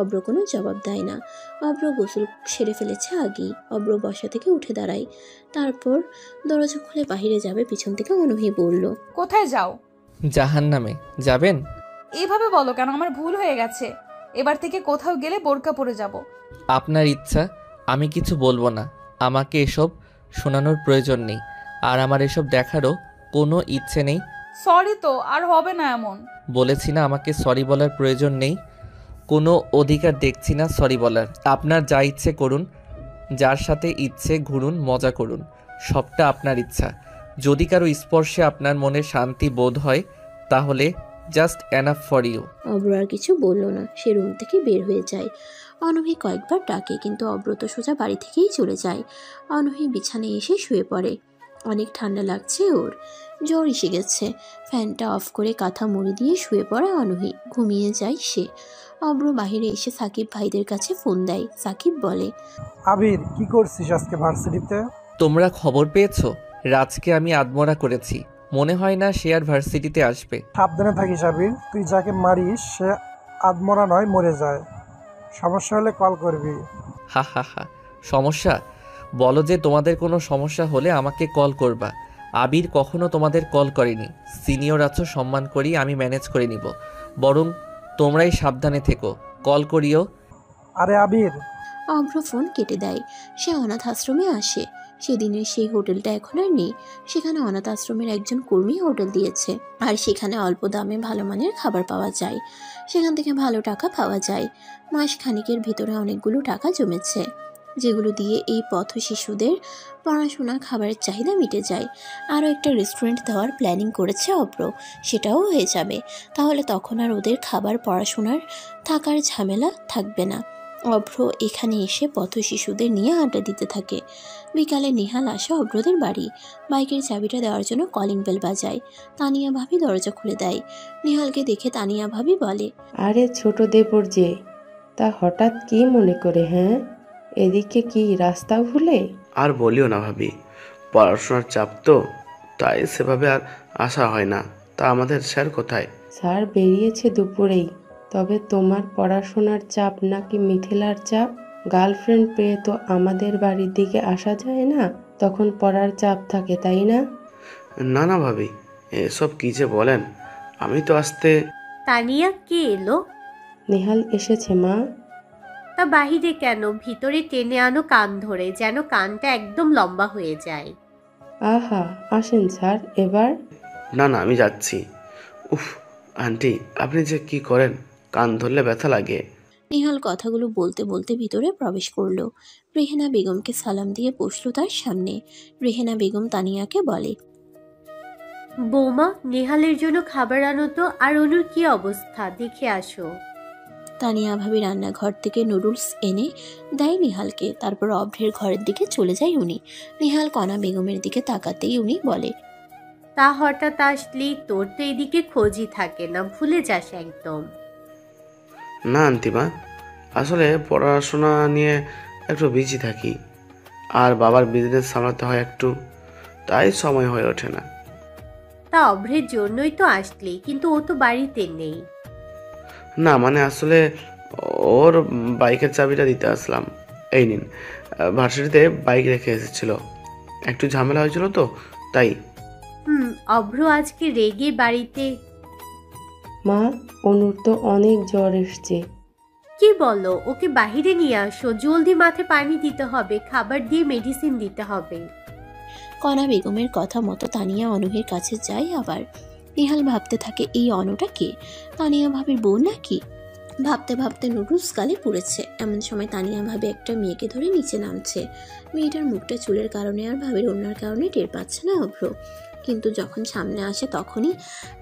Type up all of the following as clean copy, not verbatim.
অব্র কোনো জবাব দেয় না। অব্র গোসল সেরে ফেলেছে আগেই। অব্র বসা থেকে উঠে দাঁড়ায়, তারপর দরজা খুলে বাহিরে যাবে। পিছন থেকে অনুহি বলল, কোথায় যাও? জাহান্নামে যাবেন? এইভাবে বলো কেন? আমার ভুল হয়ে গেছে। এবার থেকে কোথাও গেলে বোরকা পরে যাব। আপনার ইচ্ছা, আমি কিছু বলবো না। আমাকে এসব শোনানোর প্রয়োজন নেই, আর আমার এসব দেখারও কোনো ইচ্ছে নেই। সরি তো, আর হবে না এমন। বলেছি না আমাকে সরি বলার প্রয়োজন নেই। কোনো অধিকার দেখছি না সরি বলার। আপনার যা ইচ্ছে করুন, যার সাথে ইচ্ছে ঘুরুন, মজা করুন, সবটা আপনার ইচ্ছা। যদি কারো স্পর্শে আপনার মনে শান্তি বোধ হয় তাহলে জাস্ট এনাফ ফর ইউ। অব্র আর কিছু বলল না, সে রুম থেকে বের হয়ে যায়। অনহি কয়েকবার ডাকে, কিন্তু অব্র তো সোজা বাড়ি থেকেই চলে যায়। অনহি বিছানায় এসে শুয়ে পড়ে। অনেক ঠান্ডা লাগছে ওর, জ্বর এসে গেছে। ফ্যানটা অফ করে কাঁথা মুড়ি দিয়ে শুয়ে পড়ে অনহি। ঘুমিয়ে যায় সে। অব্র বাহিরে এসে সাকিব ভাইদের কাছে ফোন দেয়। সাকিব বলে, আবির, কি করছিস আজকে ভার্সিটিতে? তোমরা খবর পেয়েছো? রাজকে আমি আদমরা করেছি। মনে হয় না সে আর ভার্সিটিতে আসবে। সাবধানে থাকিস আবির, তুই যাকে মারিস সে আদমরা নয়, মরে যায়। সমস্যা হলে কল করবি। হা হা হা। সমস্যা? বলো যে তোমাদের কোনো সমস্যা হলে আমাকে কল করবা। আবির কখনো তোমাদের কল করেনি। সিনিয়র আছো, সম্মান করি, আমি ম্যানেজ করে নিব। বরং তোমরাই সাবধানে থেকো, কল করিও। আরে আবির! অভ্র ফোন কেটে দেয়। সে অনাথ আশ্রমে আসে। সেদিনের সেই হোটেলটা এখন আর নেই। সেখানে অনাথ আশ্রমের একজন কর্মী হোটেল দিয়েছে, আর সেখানে অল্প দামে ভালো মানের খাবার পাওয়া যায়। সেখান থেকে ভালো টাকা পাওয়া যায়। মাস খানিকের ভিতরে অনেকগুলো টাকা জমেছে, যেগুলো দিয়ে এই পথ শিশুদের পড়াশোনা, খাবারের চাহিদা মিটে যায়। আরও একটা রেস্টুরেন্ট দেওয়ার প্ল্যানিং করেছে অভ্র, সেটাও হয়ে যাবে। তাহলে তখন আর ওদের খাবার, পড়াশোনার, থাকার ঝামেলা থাকবে না। অভ্র এখানে এসে পথ শিশুদের নিয়ে আড্ডা দিতে থাকে। বিকালে নেহাল আসে অভ্রদের বাড়ি। বাইকের চাবিটা দেওয়ার জন্য কলিং বেল বাজায়। তানিয়া ভাবি দরজা খুলে দেয়। নেহালকে দেখে তানিয়া ভাবি বলে, আরে ছোট দেবর যে, তা হঠাৎ কি মনে করে? হ্যাঁ, এদিকে কি রাস্তা ভুলে? আর বলিও না ভাবি, পড়াশোনার চাপ তো, তাই সেভাবে আর আসা হয় না। তা আমাদের স্যার কোথায়? স্যার বেরিয়েছে দুপুরেই। তবে তোমার পড়াশোনার চাপ নাকি মিথিলার চাপ? গার্লফ্রেন্ড পেয়ে তো আমাদের বাড়ির দিকে আসা যায় না, তখন পড়ার চাপ থাকে, তাই না? না না ভাবি, এসব কী যে বলেন। আমি তো আসতে... তানিয়া, কে এলো? নেহাল এসেছে মা। তা বাহিরে কেন? ভিতরে টেনে আনো কান ধরে, যেন কানটা একদম লম্বা হয়ে যায়। আহা, আসেন স্যার এবার। না না, আমি যাচ্ছি। উফ আন্টি, আপনি যে কি করেন, কান ধরলে ব্যথা লাগে। নেহাল কথাগুলো বলতে বলতে ভিতরে প্রবেশ করলো। রেহেনা বেগমকে সালাম দিয়ে বসলো তার সামনে। রেহেনা বেগম তানিয়াকে বলে, বৌমা, নেহালের জন্য খাবার আনো তো। আর অনুর কি অবস্থা, দেখে আসো। তানিয়া ভাবি রান্নাঘর থেকে নুডলস এনে দেয় নেহালকে। তারপর অভ্রের ঘরের দিকে চলে যায় উনি। নেহাল কণা বেগমের দিকে তাকাতেই উনি বলে, তা হঠাৎ আসলি? তোর তো এদিকে খোঁজই থাকে না, ভুলে যাস একদম। না আন্টিমা, আসলে পড়াশোনা নিয়ে একটু বিজি থাকি, আর বাবার বিজনেস সামলাতে হয় একটু, তাই সময় হয়ে ওঠে না। তা অভ্রের জন্যই তো আসলি, কিন্তু ও তো বাড়িতে নেই। না মানে আসলে ওর বাইকের চাবিটা দিতে আসলাম। এই নিন, ভার্সিটিতে বাইক রেখে এসেছিল, একটু ঝামেলা হয়েছিল তো তাই। অভ্র আজকে রেগে বাড়িতে। মা, অনুর তো অনেক জ্বর এসছে। কি বলো? ওকে বাহিরে নিয়ে আসো, জলদি মাথায় পানি দিতে হবে, খাবার দিয়ে মেডিসিন দিতে হবে। কণা বেগমের কথা মতো তানিয়া অনুহের কাছে যায়। আবার নেহাল ভাবতে থাকে, এই অনুটা কে? তানিয়া ভাবির বোন নাকি? ভাবতে ভাবতে নুডলস গালে পড়েছে। এমন সময় তানিয়া ভাবে একটা মেয়েকে ধরে নিচে নামছে। মেয়েটার মুখটা চুলের কারণে আর ভাবির অন্যার কারণে টের পাচ্ছে না অভ্র। কিন্তু যখন সামনে আসে তখনই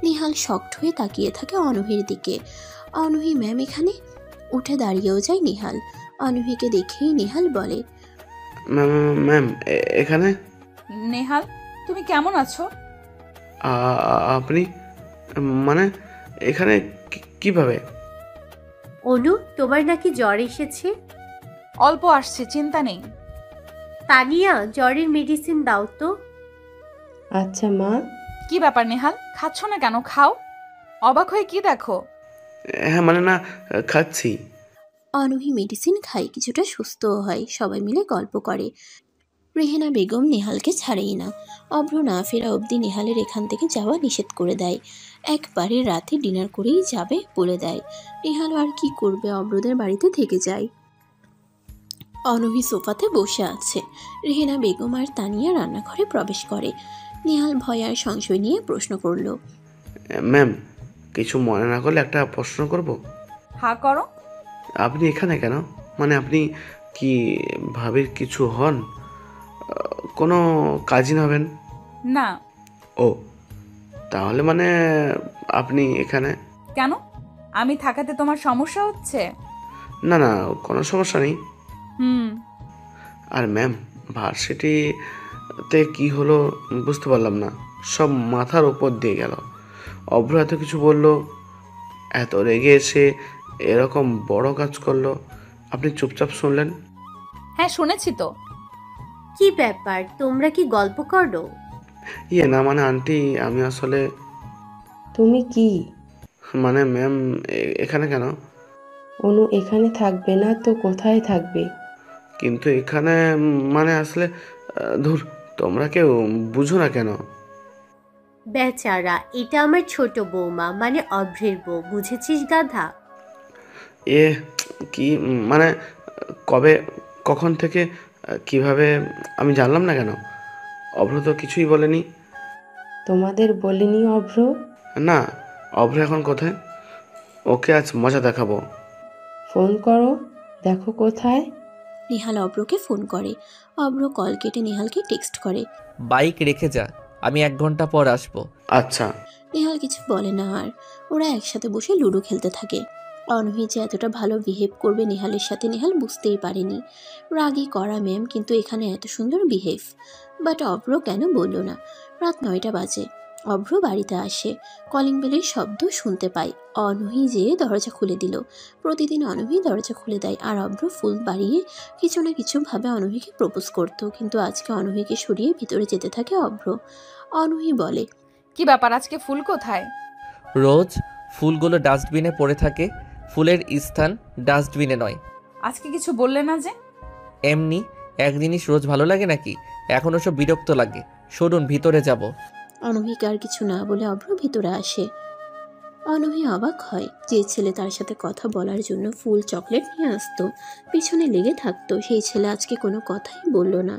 নেহাল শকড হয়ে তাকিয়ে থাকে অনুহির দিকে। অনুহি ম্যাম এখানে? উঠে দাঁড়িয়েও যায় নেহাল। অনুহিকে দেখেই নেহাল বলে, ম্যাম এখানে? নেহাল, তুমি কেমন আছো? আপনি মানে এখানে কিভাবে? অনু, তোমার নাকি জ্বর এসেছে? অল্প আসছে, চিন্তা নেই। তানিয়া, জ্বরের মেডিসিন দাও তো। আচ্ছা মা। কি ব্যাপার নেহাল, খাচ্ছ না কেন? খাও। অবাক হয়ে কি দেখো? হ্যাঁ মানে না, খাচ্ছি। অনূহি মেডিসিন খায়, কিছুটা সুস্থও হয়। সবাই মিলে গল্প করে। রেহেনা বেগম নেহালকে ছাড়েই না। অভ্র না ফেরা অবধি নেহালের এখান থেকে যাওয়া নিষেধ করে দেয়। একবারে রাতে ডিনার করেই যাবে বলে দেয়। নেহাল আর কি করবে, অভ্রদের বাড়িতে থেকে যায়। অনূহি সোফাতে বসে আছে। রেহেনা বেগম আর তানিয়া রান্নাঘরে প্রবেশ করে। নেহাল ভয় আর সংশয় নিয়ে প্রশ্ন করল, ম্যাম, কিছু মনে না করলে একটা প্রশ্ন করব। হা করো। আপনি এখানে কেন? মানে আপনি কি ভাবির কিছু হন? কোনো কাজিন হবেন? না। ও, তাহলে মানে আপনি এখানে? কেন? আমি থাকাতে তোমার সমস্যা হচ্ছে? না না, কোনো সমস্যা নেই। হুম। আর ম্যাম, ভার্সিটিতে কি হলো বুঝতে পারলাম না, সব মাথার উপর দিয়ে গেল। অভ্র এত কিছু বললো, এত রেগে এসে এরকম বড় কাজ করলো, আপনি চুপচাপ শুনলেন। হ্যাঁ, শুনেছি তো। কি ব্যাপার, তোমরা কি গল্প করো? না মানে আন্টি, আমি আসলে তুমি কি? মানে ম্যাম, এখানে কেন? অনু এখানে থাকবে না তো কোথায় থাকবে? কিন্তু এখানে মানে আসলে ধুর, তোমরা কেউ বুঝো না কেন? বেচারা, এটা আমার ছোট বৌমা, মানে অভ্রের বউ, বুঝেছিস গাধা? এ কি মানে, কবে কখন থেকে কিভাবে আমি জানলাম না কেন? অভ্র তো কিছুই বলেনি। তোমাদের বলিনি অভ্র? না, অভ্র এখন কোথায়? ওকে আজ মজা দেখাবো। ফোন করো, দেখো কোথায়। নেহাল অভ্রকে ফোন করে। অভ্র কল কেটে নেহালকে টেক্সট করে। বাইক রেখে যা, আমি 1 ঘন্টা পর আসবো। আচ্ছা। নেহাল কিছু বলে না আর। ওরা একসাথে বসে লুডো খেলতে থাকে। অনূহি যে এতটা ভালো বিহেভ করবে নেহালের সাথে নেহাল বুঝতেই পারেনি। রাগী করা ম্যাম, কিন্তু এখানে এত সুন্দর বিহেভ। বাট অভ্র কেন বলল না? রাত 9টা বাজে। অভ্র বাড়িতে আসে। কলিং বেলের শব্দ শুনতে পায়। অনূহি যেয়ে দরজা খুলে দিল। প্রতিদিন অনূহি দরজা খুলে দেয় আর অভ্র ফুল বাড়িয়ে কিছু না কিছু ভাবে অনূহিকে প্রপোজ করতো, কিন্তু আজকে অনূহিকে সরিয়ে ভিতরে যেতে থাকে অভ্র। অনূহি বলে, কি ব্যাপার, আজকে ফুল কোথায়? রোজ ফুলগুলো ডাস্টবিনে পড়ে থাকে, ফুলের স্থান ডাস্টবিনে নয়। আজকে কিছু বললে না যে? এমনি, এক জিনিস রোজ ভালো লাগে নাকি? এখন ওসব বিরক্ত লাগে। সরুন, ভিতরে যাব। অনূহিকে আর কিছু না বলে অভ্র ভিতরে আসে। অনূহি অবাক হয়, যে ছেলে তার সাথে কথা বলার জন্য ফুল চকলেট নিয়ে আসতো, পিছনে লেগে থাকতো, সেই ছেলে আজকে কোনো কথাই বলল না।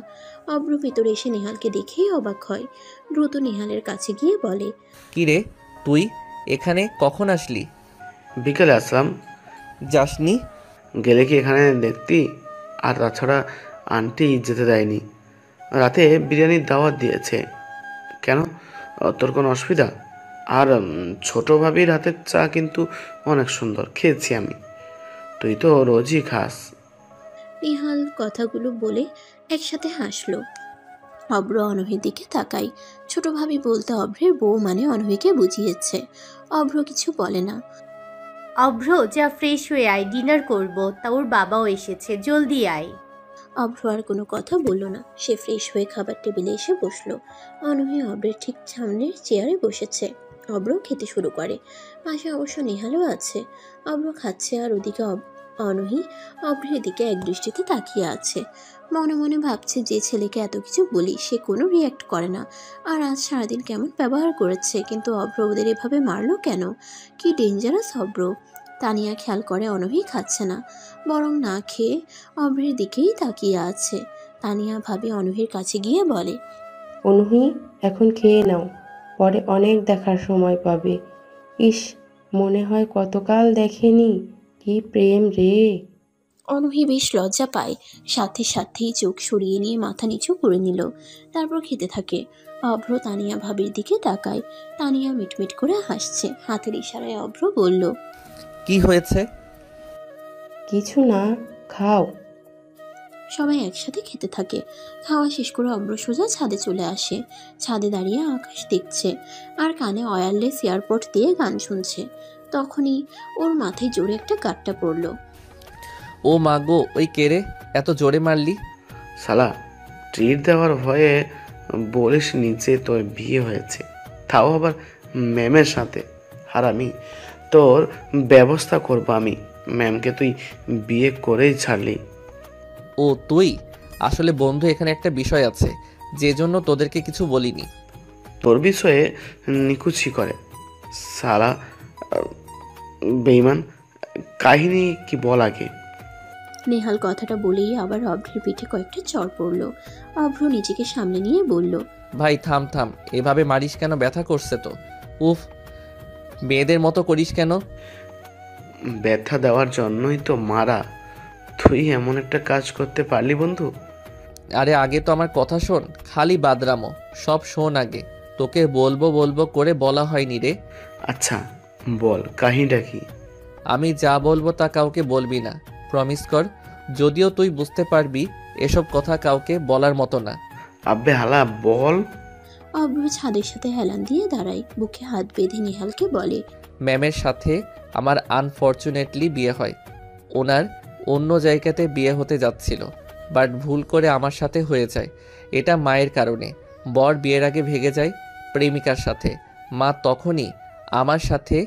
অভ্র ভিতরে এসে নেহালকে দেখেই অবাক হয়। দ্রুত নেহালের কাছে গিয়ে বলে, কি রে, তুই এখানে কখন আসলি? বিকেলে আসলাম। যাসনি? গেলে কি এখানে দেখতি? আর তাছাড়া আন্টি যেতে দেয়নি। রাতে বিরিয়ানির দাওয়াত দিয়েছে। কেন, তোর কোনো অসুবিধা? আর ছোট ভাবির হাতের চা কিন্তু অনেক সুন্দর, খেয়েছি আমি। তুই তো রোজই খাস। নেহাল কথাগুলো বলে একসাথে হাসলো। অভ্র অনূহির দিকে তাকায়। ছোট ভাবি বলতে অভ্রের বউ মানে অনূহিকে বুঝিয়েছে। অভ্র কিছু বলে না। অভ্র, যা ফ্রেশ হয়ে আয়, ডিনার করবো, তা ওর বাবাও এসেছে, জলদি আয়। অভ্র আর কোনো কথা বলল না। সে ফ্রেশ হয়ে খাবার টেবিলে এসে বসলো। অনূহি অভ্রের ঠিক সামনের চেয়ারে বসেছে। অভ্র খেতে শুরু করে। পাশে অবশ্য নেহালও আছে। অভ্র খাচ্ছে আর ওদিকে অনূহি অভ্রের দিকে একদৃষ্টিতে তাকিয়ে আছে। মনে মনে ভাবছে, যে ছেলেকে এত কিছু বলি সে কোনো রিয়াক্ট করে না, আর আজ সারাদিন কেমন ব্যবহার করেছে, কিন্তু অভ্র ওদের এভাবে মারলো কেন? কি ডেঞ্জারাস অভ্র। তানিয়া খেয়াল করে অনূহি খাচ্ছে না, বরং না খেয়ে অভ্রের দিকেই তাকিয়ে আছে। তানিয়া ভাবে অনূহির কাছে গিয়ে বলে, অনুহি, এখন খেয়ে নাও, পরে অনেক দেখার সময় পাবে। ইস, মনে হয় কতকাল দেখেনি। কি প্রেম রে! অনূহি বেশ লজ্জা পায়। সাথে সাথেই চোখ সরিয়ে নিয়ে মাথা নিচু করে নিল। তারপর খেতে থাকে। অভ্র তানিয়া ভাবির দিকে তাকায়। তানিয়া মিটমিট করে হাসছে। হাতের ইশারায় অভ্র বলল, কি হয়েছে? কিছু না, খাও। সবাই একসাথে খেতে থাকে। খাওয়া শেষ করে অভ্র সোজা ছাদে চলে আসে। ছাদে দাঁড়িয়ে আকাশ দেখছে আর কানে ওয়্যারলেস এয়ারপড দিয়ে গান শুনছে। তখনই ওর মাথায় জোরে একটা গাট্টা পড়ল। ও মা গো, ওই কেড়ে এত জোরে মারলি? শালা, ট্রিট দেওয়ার ভয়ে বলিস নিচে তোর বিয়ে হয়েছে, তাও আবার ম্যামের সাথে। আর আমি তোর ব্যবস্থা করবো আমি। ম্যামকে তুই বিয়ে করেই ছাড়লি। ও তুই আসলে বন্ধু, এখানে একটা বিষয় আছে যে জন্য তোদেরকে কিছু বলিনি। তোর বিষয়ে নিকুচি করে সারা বেইমান। কাহিনী কি বল আগে। নেহাল কথাটা বলেই আবার অভ্রের পিঠে কয়েকটা চড় পড়ল। অভ্র নিজেকে সামনে নিয়ে বলল, ভাই থাম থাম, এভাবে মারিস কেন? ব্যথা করছে তো। উফ, মেয়েদের মতো করিস কেন? ব্যথা দেওয়ার জন্যই তো মারা। তুই এমন একটা কাজ করতে পারলি বন্ধু? আরে আগে তো আমার কথা শোন, খালি বাদরামো সব শোন আগে। তোকে বলবো বলবো করে বলা হয়নি রে। আচ্ছা বল, কাহিনীটা কি? আমি যা বলবো তা কাউকে বলবি না, প্রমিস কর। যদিও তুই বুঝতে পারবি এসব কথা কাউকে বলার মতো না। আব্বে হালা বল। অভ্র ছাদের সাথে হেলান দিয়ে দাঁড়ায়, বুকে হাত বেঁধে নেহালকে বলে, ম্যামের সাথে আমার আনফরচুনেটলি বিয়ে হয়। ওনার অন্য জায়গাতে বিয়ে হতে যাচ্ছিল, বাট ভুল করে আমার সাথে হয়ে যায়। এটা মায়ের কারণে। বর বিয়ের আগে ভেগে যায় প্রেমিকার সাথে, মা তখনই আমার সাথে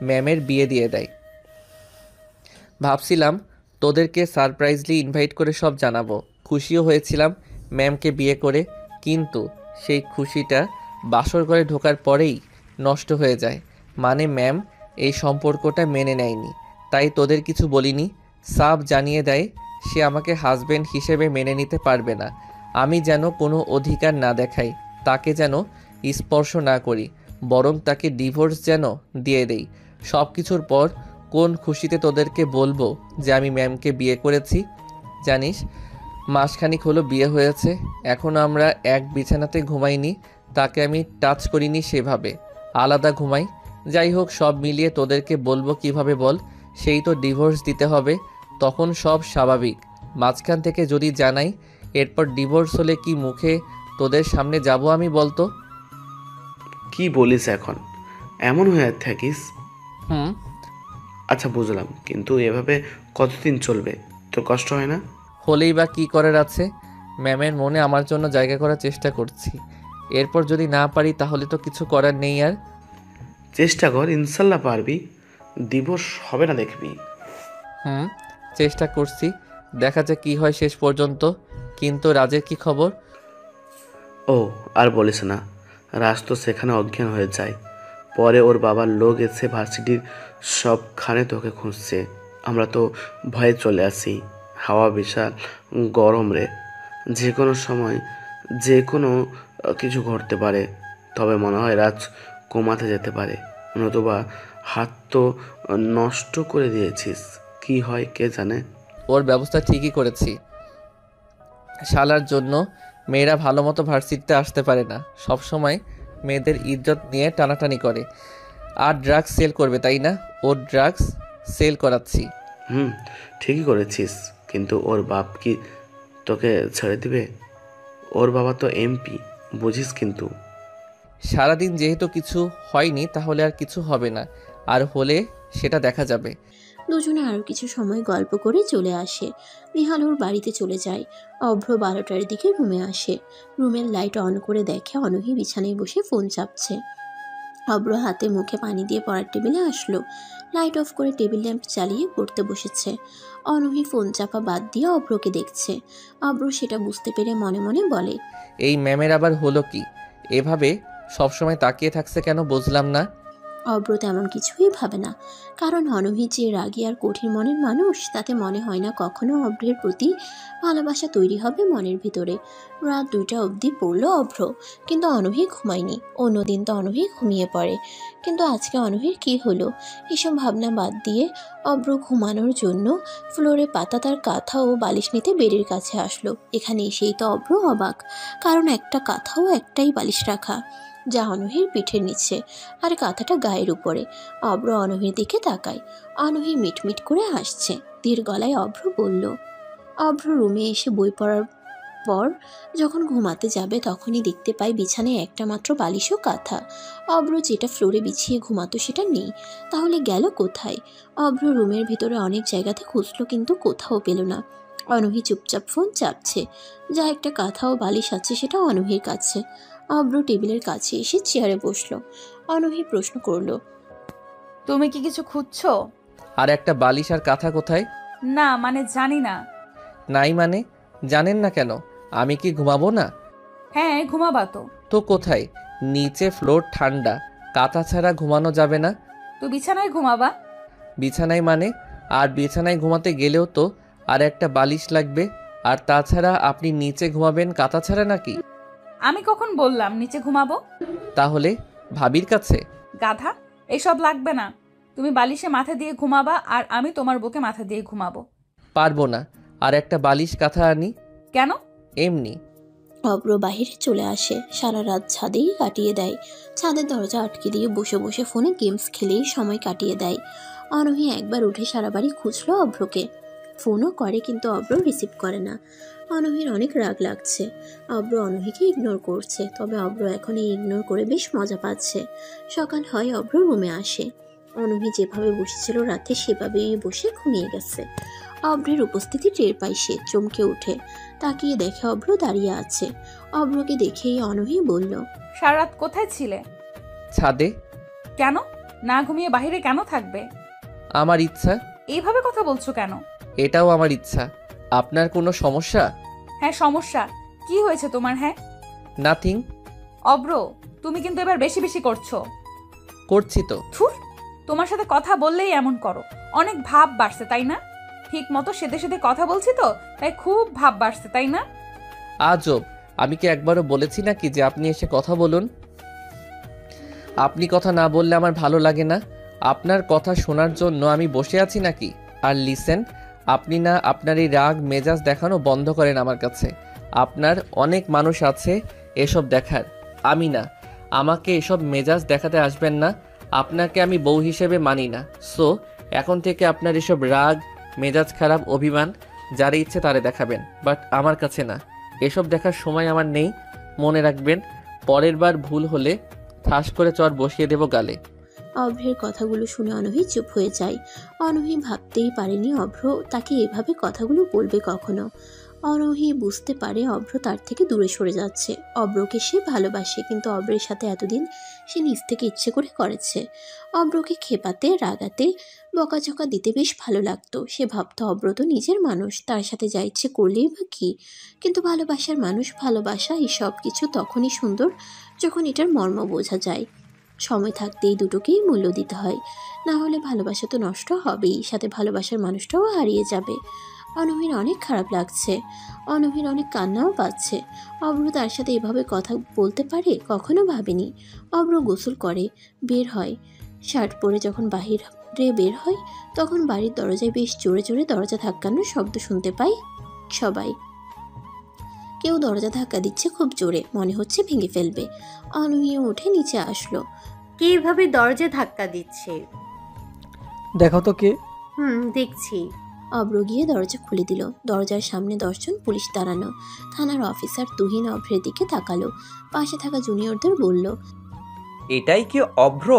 ম্যামের বিয়ে দিয়ে দেয়। ভাবছিলাম তোদেরকে সারপ্রাইজলি ইনভাইট করে সব জানাবো, খুশিও হয়েছিলাম ম্যামকে বিয়ে করে, কিন্তু সেই খুশিটা বাসর ঘরে ঢোকার পরেই নষ্ট হয়ে যায়। মানে ম্যাম এই সম্পর্কটা মেনে নেয়নি, তাই তোদের কিছু বলিনি। সাফ জানিয়ে দেয় সে আমাকে হাজবেন্ড হিসেবে মেনে নিতে পারবে না। আমি যেন কোনো অধিকার না দেখাই, তাকে যেন স্পর্শ না করি, বরং তাকে ডিভোর্স যেন দিয়ে দেই। সব কিছুর পর কোন খুশিতে তোদেরকে বলবো যে আমি ম্যামকে বিয়ে করেছি? জানিস, মাসখানিক হলো বিয়ে হয়েছে, এখনও আমরা এক বিছানাতে ঘুমাইনি, তাকে আমি টাচ করিনি, সেভাবে আলাদা ঘুমাই। যাই হোক, সব মিলিয়ে তোদেরকে বলবো কিভাবে বল? সেই তো ডিভোর্স দিতে হবে, তখন সব স্বাভাবিক। মাঝখান থেকে যদি জানাই, এরপর ডিভোর্স হলে কি মুখে তোদের সামনে যাব আমি বলতো? কি বলিস এখন? এমন হয়ে থাকিস? হুম। আচ্ছা বুঝলাম, কিন্তু এভাবে কতদিন চলবে? তোর কষ্ট হয় না? হলেই বা কি করার আছে? ম্যামের মনে আমার জন্য জায়গা করার চেষ্টা করছি। এরপর যদি না পারি তাহলে তো কিছু করার নেই আর। চেষ্টা কর, ইনশাল্লাহ পারবি। দিবস হবে না দেখবি। হুম, চেষ্টা করছি, দেখা যাক কি হয় শেষ পর্যন্ত। কিন্তু রাজের কি খবর? ও আর বলিস না, রাজ তো সেখানে অজ্ঞান হয়ে যায়। পরে ওর বাবার লোক এসে ভার্সিটির সবখানে তোকে খুঁজছে। আমরা তো ভয়ে চলে আসি। হাওয়া বিশাল গরম রে, যে কোনো সময় যে কোনো কিছু ঘটতে পারে। তবে মনে হয় রাজ কোমাতে যেতে পারে, নতুবা হাত তো নষ্ট করে দিয়েছিস। কি হয় কে জানে। ওর ব্যবস্থা ঠিকই করেছি। শালার জন্য মেয়েরা ভালো মতো ভার্সিটিতে আসতে পারে না, সব সময় মেয়েদের ইজ্জত নিয়ে টানাটানি করে। আর ড্রাগস সেল করবে তাই না? ওর ড্রাগস সেল করাচ্ছি। হুম, ঠিকই করেছিস, কিন্তু ওর বাপ কি তোকে ছেড়ে দিবে? ওর বাবা তো এমপি, বুঝিস কিন্তু। সারাদিন যেহেতু কিছু হয়নি তাহলে আর কিছু হবে না, আর হলে সেটা দেখা যাবে। দুজনে আরও কিছু সময় গল্প করে চলে আসে। নিহাল ওর বাড়িতে চলে যায়। অভ্র 12টার দিকে রুমে আসে। রুমের লাইট অন করে দেখে অনহি বিছানায় বসে ফোন চাপছে। অভ্র হাতে মুখে পানি দিয়ে পড়ার টেবিলে আসলো। লাইট অফ করে টেবিল ল্যাম্প চালিয়ে পড়তে বসেছে। অনহি ফোন চাপা বাদ দিয়ে অভ্রকে দেখছে। অভ্র সেটা বুঝতে পেরে মনে মনে বলে, এই ম্যামের আবার হলো কি? এভাবে সবসময় তাকিয়ে থাকছে কেন বুঝলাম না। অভ্র তেমন কিছুই ভাবে না, কারণ অনহি যে রাগী আর কঠিন মনের মানুষ, তাতে মনে হয় না কখনো অভ্রের প্রতি ভালোবাসা তৈরি হবে মনের ভিতরে। রাত 2টা অবধি পড়ল অভ্র, কিন্তু অনহি ঘুমায়নি। অন্যদিন তো অনহি ঘুমিয়ে পড়ে, কিন্তু আজকে অনহির কি হলো? এসব ভাবনা বাদ দিয়ে অভ্র ঘুমানোর জন্য ফ্লোরে পাতা তার কাঁথা ও বালিশ নিতে বেডের কাছে আসলো। এখানে এসেই তো অভ্র অবাক, কারণ একটা কাঁথা ও একটাই বালিশ রাখা, যা অনহির পিঠের নিচে, আর কাঁথাটা গায়ের উপরে। অভ্র অনহির দিকে তাকায়। অনহি মিটমিট করে হাসছে। ধীর গলায় অভ্র বলল। অভ্র রুমে এসে বই পড়ার পর যখন ঘুমাতে যাবে তখনই দেখতে পায় বিছানায় একটা মাত্র বালিশ ও কাঁথা। অভ্র যেটা ফ্লোরে বিছিয়ে ঘুমাতো সেটা নেই। তাহলে গেল কোথায়? অভ্র রুমের ভিতরে অনেক জায়গাতে খুঁজলো, কিন্তু কোথাও পেল না। অনহি চুপচাপ ফোন চাপছে। যা একটা কাঁথা ও বালিশ আছে সেটা অনহির কাছে। অভ্র টেবিলের কাছে এসে চেয়ারে বসলো। অনহি প্রশ্ন করলো, তুমি কি কিছু খুঁজছো? আর একটা বালিশ আর কাঁথা কোথায়? না মানে জানি না। নাই মানে জানেন না কেন? আমি কি ঘুমাবো না? হ্যাঁ ঘুমাবা তো। তো কোথায়? নিচে ফ্লোর ঠান্ডা, কাঁথা ছাড়া ঘুমানো যাবে না। তো বিছানায় ঘুমাবা। বিছানায় মানে? আর বিছানায় ঘুমাতে গেলেও তো আর একটা বালিশ লাগবে। আর তাছাড়া আপনি নিচে ঘুমাবেন কাঁথা ছাড়া নাকি? আমি কখন বললাম নিচে ঘুমাবো? তাহলে ভাবির কাছে? গাধা, এসব লাগবে না। তুমি বালিশে মাথা দিয়ে ঘুমাবা আর আমি তোমার বুকে মাথা দিয়ে ঘুমাবো। পারবো না। আর একটা বালিশ কাঁথা আনি। কেন? এমনি। অব্র বাহিরে চলে আসে, সারা রাত ছাদেই কাটিয়ে দেয়। ছাদের দরজা আটকে দিয়ে বসে বসে ফোনে গেমস খেলেই সময় কাটিয়ে দেয়। অনহি একবার উঠে সারা বাড়ি খুঁজলো অভ্রকে, ফোনও করে কিন্তু অব্র রিসিভ করে না। অনহির অনেক রাগ লাগছে। অব্র অনহিকে ইগনোর করছে, তবে অব্র এখন এই ইগনোর করে বেশ মজা পাচ্ছে। সকাল হয়, অব্র রুমে আসে। অনহি যেভাবে বসেছিল রাতে সেভাবেই বসে ঘুমিয়ে গেছে। অব্রের উপস্থিতি টের পায় সে, চমকে ওঠে। তাকিয়ে দেখে অব্র দাঁড়িয়ে আছে। অব্রকে দেখেই অনহি বলল, সারা রাত কোথায় ছিলে? ছাদে। কেন? না ঘুমিয়ে বাইরে কেন থাকবে? আমার ইচ্ছা। এইভাবে কথা বলছো কেন? এটাও আমার ইচ্ছা। আপনার কোনো সমস্যা? হ্যাঁ সমস্যা। কি হয়েছে তোমার? হ্যাঁ নাথিং। অব্র, তুমি কিন্তু এবার বেশি বেশি করছো। করছি তো। থুর, তোমার সাথে কথা বললেই এমন করো। অনেক ভাব বাড়ছে তাই না? ঠিক মতো সেদে সেদে কথা বলছি তো, তাই খুব ভাব বাড়ছে তাই না? আজব, আমি কি একবারও বলেছি নাকি যে আপনি এসে কথা বলুন? আপনি কথা না বললে আমার ভালো লাগে না। আপনার কথা শোনার জন্য আমি বসে আছি নাকি? আর লিসেন, আপনি না আপনার এই রাগ মেজাজ দেখানো বন্ধ করেন আমার কাছে। আপনার অনেক মানুষ আছে এসব দেখার, আমি না। আমাকে এসব মেজাজ দেখাতে আসবেন না। আপনাকে আমি বউ হিসেবে মানি না। সো এখন থেকে আপনার এসব রাগ মেজাজ খারাপ অভিমান যারা ইচ্ছে তারে দেখাবেন, বাট আমার কাছে না। এসব দেখার সময় আমার নেই, মনে রাখবেন। পরের বার ভুল হলে ঠাস করে চর বসিয়ে দেব গালে। অভ্রের কথাগুলো শুনে অনহি চুপ হয়ে যায়। অনহি ভাবতেই পারেনি অভ্র তাকে এভাবে কথাগুলো বলবে কখনো। অনহি বুঝতে পারে অভ্র তার থেকে দূরে সরে যাচ্ছে। অভ্রকে সে ভালোবাসে, কিন্তু অভ্রের সাথে এতদিন সে নিজ থেকে ইচ্ছে করে করেছে। অভ্রকে খেপাতে, রাগাতে, বকাঝকা দিতে বেশ ভালো লাগতো। সে ভাবতো অভ্র তো নিজের মানুষ, তার সাথে যা ইচ্ছে করলেই বা কি। কিন্তু ভালোবাসার মানুষ, ভালোবাসা এই সব কিছু তখনই সুন্দর যখন এটার মর্ম বোঝা যায়। সময় থাকতেই দুটোকেই মূল্য দিতে হয়, না হলে ভালোবাসা তো নষ্ট হবেই, সাথে ভালোবাসার মানুষটাও হারিয়ে যাবে। অনহির অনেক খারাপ লাগছে, অনহির অনেক কান্নাও পাচ্ছে। অব্র তার সাথে এভাবে কথা বলতে পারে কখনো ভাবেনি। অব্র গোসল করে বের হয়, শার্ট পরে যখন বাহিরে বের হয় তখন বাড়ির দরজায় বেশ জোরে জোরে দরজা ধাক্কানোর শব্দ শুনতে পায় সবাই। কেউ দরজা ধাক্কা দিচ্ছে খুব জোরে, মনে হচ্ছে ভেঙে ফেলবে। অনহিও উঠে নিচে আসলো। কে এভাবে দরজা ধাক্কা দিচ্ছে? দেখো তো কে। দেখছি। অব্র গিয়ে দরজা খুলে দিল। দরজার সামনে 10 জন পুলিশ দাঁড়ানো। থানার অফিসার তুহিন অভ্রের দিকে তাকালো, পাশে থাকা জুনিয়রদের বলল, এটাই কি অভ্র?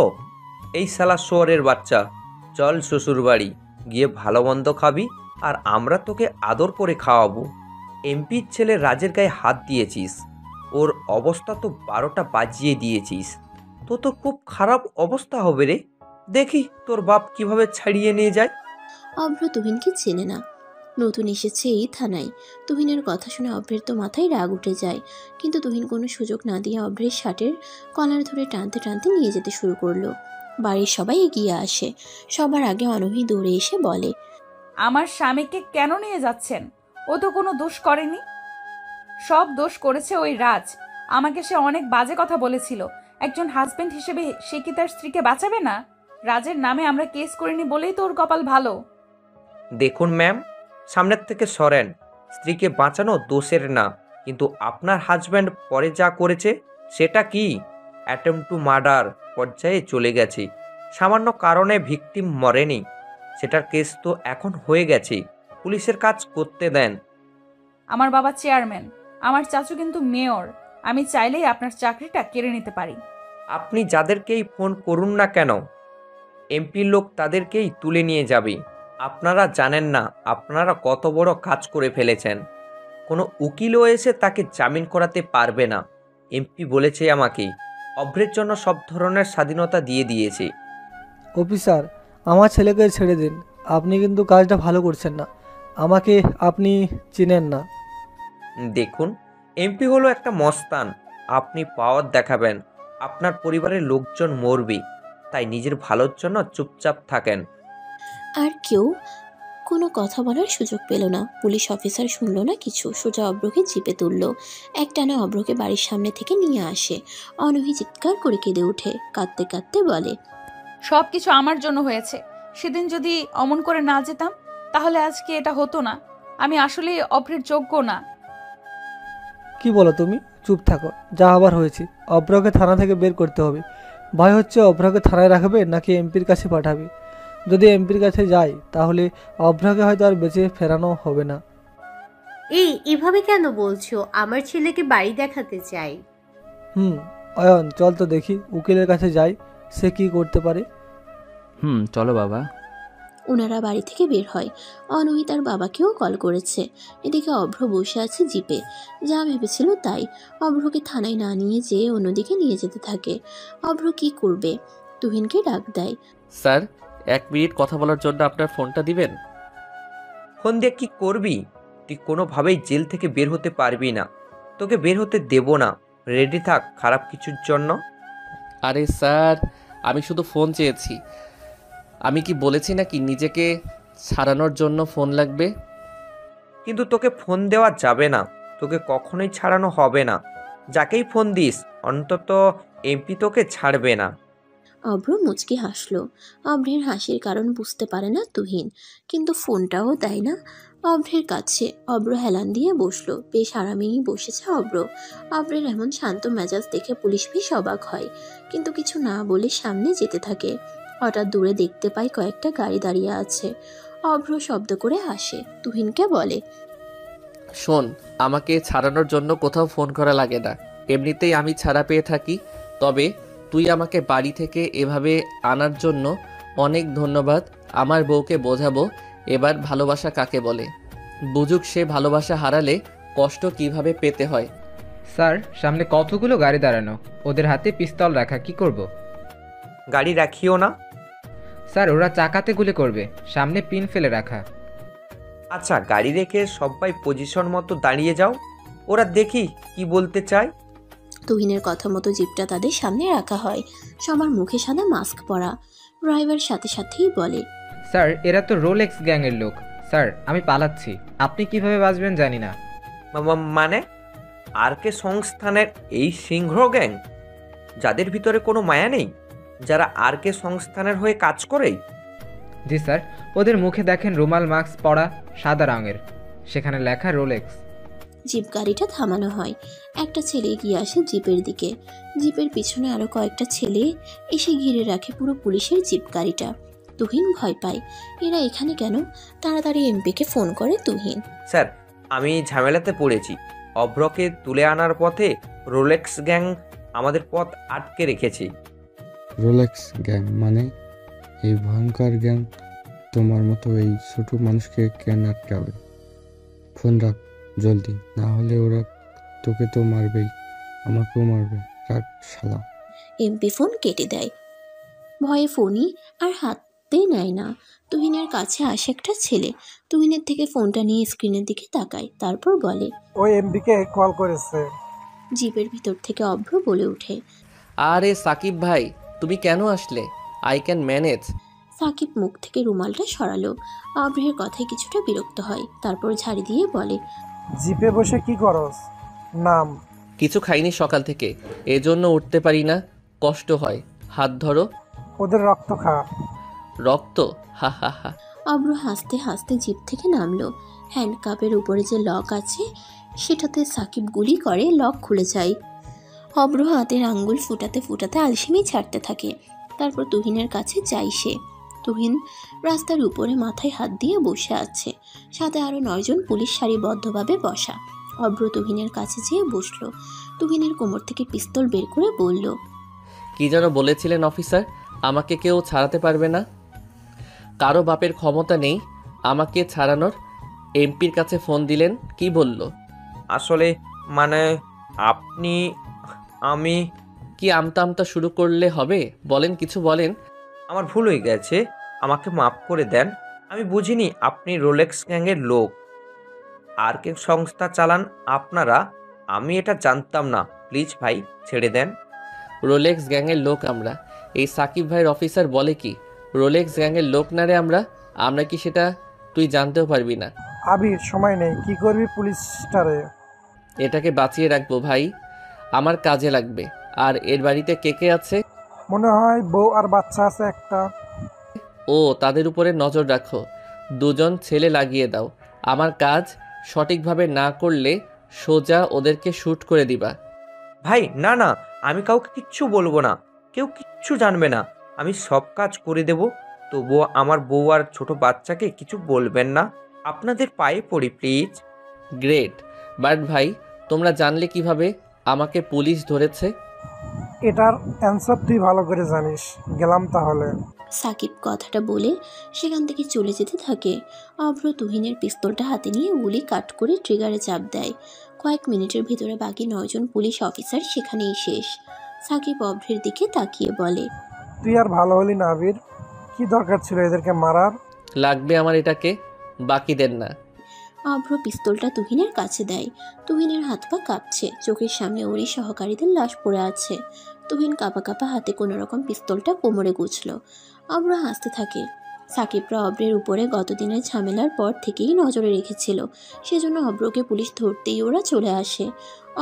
এই শালা শুয়োরের বাচ্চা, চল শ্বশুর বাড়ি গিয়ে ভালো মন্দ খাবি, আর আমরা তোকে আদর করে খাওয়াবো। এমপির ছেলে রাজের গায়ে হাত দিয়েছিস, ওর অবস্থা তো 12টা বাজিয়ে দিয়েছিস। তো খুব খারাপ অবস্থা হবে রে। দেখি তোর বাপ কিভাবে ছাড়িয়ে নিয়ে যায়। অভ্র তুহিনকে চেনে না, নতুন এসেছে এই থানায়। তুহিনের কথা শুনে অভ্রের তো মাথায় রাগ উঠে যায়, কিন্তু তুহিন কোনো সুযোগ না দিয়ে অভ্রের শার্টের কলার ধরে টানতে টানতে নিয়ে যেতে শুরু করলো। বাড়ির সবাই এগিয়ে আসে। সবার আগে অনহি দৌড়ে এসে বলে, আমার স্বামীকে কেন নিয়ে যাচ্ছেন? ও তো কোনো দোষ করেনি। সব দোষ করেছে ওই রাজ। আমাকে সে অনেক বাজে কথা বলেছিল। একজন হাজবেন্ড হিসেবে সে কি তার স্ত্রীকে বাঁচাবে না? রাজের নামে আমরা কেস করিনি বলেই তো ওর কপাল ভালো। দেখুন ম্যাম, সামনের থেকে সরেন। স্ত্রীকে বাঁচানো দোষের না, কিন্তু আপনার হাজব্যান্ড পরে যা করেছে সেটা কি? অ্যাটেম্প টু মার্ডার পর্যায়ে চলে গেছে। সামান্য কারণে ভিকটিম মরেনি, সেটার কেস তো এখন হয়ে গেছে। পুলিশের কাজ করতে দেন। আমার বাবা চেয়ারম্যান, আমার চাচু কিন্তু মেয়র। আমি চাইলেই আপনার চাকরিটা কেড়ে নিতে পারি। আপনি যাদেরকেই ফোন করুন না কেন, এমপির লোক তাদেরকেই তুলে নিয়ে যাবে। আপনারা জানেন না আপনারা কত বড় কাজ করে ফেলেছেন। কোনো উকিলও এসে তাকে জামিন করাতে পারবে না। এমপি বলেছে আমাকে, অভ্রের জন্য সব ধরনের স্বাধীনতা দিয়ে দিয়েছে। অফিসার, আমার ছেলেকে ছেড়ে দিন, আপনি কিন্তু কাজটা ভালো করছেন না। আমাকে আপনি চিনেন না। দেখুন, এমপি হলো একটা মস্তান। আপনি পাওয়ার দেখাবেন, আপনার পরিবারের লোকজন মরবে। তাই নিজের ভালোর জন্য চুপচাপ থাকেন। আর কেউ কোনো কথা বলার সুযোগ পেল না। পুলিশ অফিসার শুনলো না কিছু, সোজা অভ্রকে জিপে তুলল। একটানা অভ্রকে বাড়ির সামনে থেকে নিয়ে আসে। অনূহি চিৎকার করে কেঁদে ওঠে, কাঁদতে কাঁদতে বলে, সব কিছু আমার জন্য হয়েছে। সেদিন যদি অমন করে না যেতাম তাহলে আজকে এটা হতো না। আমি আসলে অভ্রের যোগ্য না। কি বলো তুমি? চুপ থাকো, যা আবার হয়েছে। অভ্রকে থানা থেকে বের করতে হবে। ভয় হচ্ছে অভ্রকে থানায় রাখবে নাকি এমপির কাছে পাঠাবে। যদি এমপির কাছে যায় তাহলে অভ্রকে হয়তো আর বেঁচে ফেরানো হবে না। এভাবে কেন বলছো? আমার ছেলেকে বাড়ি দেখাতে চাই। অয়ন, চল তো দেখি উকিলের কাছে যাই, সে কি করতে পারে। চলো বাবা। ওনারা বাড়ি থেকে বের হয়। অনূহি তার বাবাকেও কল করেছে। এদিকে অভ্র বসে আছে জিপে। যা ভেবেছিল তাই। অভ্রকে থানায় না নিয়ে যেয়ে অন্যদিকে নিয়ে যেতে থাকে। অভ্র কি করবে? তুহিনকে ডাক দেয়। স্যার, 1 মিনিট কথা বলার জন্য আপনার ফোনটা দিবেন? ফোন দিয়ে কি করবি? তুই কোনোভাবেই জেল থেকে বের হতে পারবি না। তোকে বের হতে দেব না। রেডি থাক খারাপ কিছুর জন্য। আরে স্যার, আমি শুধু ফোন চেয়েছি। আমি কি বলেছি নাকি নিজেকে ছাড়ানোর জন্য ফোন লাগবে? কিন্তু তোকে ফোন দেওয়া যাবে না। তোকে কখনোই ছাড়ানো হবে না। যাকেই ফোন দিস অন্তত এমপি তোকে ছাড়বে না। অভ্র মুচকি হাসলো। অভ্রের হাসির কারণ বুঝতে পারে না তুহিন, কিন্তু ফোনটাও দেয় না অভ্রের কাছে। অভ্র হেলান দিয়ে বসলো। বেশ আরামেই বসেছে অভ্র। অভ্রের এমন শান্ত মেজাজ দেখে পুলিশ বেশ অবাক হয়, কিন্তু কিছু না বলে সামনে যেতে থাকে। হঠাৎ দূরে দেখতে পায় কয়েকটা গাড়ি দাঁড়িয়ে আছে। অভ্র শব্দ করে হাসে, তুহিনকে বলে, শোন, আমাকে ছাড়ানোর জন্য কোথাও ফোন করা লাগে না। এমনিতেই আমি ছাড়া পেয়ে থাকি। তবে তুই আমাকে বাড়ি থেকে এভাবে আনার জন্য অনেক ধন্যবাদ। আমার বউকে বোঝাবো এবার ভালোবাসা কাকে বলে। বুঝুক সে ভালোবাসা হারালে কষ্ট কিভাবে পেতে হয়। স্যার, সামনে কতগুলো গাড়ি দাঁড়ানো, ওদের হাতে পিস্তল রাখা, কি করব? গাড়ি রাখিও না। স্যার, ওরা চাকাতে গুলি করবে, সামনে পিন ফেলে রাখা। আচ্ছা, গাড়ি রেখে সবাই পজিশন মতো দাঁড়িয়ে যাও। ওরা দেখি কি বলতে চায়। তুহিনের কথা মতো জিপটা তাদের সামনে রাখা হয়। সবার মুখে সাদা মাস্ক পরা। ড্রাইভার সাথে সাথেই বলে, স্যার, এরা তো রোলেক্স গ্যাংয়ের লোক। স্যার, আমি পালাচ্ছি, আপনি কিভাবে বাঁচবেন জানি না। মানে আর কে সংস্থানের এই সিংহ গ্যাং, যাদের ভিতরে কোনো মায়া নেই, যারা আর কে সংস্থানের হয়ে কাজ করে? জি স্যার, ওদের মুখে দেখেন রুমাল মাস্ক পরা, সাদা রঙের, সেখানে লেখা রোলেক্স। জিপ গাড়িটা থামানো হয়। একটা ছেলে এগিয়ে আসে জিপের দিকে। জিপের পিছনে আরো কয়েকটা ছেলে এসে ঘিরে রাখে পুরো পুলিশের জিপ গাড়িটা। তুহিন ভয় পায়। এরা এখানে কেন? তাড়াতাড়ি এমপিকে ফোন করে তুহিন। স্যার, আমি ঝামেলাতে পড়েছি। অভ্রকে তুলে আনার পথে রোলেক্স গ্যাং আমাদের পথ আটকে রেখেছে। রোলেক্স গ্যাং মানে? এই ভয়ঙ্কর গ্যাং তোমার মতো এই ছোট মানুষকে কেন আটকাবে? ফোন রাখ জলদি, না হলে ওরা তোকে তো মারবেই, আমাকেও মারবে। রাখ শালা। এমপি ফোন কেটে দেয়। ভয়ে ফোনই আর হাতে নেয় না। তুহিনের কাছে আসে একটা ছেলে। তুহিনের থেকে ফোনটা নিয়ে স্ক্রিনের দিকে তাকায়, তারপর বলে, ওই এমপিকে কল করেছে। জিপের ভিতর থেকে অভ্র বলে ওঠে, আরে সাকিব ভাই, তুমি কেন আসলে? I can manage. সাকিব মুখ থেকে রুমালটা সরালো। অভ্রের কথায় কিছুটা বিরক্ত হয়, তারপর ঝাড়ি দিয়ে বলে, জিপে বসে কি করস? নাম। কিছু খাইনি সকাল থেকে, এজন্য উঠতে পারি না, কষ্ট হয়। হাত ধরো। ওদের রক্ত খা। রক্ত? হা হা হা। অভ্র হাসতে হাসতে জিপ থেকে নামলো। হ্যান্ডকাপের উপরে যে লক আছে সেটাতে সাকিব গুলি করে, লক খুলে যায়। অভ্র হাতের আঙ্গুল ফুটাতে ফুটাতে আলসেমি ছাড়তে থাকে। তারপর তুহিনের কাছে যায় সে। তুহিন রাস্তার উপরে মাথায় হাত দিয়ে বসে আছে। সাথে আরো 9 জন পুলিশ সারিবদ্ধভাবে বসা। অভ্র তুহিনের কাছে যেয়ে বসলো। তুহিনের কোমর থেকে পিস্তল বের করে বলল, কি যেন বলেছিলেন অফিসার? আমাকে কেউ ছাড়াতে পারবে না? কারো বাপের ক্ষমতা নেই আমাকে ছাড়ানোর। এমপির কাছে ফোন দিলেন, কি বলল? আসলে মানে আপনি, আমি। কি আমতা আমতা শুরু করলে হবে? বলেন, কিছু বলেন। আমার ভুল হয়ে গেছে, আমাকে মাফ করে দেন। আমি বুঝিনি আপনি রোলেক্স গ্যাংয়ের লোক। আর কে সংস্থা চালান আপনারা? আমি এটা জানতাম না। প্লিজ ভাই ছেড়ে দেন। রোলেক্স গ্যাংয়ের লোক আমরা। এই সাকিব ভাইয়ের অফিসার বলে কি রোলেক্স গ্যাংয়ের লোক না রে আমরা? আমরা কি সেটা তুই জানতেও পারবি না। আবির, সময় নেই, কি করবি পুলিশটারে? এটাকে বাঁচিয়ে রাখবো ভাই, আমার কাজে লাগবে। আর এর বাড়িতে কে কে আছে? মনে হয় বউ আর বাচ্চা আছে একটা। ও, তাদের উপরে নজর রাখো। দুজন ছেলে লাগিয়ে দাও। আমার কাজ সঠিকভাবে না করলে সোজা ওদেরকে শ্যুট করে দিবা। ভাই না না, আমি কাউকে কিচ্ছু বলবো না। কেউ কিচ্ছু জানবে না। আমি সব কাজ করে দেব। তবুও আমার বউ আর ছোট বাচ্চাকে কিছু বলবেন না। আপনাদের পায়ে পড়ি প্লিজ। গ্রেট। বাট ভাই, তোমরা জানলে কিভাবে আমাকে পুলিশ ধরেছে? এটার অ্যান্সার তুই ভালো করে জানিস। গেলাম তাহলে। সাকিব কথাটা বলে সেখান থেকে চলে যেতে থাকে। অভ্র তুহিনের পিস্তলটা হাতে নিয়ে গুলি কাট করে ট্রিগারে চাপ দেয়। কয়েক মিনিটের ভিতরে বাকি 9 জন পুলিশ অফিসার সেখানেই শেষ। সাকিব অভ্রের দিকে তাকিয়ে বলে, তুই আর ভালো হলি না আবির। কি দরকার ছিল এদেরকে মারার? লাগবে আমার এটাকে, বাকিদের না। অভ্র পিস্তলটা তুহিনের কাছে দেয়। তুহিনের হাত পা কাঁপছে। চোখের সামনে ওরই সহকারীদের লাশ পড়ে আছে। তুহিন কাঁপা কাঁপা হাতে কোনো রকম পিস্তলটা কোমরে গুছল। অভ্র হাসতে থাকে। সাকিবরা অভ্রের উপরে গতদিনের ঝামেলার পর থেকেই নজরে রেখেছিল, সেজন্য অভ্রকে পুলিশ ধরতেই ওরা চলে আসে।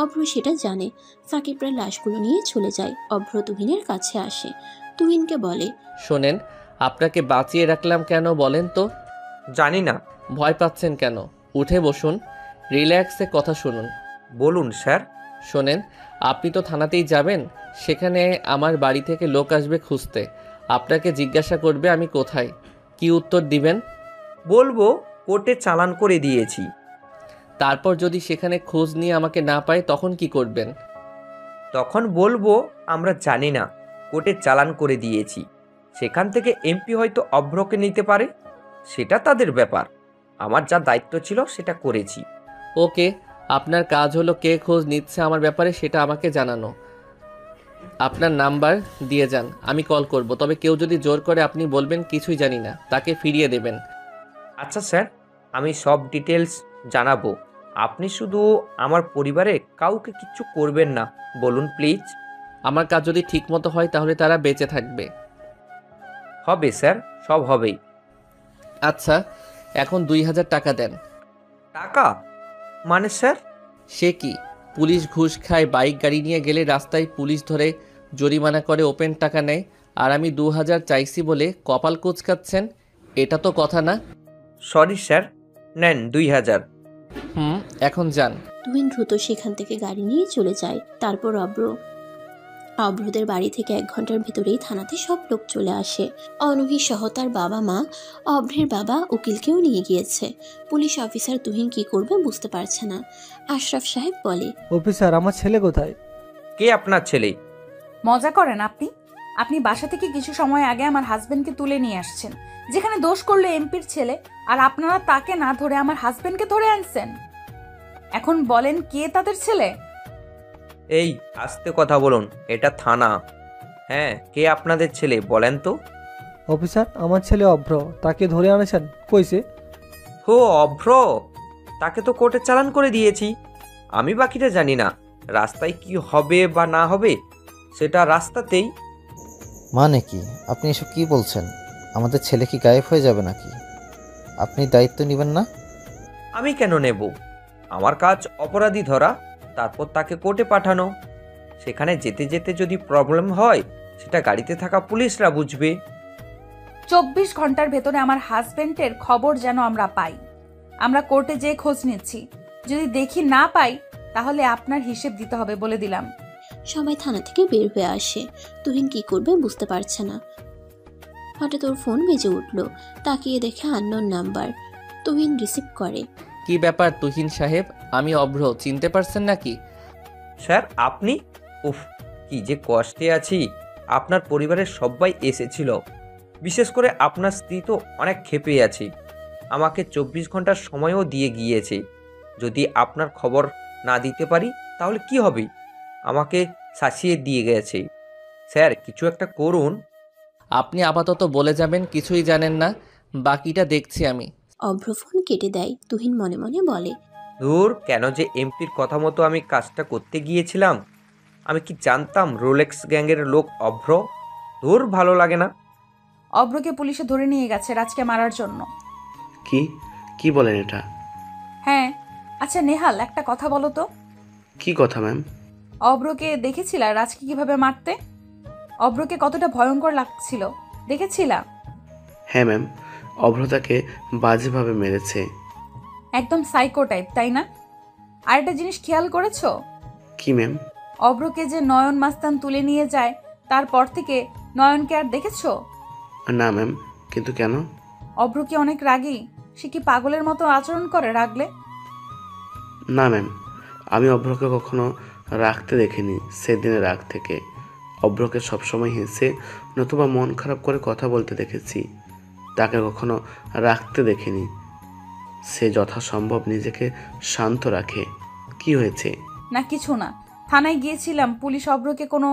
অভ্র সেটা জানে। সাকিবরা লাশগুলো নিয়ে চলে যায়। অভ্র তুহিনের কাছে আসে, তুহিনকে বলে, শোনেন, আপনাকে বাঁচিয়ে রাখলাম কেন বলেন তো? জানি না। ভয় পাচ্ছেন কেন? উঠে বসুন, রিল্যাক্সে কথা শুনুন। বলুন স্যার। শোনেন, আপনি তো থানাতেই যাবেন। সেখানে আমার বাড়ি থেকে লোক আসবে খুঁজতে। আপনাকে জিজ্ঞাসা করবে আমি কোথায়। কি উত্তর দিবেন? বলবো কোর্টে চালান করে দিয়েছি। তারপর যদি সেখানে খোঁজ নিয়ে আমাকে না পায় তখন কি করবেন? তখন বলবো আমরা জানি না, কোর্টে চালান করে দিয়েছি। সেখান থেকে এমপি হয়তো অভ্রকে নিতে পারে, সেটা তাদের ব্যাপার। আমার যা দায়িত্ব ছিল সেটা করেছি। ওকে, আপনার কাজ হলো কে খোঁজ নিচ্ছে আমার ব্যাপারে সেটা আমাকে জানানো। আপনার নাম্বার দিয়ে যান, আমি কল করব। তবে কেউ যদি জোর করে আপনি বলবেন কিছুই জানি না, তাকে ফিরিয়ে দেবেন। আচ্ছা স্যার, আমি সব ডিটেলস জানাবো। আপনি শুধু আমার পরিবারে কাউকে কিচ্ছু করবেন না, বলুন প্লিজ। আমার কাজ যদি ঠিক মতো হয় তাহলে তারা বেঁচে থাকবে। হবে স্যার, সব হবেই। আচ্ছা, এখন 2000 টাকা দেন। টাকা মানে স্যার? সে কি, পুলিশ ঘুষ খায়, বাইক গাড়ি নিয়ে গেলে রাস্তায় পুলিশ ধরে জরিমানা করে, ওপেন টাকা নেয়। আর আমি 2000 চাইছি বলে কপাল কুঁচকাচ্ছেন? এটা তো কথা না। সরি স্যার, নেন 2000। এখন যান। তুহিন দ্রুত সেখান থেকে গাড়ি নিয়ে চলে যায়। তারপর অভ্রদের বাড়ি থেকে 1 ঘন্টার ভেতরেই থানাতে সব লোক চলে আসে। অনূহী সহ তার বাবা মা, অভ্রের বাবা উকিলকেও নিয়ে গিয়েছে। পুলিশ অফিসার তুহিন কি করবে বুঝতে পারছে না। আশরাফ সাহেব বলে, অফিসার, আমার ছেলে কোথায়? কে আপনার ছেলে? মজা করেন আপনি? আপনি বাসা থেকে কিছু সময় আগে আমার হাজবেন্ডকে তুলে নিয়ে আসছেন, যেখানে দোষ করলো এমপির ছেলে, আর আপনারা তাকে না ধরে আমার হাজবেন্ডকে ধরে আনছেন। এখন বলেন কে তাদের ছেলে? এই আস্তে কথা বলুন, এটা থানা। হ্যাঁ, কে আপনাদের ছেলে বলেন তো? অফিসার, আমার ছেলে অভ্র, তাকে ধরে আনেছেন। কইছে? হো, অভ্র? তাকে তো কোর্টে চালান করে দিয়েছি। আমি বাকিটা জানি না। রাস্তায় কি হবে বা না হবে সেটা রাস্তাতেই। মানে কি? আপনি এসব কি বলছেন? আমাদের ছেলে কি গায়েব হয়ে যাবে নাকি? আপনি দায়িত্ব নেবেন না? আমি কেন নেব? আমার কাজ অপরাধী ধরা, তারপর তাকে কোর্টে পাঠানো। সেখানে যেতে যেতে যদি প্রবলেম হয় সেটা গাড়িতে থাকা পুলিশরা বুঝবে। 24 ঘন্টার ভেতরে আমার হাজবেন্ডের খবর যেন আমরা পাই। আমরা কোর্টে যেয়ে খোঁজ নিচ্ছি। যদি দেখি না পাই তাহলে আপনার হিসেব দিতে হবে বলে দিলাম। সবাই থানা থেকে বের হয়ে আসে। তুহিন কি করবে বুঝতে পারছে না। হঠাৎ ওর ফোন বেজে উঠল। তাকিয়ে দেখে আননোন নাম্বার। তুহিন রিসিভ করে। কি ব্যাপার তুহিন সাহেব, আমি অভ্র, চিনতে পারছেন নাকি? স্যার আপনি? উফ, কি যে কষ্টে আছি। আপনার পরিবারের সবাই এসেছিল, বিশেষ করে আপনার স্ত্রী তো অনেক ক্ষেপে আছে। আমাকে 24 ঘন্টার সময়ও দিয়ে গিয়েছে। যদি আপনার খবর না দিতে পারি তাহলে কি হবে? আমাকে শাসিয়ে দিয়ে গেছে। স্যার কিছু একটা করুন। আপনি আপাতত বলে যাবেন কিছুই জানেন না, বাকিটা দেখছি আমি। অভ্র ফোন কেটে দেয়। তুহিন মনে মনে বলে, ধুর, কেন যে এমপির কথা মতো আমি কাজটা করতে গিয়েছিলাম। আমি কি জানতাম রোলেক্স গ্যাংয়ের লোক অভ্র। ধুর, ভালো লাগে না। অভ্রকে পুলিশে ধরে নিয়ে গেছে রাজকে মারার জন্য। কি কি বলেন এটা? হ্যাঁ। আচ্ছা নেহাল, একটা কথা বলো তো। কি কথা ম্যাম? অভ্রকে দেখেছিলা রাজকে কিভাবে মারতে? অভ্রকে কতটা ভয়ঙ্কর লাগছিল দেখেছিলা? হ্যাঁ ম্যাম, অভ্রতাকে বাজেভাবে মেরেছে। একদম সাইকো টাইপ, তাই না? আর একটা জিনিস খেয়াল করেছো? কি ম্যাম? অভ্রকে যে নয়ন মাস্তান তুলে নিয়ে যায়, তারপর থেকে নয়নকে আর দেখেছো? না ম্যাম, কিন্তু কেন? অভ্র কি অনেক রাগী? সে কি পাগলের মতো আচরণ করে রাগলে? না ম্যাম, আমি অভ্রকে কখনো রাখতে দেখিনি। সেদিনের রাগ থেকে অভ্রকে সবসময় হেসে নতুবা মন খারাপ করে কথা বলতে দেখেছি। তাকে কখনো রাখতে দেখিনি। সে যথাসম্ভব নিজেকে শান্ত রাখে। কি হয়েছে? না কিছু না। থানায় গিয়েছিলাম, পুলিশ অভ্রকে কোনো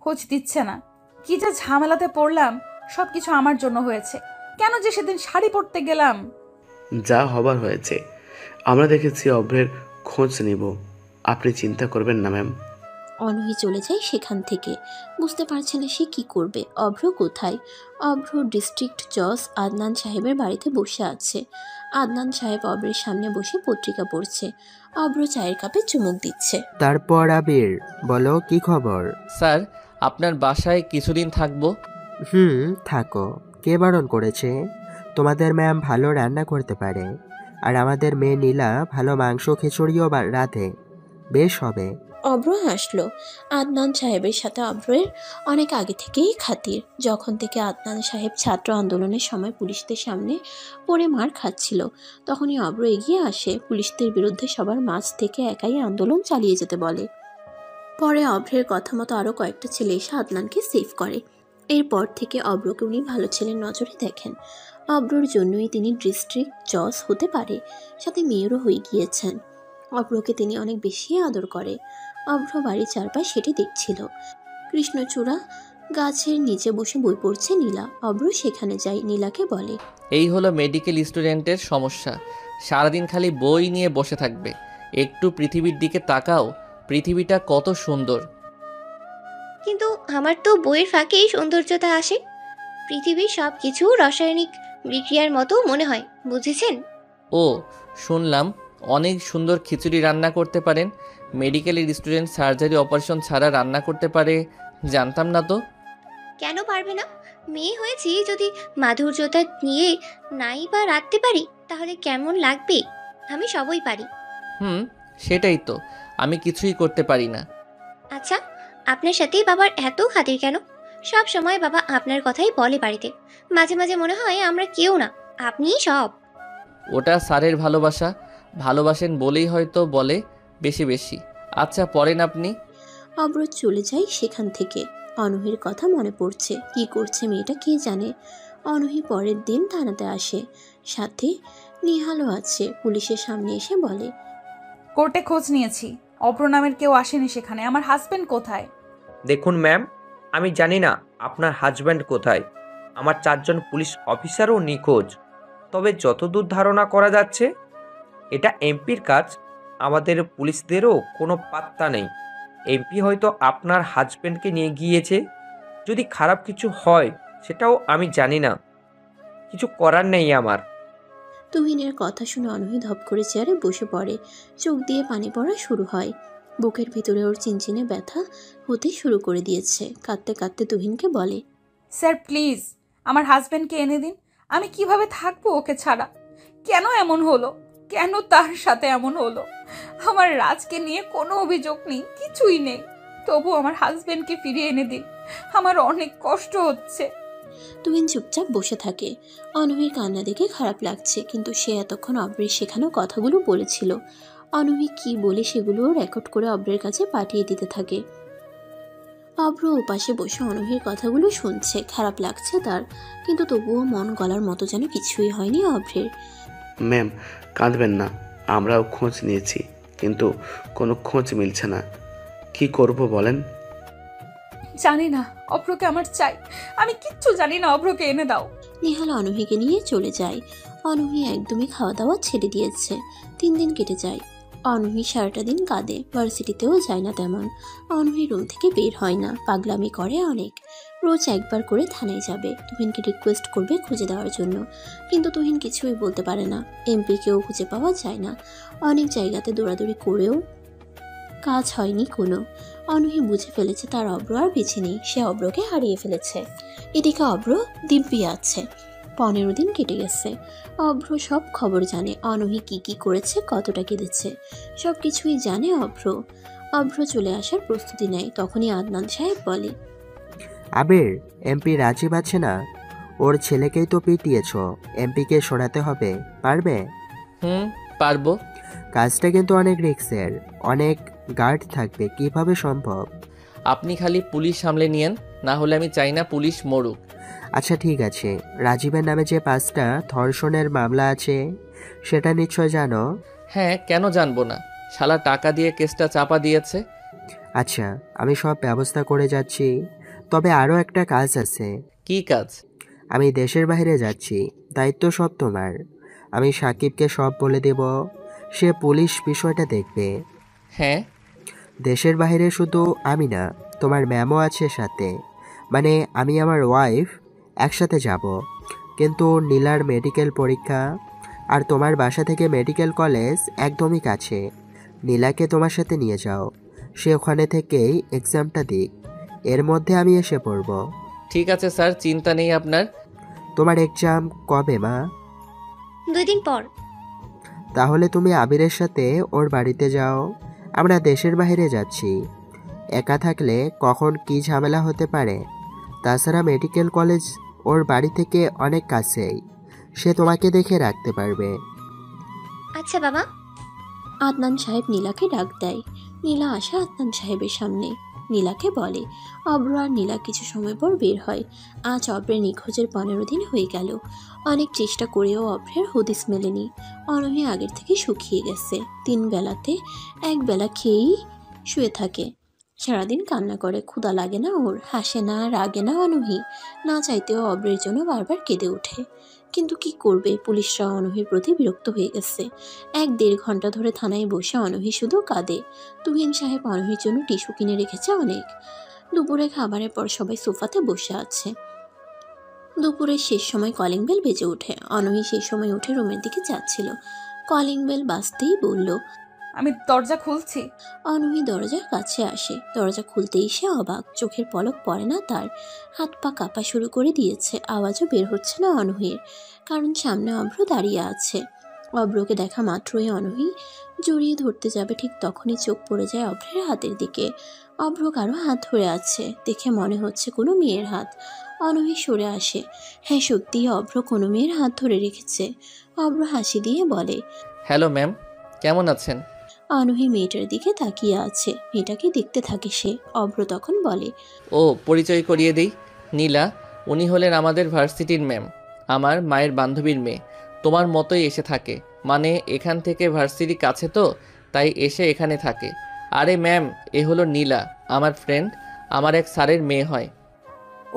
খোঁজ দিচ্ছে না। কি যে ঝামেলাতে পড়লাম, সবকিছু আমার জন্য হয়েছে। কেন যে সেদিন শাড়ি পরতে গেলাম। যা হবার হয়েছে। আমরা দেখেছি অভ্রের খোঁজ নিব, আপনি চিন্তা করবেন না ম্যাম। অনহি চলে যায় সেখান থেকে। বুঝতে পারছে না সে কি করবে। অভ্র কোথায়? অভ্র ডিস্ট্রিক্ট জজ আদনান সাহেবের বাড়িতে বসে আছে। আদনান সাহেব অভ্রের সামনে বসে পত্রিকা পড়ছে। অভ্র চায়ের কাপে চুমুক দিচ্ছে। তারপর আবির, বলো কি খবর? স্যার, আপনার বাসায় কিছুদিন থাকবো। থাকো। কে বারণ করেছে? তোমাদের ম্যাম ভালো রান্না করতে পারে, আর আমাদের মেয়ে নীলা ভালো মাংস খিচুড়িও রাঁধে। বেশ হবে। অভ্র হাসলো। আদনান সাহেবের সাথে অভ্রের অনেক আগে থেকেই খাতির। যখন থেকে আদনান সাহেব ছাত্র আন্দোলনের সময় পুলিশদের সামনে পড়ে মার খাচ্ছিল, তখনই অভ্র এগিয়ে আসে। পুলিশদের বিরুদ্ধে সবার মাঝ থেকে একাই আন্দোলন চালিয়ে যেতে বলে। পরে অভ্রের কথা মতো আরও কয়েকটা ছেলে এসে আদনানকে সেভ করে। এরপর থেকে অভ্রকে উনি ভালো ছেলের নজরে দেখেন। অভ্রর জন্যই তিনি ডিস্ট্রিক্ট জজ হতে পারে, সাথে মেয়রও হয়ে গিয়েছেন। অভ্রকে তিনি অনেক বেশি আদর করে। অভ্র বাড়ির চারপাশ সেটি দেখছিল। কৃষ্ণচূড়া গাছের নিচে বসে বই পড়ছে নীলা। অভ্র সেখানে যায়, নীলাকে বলে, এই হলো মেডিকেল স্টুডেন্টের সমস্যা। সারাদিন খালি বই নিয়ে বসে থাকবে। একটু পৃথিবীর দিকে তাকাও, পৃথিবীটা কত সুন্দর। কিন্তু আমার তো বইয়ের ফাঁকেই সৌন্দর্যতা আসে। পৃথিবীর সব কিছু রাসায়নিক বিক্রিয়ার মতো মনে হয়, বুঝেছেন? ও, শুনলাম অনেক সুন্দর খিচুড়ি রান্না করতে পারেন। মেডিকেলের স্টুডেন্ট সার্জারি অপারেশন ছাড়া রান্না করতে পারে, জানতাম না তো। কেন পারবে না? মেয়ে হয়েছি, যদি মাধুর্যতা নিয়ে নাই বা রাখতে পারি তাহলে কেমন লাগবে? আমি সবই পারি। সেটাই তো, আমি কিছুই করতে পারি না। আচ্ছা, আপনার সাথেই বাবার এত খাতির কেন? সব সময় বাবা আপনার কথাই বলে বাড়িতে। মাঝে মাঝে মনে হয় আমরা কেউ না, আপনিই সব। ওটা স্যারের ভালোবাসা, ভালোবাসেন বলেই হয়তো বলে বেশি বেশি। আচ্ছা, পড়েন আপনি। অভ্র চলে যায় সেখান থেকে। অনহির কথা মনে পড়ছে। কি করছে মেয়েটা কে জানে। অনহি পরের দিন থানাতে আসে, সাথে নিহালও আছে। পুলিশের সামনে এসে বলে, কোর্টে খোঁজ নিয়েছি, অভ্র নামের কেউ আসেনি সেখানে। আমার হাজবেন্ড কোথায়? দেখুন ম্যাম, আমি জানি না আপনার হাজব্যান্ড কোথায়। আমার 4 জন পুলিশ অফিসারও নিখোঁজ। তবে যতদূর ধারণা করা যাচ্ছে এটা এমপির কাজ। আমাদের পুলিশদেরও কোনো পাত্তা নেই। এমপি হয়তো আপনার হাজব্যান্ডকে নিয়ে গিয়েছে। যদি খারাপ কিছু হয় সেটাও আমি জানি না, কিছু করার নেই আমার। তুহিনের কথা শুনে অনহি ধপ করে চেয়ারে বসে পড়ে। চোখ দিয়ে পানি পড়া শুরু হয়। বুকের ভিতরে ওর চিনচিনে ব্যথা হতে শুরু করে দিয়েছে। কাঁদতে কাঁদতে তুহিনকে বলে, স্যার প্লিজ আমার হাজব্যান্ডকে এনে দিন। আমি কিভাবে থাকবো ওকে ছাড়া? কেন এমন হলো? কেন তার সাথে এমন হলো? আমার রাজকে নিয়ে কোনো অভিযোগ নেই, কিছুই নেই, তবু আমার হাজব্যান্ডকে ফিরিয়ে এনে দিন। আমার অনেক কষ্ট হচ্ছে। তুহিন চুপচাপ বসে থাকে। অনহির কান্না দেখে খারাপ লাগছে, কিন্তু সে এতক্ষণ অভ্রের শেখানো কথাগুলো বলেছিল। অনহি কি বলে সেগুলোও রেকর্ড করে অভ্রের কাছে পাঠিয়ে দিতে থাকে। অভ্র ওপাশে বসে অনহির কথাগুলো শুনছে। খারাপ লাগছে তার, কিন্তু তবুও মন গলার মতো যেন কিছুই হয়নি অভ্রের। ম্যাম, কাঁদবেন না। আমরাও খোঁজ নিয়েছি, কিন্তু কোনো খোঁজ মিলছে না। কি করব বলেন? জানি না, অভ্রকে আমার চাই। আমি কিচ্ছু জানি না, অভ্রকে এনে দাও। নিহাল অনূহিকে নিয়ে চলে যায়। অনূহি একদমই খাওয়া দাওয়া ছেড়ে দিয়েছে। 3 দিন কেটে যায়। অনূহি সারাটা দিন কাঁদে, ভার্সিটিতেও যায় না তেমন। অনূহি রুম থেকে বের হয় না, পাগলামি করে অনেক। রোজ একবার করে থানায় যাবে, তুহিনকে রিকোয়েস্ট করবে খুঁজে দেওয়ার জন্য, কিন্তু তুহিন কিছুই বলতে পারে না। এমপিকেও খুঁজে পাওয়া যায় না। অনেক জায়গাতে দৌড়াদৌড়ি করেও কাজ হয়নি কোনো। অনূহি বুঝে ফেলেছে তার অব্র আর বেঁচে নেই, সে অব্রকে হারিয়ে ফেলেছে। এদিকে অব্র দিব্যি আছে। 15 দিন কেটে গেছে। অভ্র সব খবর জানে, অনূহি কি কি করেছে, কতটা কেঁদেছে, সব কিছুই জানে অভ্র। অভ্র চলে আসার প্রস্তুতি নেয়, তখনই আদনান সাহেব বলে, আবির, এমপি রাজীব আছে না, ওর ছেলেকেই তো পিটিয়েছ, এমপিকে সরাতে হবে, পারবে? পারবো। কাজটা কিন্তু অনেক রিস্কের, অনেক গার্ড থাকবে, কিভাবে সম্ভব? আপনি খালি পুলিশ সামলে নিয়েন, না হলে আমি চাই না পুলিশ মরুক। আচ্ছা ঠিক আছে, রাজীবের নামে যে 5টা ধর্ষণের মামলা আছে সেটা নিশ্চয় জানো? হ্যাঁ, কেন জানবো না, শালা টাকা দিয়ে কেসটা চাপা দিয়েছে। আচ্ছা, আমি সব ব্যবস্থা করে যাচ্ছি, তবে আরও একটা কাজ আছে। কি কাজ? আমি দেশের বাইরে যাচ্ছি, দায়িত্ব সব তোমার। আমি সাকিবকে সব বলে দেব, সে পুলিশ বিষয়টা দেখবে। হ্যাঁ, দেশের বাইরে শুধু আমি না, তোমার ম্যামও আছে সাথে, মানে আমি আমার ওয়াইফ একসাথে যাব। কিন্তু নীলার মেডিকেল পরীক্ষা, আর তোমার বাসা থেকে মেডিকেল কলেজ একদমই কাছে। নীলাকে তোমার সাথে নিয়ে যাও, সে ওখানে থেকেই এক্সামটা দিক, এর মধ্যে আমি এসে পড়ব। ঠিক আছে স্যার, চিন্তা নেই আপনার। তোমার এক্সাম কবে মা? 2 দিন পর। তাহলে তুমি আবিরের সাথে ওর বাড়িতে যাও, আমরা দেশের বাইরে যাচ্ছি। একা থাকলে কখন কি ঝামেলা হতে পারে। তাছাড়া মেডিকেল কলেজ ওর বাড়ি থেকে অনেক কাছেই, সে তোমাকে দেখে রাখতে পারবে। আচ্ছা বাবা। আদনান সাহেব নীলাকে ডাক দেয়। নীলা আসে আদনান সাহেবের সামনে। নীলাকে বলে, অব্র আর নীলা কিছু সময় পর বের হয়। আজ অব্রের নিখোঁজের 15 দিন হয়ে গেল। অনেক চেষ্টা করেও অব্রের হদিস মেলেনি। অনূহি আগের থেকে শুকিয়ে গেছে। 3 বেলাতে 1 বেলা খেয়েই শুয়ে থাকে। সারাদিন কান্না করে, ক্ষুধা লাগে না ওর, হাসে না, রাগে না অনূহি। না চাইতেও অব্রের জন্য বারবার কেঁদে ওঠে। কিন্তু কি করবে, পুলিশরা অনূহির প্রতি বিরক্ত হয়ে গেছে। 1-1.5 ঘন্টা ধরে থানায় বসে অনূহি শুধু কাঁদে। তুহিন সাহেব অনূহির জন্য টিস্যু কিনে রেখেছে অনেক। দুপুরে খাবারের পর সবাই সোফাতে বসে আছে। দুপুরের শেষ সময় কলিং বেল বেজে ওঠে। অনূহি সেই সময় উঠে রুমের দিকে যাচ্ছিল। কলিং বেল বাজতেই বলল, আমি দরজা খুলছি। অনূহি দরজার কাছে আসে। দরজা খুলতেই সে অবাক, চোখের পলক পড়ে না তার। হাত পা কাঁপা শুরু করে দিয়েছে, আওয়াজও বের হচ্ছে না অনূহির, কারণ সামনে অভ্র দাঁড়িয়ে আছে। অভ্রকে দেখা মাত্রই অনূহি জড়িয়ে ধরতে যাবে, ঠিক তখনই চোখ পড়ে যায় অভ্রের হাতের দিকে। অভ্র কারো হাত ধরে আছে, দেখে মনে হচ্ছে কোনো মেয়ের হাত। অনূহি সরে আসে। হ্যাঁ, সত্যিই অভ্র কোনো মেয়ের হাত ধরে রেখেছে। অভ্র হাসি দিয়ে বলে, হ্যালো ম্যাম, কেমন আছেন? অনূহি মেয়েটার দিকে তাকিয়ে আছে। মেয়েটাকে দেখতে থাকে সে। অভ্র তখন বলে, ও, পরিচয় করিয়ে দিই, নীলা, উনি হলেন আমাদের ভার্সিটির ম্যাম, আমার মায়ের বান্ধবীর মেয়ে। তোমার মতোই এসে থাকে, মানে এখান থেকে ভার্সিটি কাছে তো, তাই এসে এখানে থাকে। আরে ম্যাম, এ হলো নীলা, আমার ফ্রেন্ড, আমার এক স্যারের মেয়ে হয়।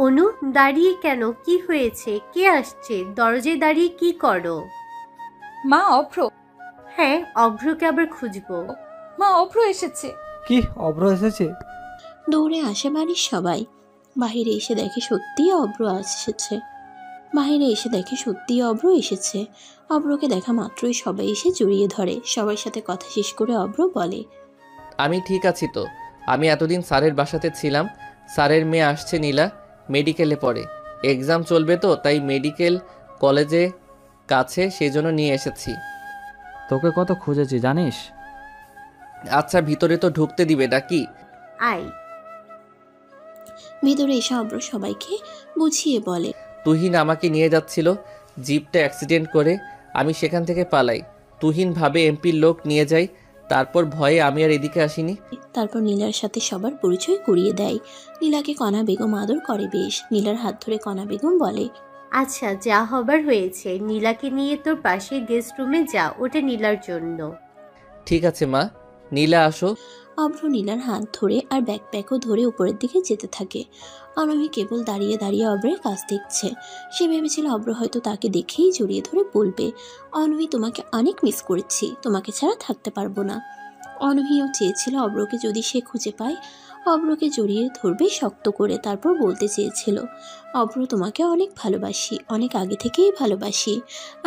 অনু, দাঁড়িয়ে কেন? কি হয়েছে? কে আসছে? দরজায় দাঁড়িয়ে কি করো? মা, অভ্র। হ্যাঁ, অভ্রকে আবার খুঁজবো। মা, অভ্র এসেছে। কি, অভ্র এসেছে? দৌড়ে আসে বাড়ির সবাই। বাহিরে এসে দেখে সত্যিই অভ্র এসেছে। অভ্রকে দেখা মাত্রই সবাই এসে জড়িয়ে ধরে। সবার সাথে কথা শেষ করে অভ্র বলে, আমি ঠিক আছি তো, আমি এতদিন স্যারের বাসাতে ছিলাম। স্যারের মেয়ে আসছে নীলা, মেডিকেলে পড়ে, এক্সাম চলবে তো, তাই মেডিকেল কলেজে কাছে সেজন্য নিয়ে এসেছি। তোকে কত খুঁজেছি জানিস? আচ্ছা, ভিতরে তো ঢুকতে দিবে নাকি? আয়। ভিতরে এসে অভ্র সবাইকে বুঝিয়ে বলে, তুহিন আমাকে নিয়ে যাচ্ছিল, জিপটা অ্যাক্সিডেন্ট করে আমি সেখান থেকে পালাই। তুহিন ভাবে এমপির লোক নিয়ে যায়, তারপর ভয়ে আমি আর এদিকে আসিনি। তারপর নীলার সাথে সবার পরিচয় করিয়ে দেয়। নীলাকে কণা বেগম আদর করে বেশ। নীলার হাত ধরে কণা বেগম বলে, আচ্ছা, যা হবার হয়েছে, নীলাকে নিয়ে তোর পাশে গেস্ট রুমে যা, ওটা নীলার জন্য। ঠিক আছে মা, নীলা আসো। অভ্র নীলার হাত ধরে আর ব্যাকপ্যাকও ধরে উপরের দিকে যেতে থাকে। অনহি কেবল দাঁড়িয়ে দাঁড়িয়ে অভ্রের কাজ দেখছে। সে ভেবেছিল অভ্র হয়তো তাকে দেখেই জড়িয়ে ধরে বলবে, অনহি তোমাকে অনেক মিস করেছি, তোমাকে ছাড়া থাকতে পারবো না। অনহিও চেয়েছিল অভ্রকে যদি সে খুঁজে পায় অভ্রকে জড়িয়ে ধরবে শক্ত করে, তারপর বলতে চেয়েছিল, অভ্র তোমাকে অনেক ভালোবাসি, অনেক আগে থেকেই ভালোবাসি,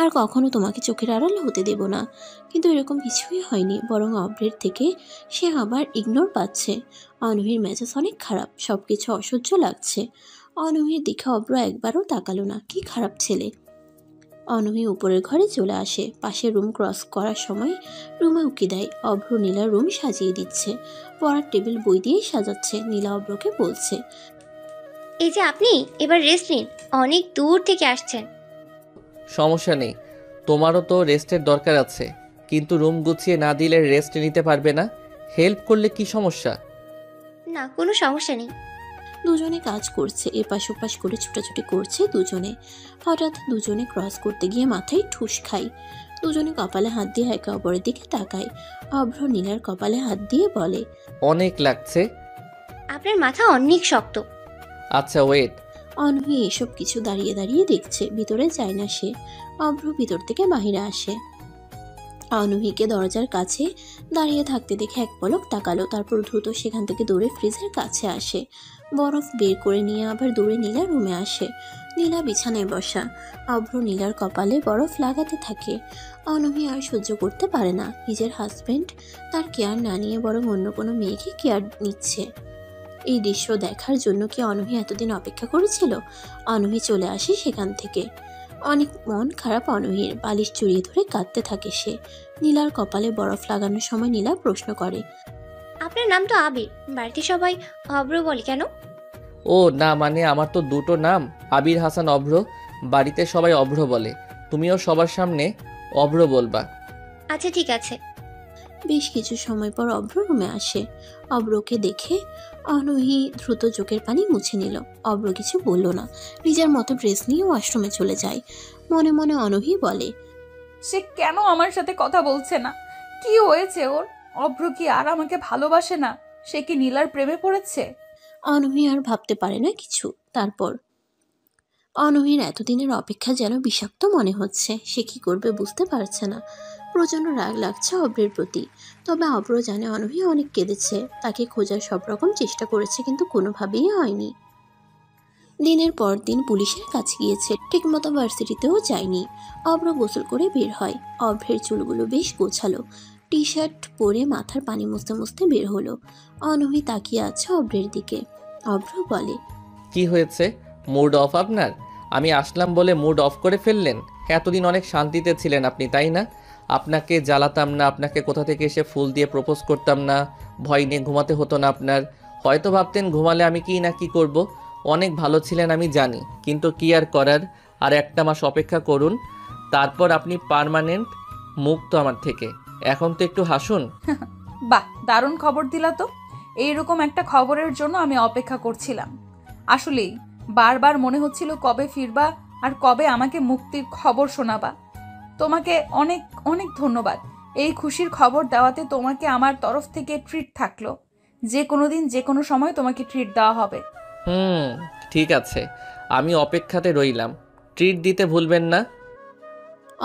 আর কখনো তোমাকে চোখের আড়াল হতে দেব না। কিন্তু এরকম কিছুই হয়নি, বরং অভ্রের থেকে সে আবার ইগনোর পাচ্ছে। অনহির মেজাজ অনেক খারাপ, সব কিছু অসহ্য লাগছে। অনহির দিকে অভ্র একবারও তাকালো না। কি খারাপ ছেলে। অনহি উপরের ঘরে চলে আসে। পাশের রুম ক্রস করার সময় রুমে উকি দেয়। অভ্র নীলার রুম সাজিয়ে দিচ্ছে, পড়ার টেবিল বই দিয়ে সাজাচ্ছে। নীলা অভ্রকে বলছে, এই যে আপনি এবার রেস্ট নিন, অনেক দূর থেকে আসছেন। সমস্যা নেই, তোমারও তো রেস্টের দরকার আছে, কিন্তু রুম গুছিয়ে না দিলে রেস্ট নিতে পারবে না। হেল্প করলে কি সমস্যা? না, কোনো সমস্যা নেই। দুজনে কাজ করছে, এপাশ ওপাশ করে ছুটাছুটি করছে দুজনে। হঠাৎ দুজনে ক্রস করতে গিয়ে মাথায় ঠুস খায়। দুজনে কপালে হাত দিয়ে একে অপরের দিকে তাকায়। অভ্র নীলার কপালে হাত দিয়ে বলে, অনেক লাগছে। আপনার মাথা অনেক শক্ত। আচ্ছা ওয়েট। অনহি এসব কিছু দাঁড়িয়ে দাঁড়িয়ে দেখছে, ভিতরে যায় না সে। অভ্র ভিতর থেকে বাহিরে আসে। অনহিকে দরজার কাছে দাঁড়িয়ে থাকতে দেখে এক পলক তাকালো, তারপর দ্রুত সেখান থেকে দৌড়ে ফ্রিজের কাছে আসে। বরফ বের করে নিয়ে আবার দৌড়ে নীলা রুমে আসে। নীলা বিছানায় বসা। অভ্র নীলার কপালে বরফ লাগাতে থাকে। অনহি আর সহ্য করতে পারে না, নিজের হাজবেন্ড তার কেয়ার না নিয়ে বরং অন্য কোনো মেয়েকে কেয়ার নিচ্ছে। এই দৃশ্য দেখার জন্য কি অনহি এতদিন অপেক্ষা করেছিল? অনহি চলে আসে সেখান থেকে। অনেক মন খারাপ অনহির। বালিশ জড়িয়ে ধরে কাঁদতে থাকে সে। নীলার কপালে বরফ লাগানোর সময় নীলা প্রশ্ন করে, আপনার নাম তো আবির, বাড়িতে সবাই অভ্র বলে কেন? ও না, মানে আমার তো দুটো নাম, আবির হাসান অভ্র। বাড়িতে সবাই অভ্র বলে, তুমিও সবার সামনে অভ্র বলবা। আচ্ছা ঠিক আছে। বেশ কিছু সময় পর অভ্র রুমে আসে। অভ্রকে দেখে অনহি দ্রুত চোখের পানি মুছে নিল। অভ্র কিছু বলল না, নিজের মতো ড্রেস নিয়ে ওয়াশরুমে চলে যায়। মনে মনে অনহি বলে, সে কেন আমার সাথে কথা বলছে না? কি হয়েছে ওর? অভ্র কি আর আমাকে ভালোবাসে না? সে কি নীলার প্রেমে পড়েছে? অনহি আর ভাবতে পারে না কিছু। তারপর অনহির এতদিনের অপেক্ষা যেন বিষাক্ত মনে হচ্ছে। সে কি করবে বুঝতে পারছে না। প্রচণ্ড রাগ লাগছে অভ্রের প্রতি। তবে অভ্র জানে অনহি অনেক কেঁদেছে, তাকে খোঁজার সব রকম চেষ্টা করেছে, কিন্তু কোনোভাবেই হয়নি। দিনের পর দিন পুলিশের কাছে গিয়েছে, ঠিকমতো ভার্সিটিতেও যায়নি। অভ্র গোসল করে বের হয়। অভ্রের চুলগুলো বেশ গোছালো। টি শার্ট পরে মাথার পানি মুছতে মুছতে বের হলো। অনহি তাকিয়ে আছে অভ্রের দিকে। অভ্র বলে, কি হয়েছে? মুড অফ আপনার? আমি আসলাম বলে মুড অফ করে ফেললেন? এতদিন অনেক শান্তিতে ছিলেন আপনি, তাই না? আপনাকে জ্বালাতাম না, আপনাকে কোথা থেকে এসে ফুল দিয়ে প্রপোজ করতাম না, ভয় নিয়ে ঘুমাতে হতো না আপনার। হয়তো ভাবতেন ঘুমালে আমি কি না কি করব। অনেক ভালো ছিলেন আমি জানি, কিন্তু কি আর করার। আর একটা মাস অপেক্ষা করুন, তারপর আপনি পার্মানেন্ট মুক্ত আমার থেকে। এখন তো একটু হাসুন। বাহ, দারুণ খবর দিলা তো। এইরকম একটা খবরের জন্য আমি অপেক্ষা করছিলাম। আসলেই বারবার মনে হচ্ছিল কবে ফিরবা আর কবে আমাকে মুক্তির খবর শোনাবা। তোমাকে অনেক অনেক ধন্যবাদ। এই খুশির খবর দেওয়াতে তোমাকে আমার তরফ থেকে ট্রিট থাকলো। যে কোনো দিন যে কোনো সময় তোমাকে ট্রিট দেওয়া হবে। ঠিক আছে, আমি অপেক্ষাতে রইলাম। ট্রিট দিতে ভুলবেন না।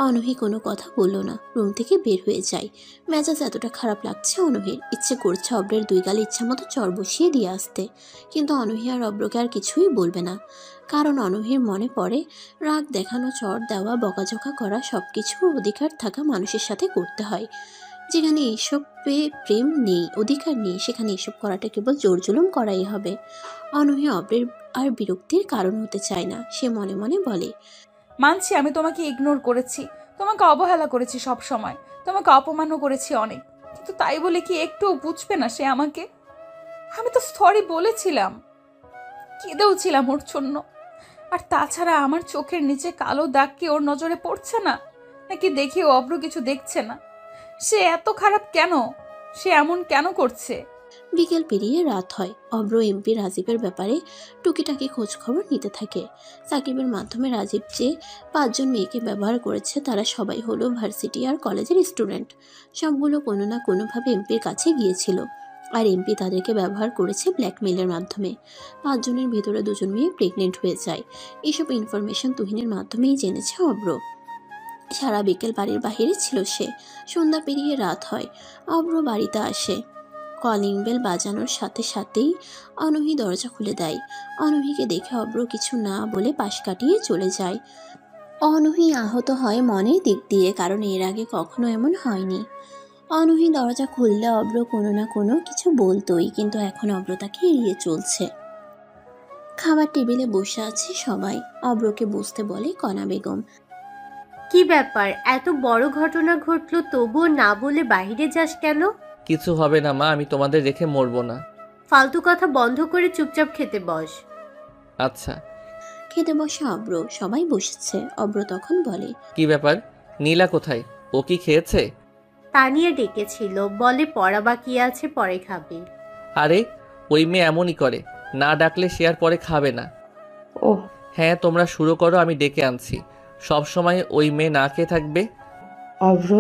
অনহি কোনো কথা বলল না, রুম থেকে বের হয়ে যায়। মেজাজ এতটা খারাপ লাগছে অনহির, ইচ্ছে করছে অব্রের দুই গালে ইচ্ছা মতো চর বসিয়ে দিয়ে আসতে। কিন্তু অনহি আর অব্রকে আর কিছুই বলবে না, কারণ অনহির মনে পড়ে রাগ দেখানো, চর দেওয়া, বকাঝকা করা সব কিছুর অধিকার থাকা মানুষের সাথে করতে হয়। যেখানে এইসব প্রেম নেই, অধিকার নেই, সেখানে এসব করাটা কেবল জোর জুলুম করাই হবে। অনহি অব্রের আর বিরক্তির কারণ হতে চায় না। সে মনে মনে বলে, মানছি আমি তোমাকে ইগনোর করেছি, তোমাকে অবহেলা করেছি, সব সময় তোমাকে অপমানও করেছি অনেক, কিন্তু তাই বলে কি একটু বুঝবে না সে আমাকে? আমি তো সরি বলেছিলাম, কেঁদেও ছিলাম ওর জন্য। আর তাছাড়া আমার চোখের নিচে কালো দাগ কি ওর নজরে পড়ছে না? নাকি দেখি অব্র কিছু দেখছে না? সে এত খারাপ কেন? সে এমন কেন করছে? বিকেল পেরিয়ে রাত হয়। অব্র এমপি রাজীবের ব্যাপারে টুকিটাকি খোঁজ খবর নিতে থাকে। সাকিবের মাধ্যমে রাজীব যে 5 জন মেয়েকে ব্যবহার করেছে তারা সবাই হলো ভার্সিটি আর কলেজের স্টুডেন্ট। সবগুলো কোনো না কোনোভাবে এমপির কাছে গিয়েছিল। আর এমপি তাদেরকে ব্যবহার করেছে ব্ল্যাকমেইলের মাধ্যমে। 5 জনের ভিতরে 2 জন মেয়ে প্রেগনেন্ট হয়ে যায়। এসব ইনফরমেশন তুহিনের মাধ্যমেই জেনেছে অব্র। সারা বিকেল বাড়ির বাইরে ছিল সে। সন্ধ্যা পেরিয়ে রাত হয়, অব্র বাড়িতে আসে। কলিং বেল বাজানোর সাথে সাথেই অনূহি দরজা খুলে দেয়। অনূহিকে দেখে অব্র কিছু না বলে পাশ কাটিয়ে চলে যায়। অনূহি আহত হয় মনের দিক দিয়ে, কারণ এর আগে কখনো এমন হয়নি। অনূহি দরজা খুললে অব্র কোনো না কোনো কিছু বলতোই, কিন্তু এখন অব্র তাকে এড়িয়ে চলছে। খাবার টেবিলে বসে আছে সবাই। অব্রকে বসতে বলে কণা বেগম। কি ব্যাপার, এত বড় ঘটনা ঘটলো তবুও না বলে বাইরে যাস কেন? কিছু হবে না মা, আমি তোমাদের রেখে মরবো না। ফালতু কথা বন্ধ করে চুপচাপ খেতে বস। আচ্ছা। খেতে বসে অব্র, সবাই বসেছে। অব্র তখন বলে, কি ব্যাপার, নীলা কোথায়? ও কি খেয়েছে? তানিয়া ডেকেছিল, বলে পড়া বাকি আছে, পরে খাবে। আরে ওই মেয়ে এমনই করে, না ডাকলে সে আর পরে খাবে না। ও হ্যাঁ, তোমরা শুরু করো, আমি ডেকে আনছি। সব সময় ওই মেয়ে না খেয়ে থাকবে? অভ্র,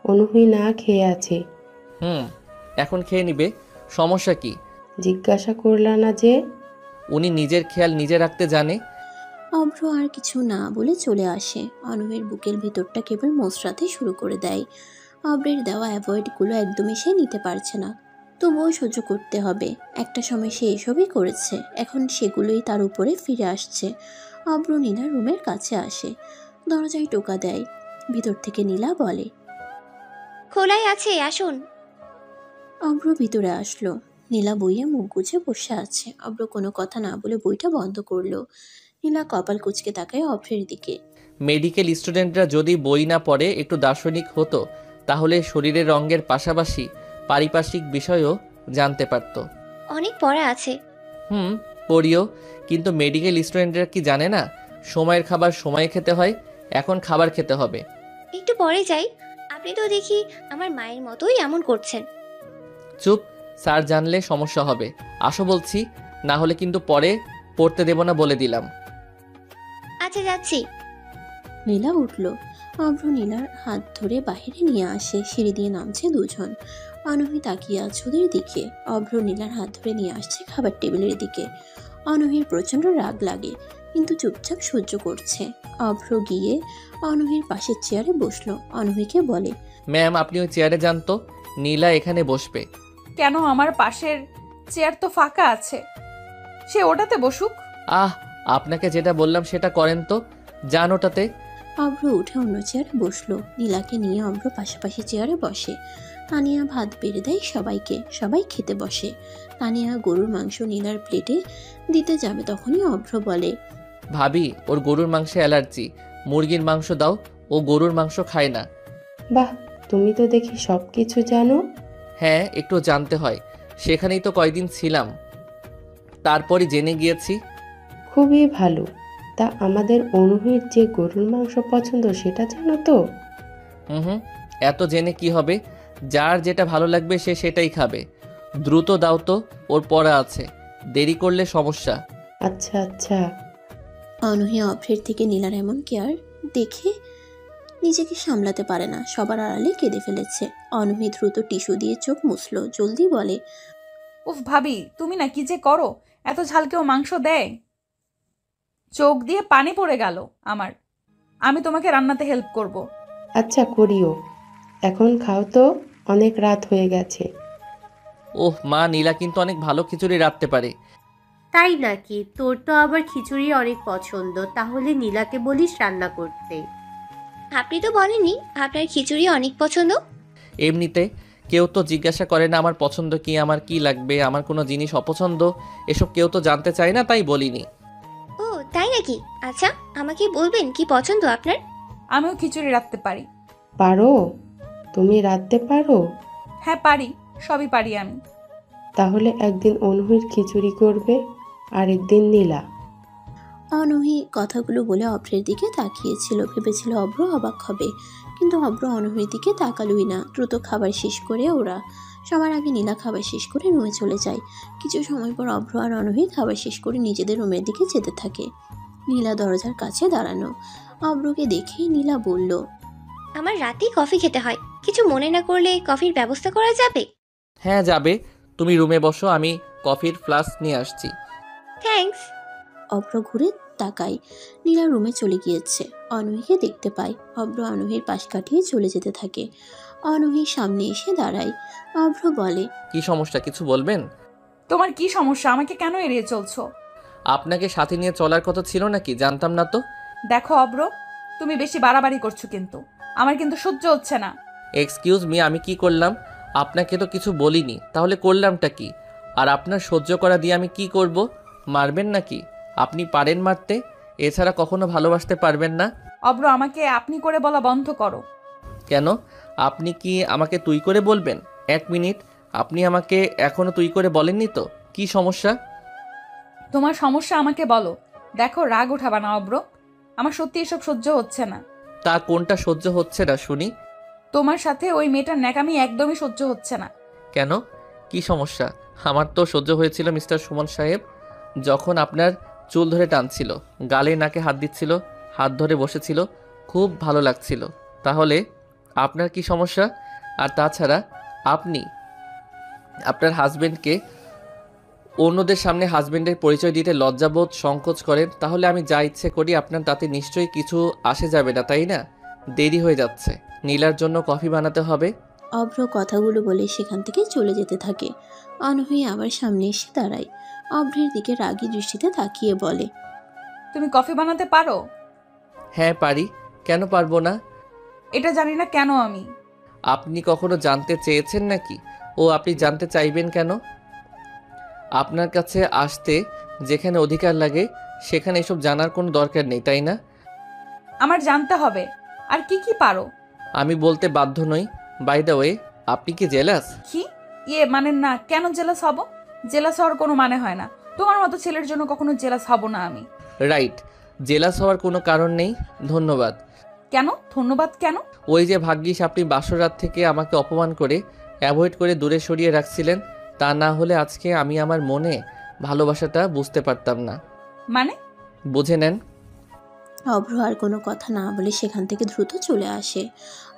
অনুহি না খেয়ে আছে। এখন খেয়ে নিবে, সমস্যা কি? জিজ্ঞাসা করলা না যে? উনি নিজের খেয়াল নিজে রাখতে জানে। অভ্র আর কিছু না বলে চলে আসে। অনূহের বুকের ভিতরটা কেবল মোচড়াতে শুরু করে দেয়। অভ্রের দেওয়া অ্যাভয়েডগুলো একদমই সে নিতে পারছে না, তবুও সহ্য করতে হবে। একটা সময় সে এসবই করেছে, এখন সেগুলোই তার উপরে ফিরে আসছে। অভ্র নীলার রুমের কাছে আসে, দরজায় টোকা দেয়। ভিতর থেকে নীলা বলে, খোলাই আছে, আসুন। অভ্র ভিতরে আসলো। নীলা বইয়ে মুখ গুজে বসে আছে। অভ্র কোনো কথা না বলে বইটা বন্ধ করলো। নীলা কপাল কুঁচকে তাকায় অভ্রের দিকে। মেডিকেল স্টুডেন্টরা যদি বই না পড়ে একটু দার্শনিক হতো, তাহলে শরীরের রঙের পাশাপাশি পারিপার্শ্বিক বিষয়ও জানতে পারত। অনেক পড়া আছে। পড়িও, কিন্তু মেডিকেল স্টুডেন্টরা কি জানে না সময়ের খাবার সময়ে খেতে হয়? এখন খাবার খেতে হবে। একটু পরে যাই, আপনি তো দেখি আমার মায়ের মতোই এমন করছেন। চুপ, স্যার জানলে সমস্যা হবে। আসো বলছি, না হলে কিন্তু পরে পড়তে দেব না বলে দিলাম। আচ্ছা, যাচ্ছি। নীলা উঠল। অভ্র নীলার হাত ধরে বাহিরে নিয়ে আসে। সিঁড়ি দিয়ে নামছে 2 জন। অনূহি তাকিয়ে আছে ওদের দিকে। অভ্র নীলার হাত ধরে নিয়ে আসছে খাবার টেবিলের দিকে। অনূহির প্রচণ্ড রাগ লাগে, কিন্তু চুপচাপ সহ্য করছে। অভ্র গিয়ে অনূহির পাশের চেয়ারে বসলো। অনূহিকে বলে, ম্যাম আপনি ওই চেয়ারে যান তো, নীলা এখানে বসবে। কেন? আমার পাশের চেয়ার তো ফাঁকা আছে, সে ওটাতে বসুক। আপনাকে যেটা বললাম সেটা করেন তো, যান ওটাতে। অভ্র উঠে অন্য চেয়ারে বসলো। নীলাকে নিয়ে অভ্র পাশাপাশি চেয়ারে বসে। তানিয়া ভাত বেড়ে দেয় সবাইকে, সবাই খেতে বসে। তানিয়া গরুর মাংস নীলার প্লেটে দিতে যাবে, তখনই অভ্র বলে, ভাবি ওর গরুর মাংসে অ্যালার্জি, মুরগির মাংস দাও, ও গরুর মাংস খায় না। বাহ, তুমি তো দেখি সব কিছু জানো। হ্যাঁ, একটু জানতে হয়, সেখানেই তো কয়দিন ছিলাম, তারপরই জেনে গিয়েছি। খুবই ভালো। তা আমাদের অনুহির যে গরুর মাংস পছন্দ সেটা জানো তো? এত জেনে কি হবে, যার যেটা ভালো লাগবে সে সেটাই খাবে। দ্রুত দাও তো, ওর পড়া আছে, দেরি করলে সমস্যা। আচ্ছা আচ্ছা। অনূহি অভ্রের থেকে নীলার এমন কেয়ার দেখে নিজেকে সামলাতে পারে না, সবার আড়ালে কেঁদে ফেলেছে। অনূহি দ্রুত টিস্যু দিয়ে চোখ মুছলো, জলদি বলে, উফ ভাবি, তুমি না কি যে করো, এত ঝাল কেউ মাংস দেয়? চোখ দিয়ে পানি পড়ে গেল আমার। আমি তোমাকে রান্নাতে হেল্প করব। আচ্ছা করিও, এখন খাও তো, অনেক রাত হয়ে গেছে। ওহ মা, নীলা কিন্তু অনেক ভালো খিচুড়ি রাঁধতে পারে। তাই নাকি? তোর তো আবার খিচুড়ি অনেক পছন্দ, তাহলে নীলাকে বলিস রান্না করতে। আপনি তো বলেননি আপনার খিচুড়ি অনেক পছন্দ। এমনিতে কেউ তো জিজ্ঞাসা করে না আমার পছন্দ কি, আমার কি লাগবে, আমার কোনো জিনিস অপছন্দ, এসব কেউ তো জানতে চায় না, তাই বলিনি। ও তাই নাকি? আচ্ছা, আমাকে বলবেন কি পছন্দ আপনার? আমিও খিচুড়ি রাঁধতে পারি। পারো? তুমি রাঁধতে পারো? হ্যাঁ পারি, সবই পারি আমি। তাহলে একদিন অনুহির খিচুড়ি করবে, আর একদিন নীলা। অনূহি কথাগুলো বলে অভ্রের দিকে তাকিয়েছিল, ভেবেছিল অভ্র অবাক হবে, কিন্তু অভ্র অনূহির দিকে তাকালুই না। দ্রুত খাবার শেষ করে ওরা সবার আগে নীলা খাবার শেষ করে রুমে চলে যায়। কিছু সময় পর অভ্র আর অনূহি খাবার শেষ করে নিজেদের রুমের দিকে যেতে থাকে। নীলা দরজার কাছে দাঁড়ানো। অভ্রকে দেখেই নীলা বলল, আমার রাতেই কফি খেতে হয়, কিছু মনে না করলে কফির ব্যবস্থা করা যাবে? হ্যাঁ যাবে, তুমি রুমে বসো, আমি কফির ফ্লাস্ক নিয়ে আসছি। থ্যাঙ্কস। অভ্র ঘুরে তাকায়, নীলা রুমে চলে গিয়েছে। অনূহিকে দেখতে পায়। অভ্র অনূহির পাশ কাটিয়ে চলে যেতে থাকে। অনূহি সামনে এসে দাঁড়ায়। অভ্র বলে, কি সমস্যা, কিছু বলবেন? তোমার কি সমস্যা? আমাকে কেন এড়িয়ে চলছো? আপনাকে সাথে নিয়ে চলার কথা ছিল নাকি? জানতাম না তো। দেখো অব্র, তুমি বেশি বাড়াবাড়ি করছো, কিন্তু আমার কিন্তু সহ্য হচ্ছে না। এক্সকিউজ মি, আমি কি করলাম? আপনাকে তো কিছু বলিনি, তাহলে করলামটা কি? আর আপনার সহ্য করা দিয়ে আমি কি করব? মারবেন নাকি? আপনি পারেন মারতে, এছাড়া কখনো ভালোবাসতে পারবেন না। অব্র, আমাকে আপনি করে বলা বন্ধ করো। কেন? আপনি কি আমাকে তুই করে বলবেন? এক মিনিট, আপনি আমাকে এখনো তুই করে বলেননি তো? কি সমস্যা? তোমার সমস্যা আমাকে বলো। দেখো, রাগ উঠাবা না অব্র, আমার সত্যি এসব সহ্য হচ্ছে না। তা কোনটা সহ্য হচ্ছে না শুনি? তোমার সাথে ওই মেয়েটার ন্যাকামি একদমই সহ্য হচ্ছে না। কেন? কি সমস্যা? আমার তো সহ্য হয়েছিল মিস্টার সুমন সাহেব, যখন আপনার চুল ধরে টানছিল, গালে নাকে হাত দিচ্ছিল, হাত ধরে বসেছিল, খুব ভালো লাগছিল। তাহলে আপনার কি সমস্যা? আর তাছাড়া আপনি আপনার হাজবেন্ডকে অন্যদের সামনে হাজবেন্ডের পরিচয় দিতে লজ্জাবোধ সংকোচ করেন, তাহলে আমি যা ইচ্ছে করি আপনার তাতে নিশ্চয়ই কিছু আসে যাবে না, তাই না? দেরি হয়ে যাচ্ছে, নীলার জন্য কফি বানাতে হবে। অভ্র কথাগুলো বলে সেখান থেকে চলে যেতে থাকে। অনূহি আবার সামনে এসে দাঁড়ায়। অভ্রের দিকে রাগী দৃষ্টিতে তাকিয়ে বলে, তুমি কফি বানাতে পারো? হ্যাঁ পারি, কেন পারবো না? এটা জানি না কেন আমি। আপনি কখনো জানতে চেয়েছেন নাকি? ও আপনি জানতে চাইবেন কেন? আপনার কাছে আসতে যেখানে অধিকার লাগে সেখানে এসব জানার কোনো দরকার নেই, তাই না? আমার জানতে হবে। আর কি কি পারো? আমি বলতে বাধ্য নই। বাই দ্য ওয়ে, আপনি কি জেলাস? কি? মানে না, কেন জেলাস হব? জেলাস হওয়ার কোনো মানে হয় না। তোমার মতো ছেলের জন্য কখনো জেলাস হব না আমি। রাইট, জেলাস হওয়ার কোনো কারণ নেই। ধন্যবাদ। কেন ধন্যবাদ কেন? ওই যে ভাগ্যিস আপনি বাসরাত থেকে আমাকে অপমান করে অ্যাভয়েড করে দূরে সরিয়ে রাখছিলেন, তা না হলে আজকে আমি আমার মনে ভালোবাসাটা বুঝতে পারতাম না। মানে? বুঝে নেন। অভ্র আর কোনো কথা না বলে সেখান থেকে দ্রুত চলে আসে।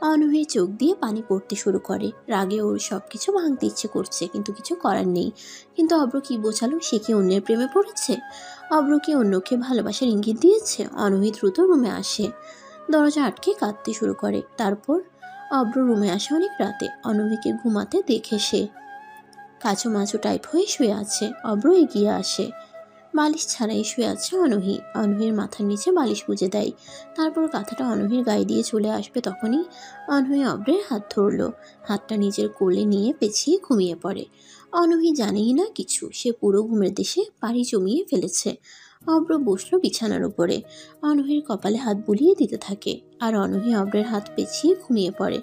অনূহির চোখ দিয়ে পানি পড়তে শুরু করে। রাগে ওর সব কিছু ভাঙতে ইচ্ছে করছে, কিন্তু কিছু করার নেই। কিন্তু অভ্র কি বোঝালো? সে কি অন্যের প্রেমে পড়েছে? অভ্র কি অন্যকে ভালোবাসার ইঙ্গিত দিয়েছে? অনূহি দ্রুত রুমে আসে, দরজা আটকে কাঁদতে শুরু করে। তারপর অভ্র রুমে আসে অনেক রাতে। অনূহিকে ঘুমাতে দেখে সে কাঁচো মাচো টাইপ হয়ে শুয়ে আছে। অভ্র এগিয়ে আসে, বালিশ ছাড়াই শুয়ে আছে অনূহি। অনূহির মাথার নিচে বালিশ গুজে দেয়। তারপর কাঁথাটা অনূহির গায়ে দিয়ে চলে আসবে, তখনই অনূহি অভ্রের হাত ধরল। হাতটা নিজের কোলে নিয়ে পেঁচিয়ে ঘুমিয়ে পড়ে। অনূহি জানেই না কিছু, সে পুরো ঘুমের দেশে পাড়ি জমিয়ে ফেলেছে। অভ্র বসলো বিছানার উপরে, অনূহির কপালে হাত বুলিয়ে দিতে থাকে, আর অনূহি অভ্রের হাত পেঁচিয়ে ঘুমিয়ে পড়ে।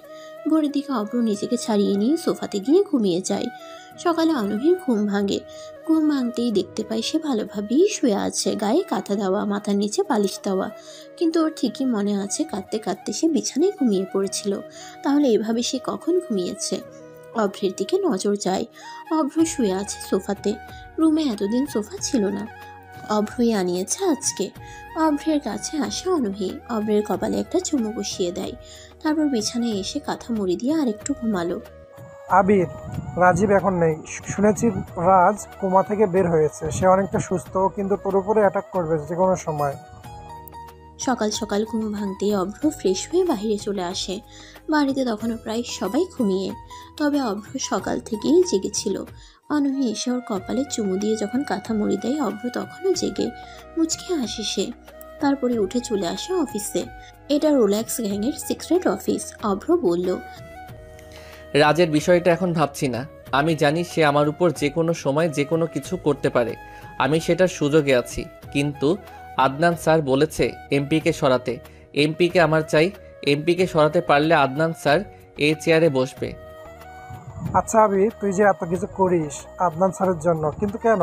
ভোরের দিকে অভ্র নিজেকে ছাড়িয়ে নিয়ে সোফাতে গিয়ে ঘুমিয়ে যায়। সকালে অনূহির ঘুম ভাঙে। ঘুম ভাঙতেই দেখতে পায় সে ভালোভাবেই শুয়ে আছে, গায়ে কাঁথা দেওয়া, মাথার নিচে বালিশ দেওয়া। কিন্তু ওর ঠিকই মনে আছে কাঁদতে কাঁদতে সে বিছানায় ঘুমিয়ে পড়েছিল। তাহলে এভাবে সে কখন ঘুমিয়েছে? অভ্রের দিকে নজর যায়। অভ্র শুয়ে আছে সোফাতে। রুমে এতদিন সোফা ছিল না, অভ্রই আনিয়েছে আজকে। অভ্রের কাছে আসে অনূহি, অভ্রের কপালে একটা চুমু বসিয়ে দেয়। তারপর বিছানায় এসে কাঁথা মুড়ি দিয়ে আরেকটু ঘুমালো। আবির, রাজীব এখন নেই। শুনেছি রাজ কোমা থেকে বের হয়েছে। সে অনেকটা সুস্থ, কিন্তু তোর উপরে অ্যাটাক করবে যে কোনো সময়। সকাল সকাল ঘুম ভাঙতেই অভ্র ফ্রেশ হয়ে বাইরে চলে আসে। বাড়িতে তখনও প্রায় সবাই ঘুমিয়ে, তবে অভ্র সকাল থেকেই জেগেছিল। অনূহি এসে ওর কপালে চুমু দিয়ে যখন কাঁথা মুড়ি দেয়, অভ্র তখনও জেগে। মুচকে হাসে সে। তারপরে উঠে চলে আসে অফিসে। এটা রোল্যাক্স গ্যাংয়ের সিক্রেট অফিস। অভ্র বলল, রাজের বিষয়টা এখন ভাবছি না। আমি জানি সে আমার উপর যে কোনো সময় যে কোনো কিছু করতে পারে, আমি সেটার সুযোগে আছি। কিন্তু আদনান স্যার বলেছে এমপিকে সরাতে। এমপিকে আমার চাই। এমপিকে সরাতে পারলে আদনান স্যার এই চেয়ারে বসবে। আচ্ছা আবির, তুই যে এত কিছু করিস আদনান স্যারের জন্য, কিন্তু কেন?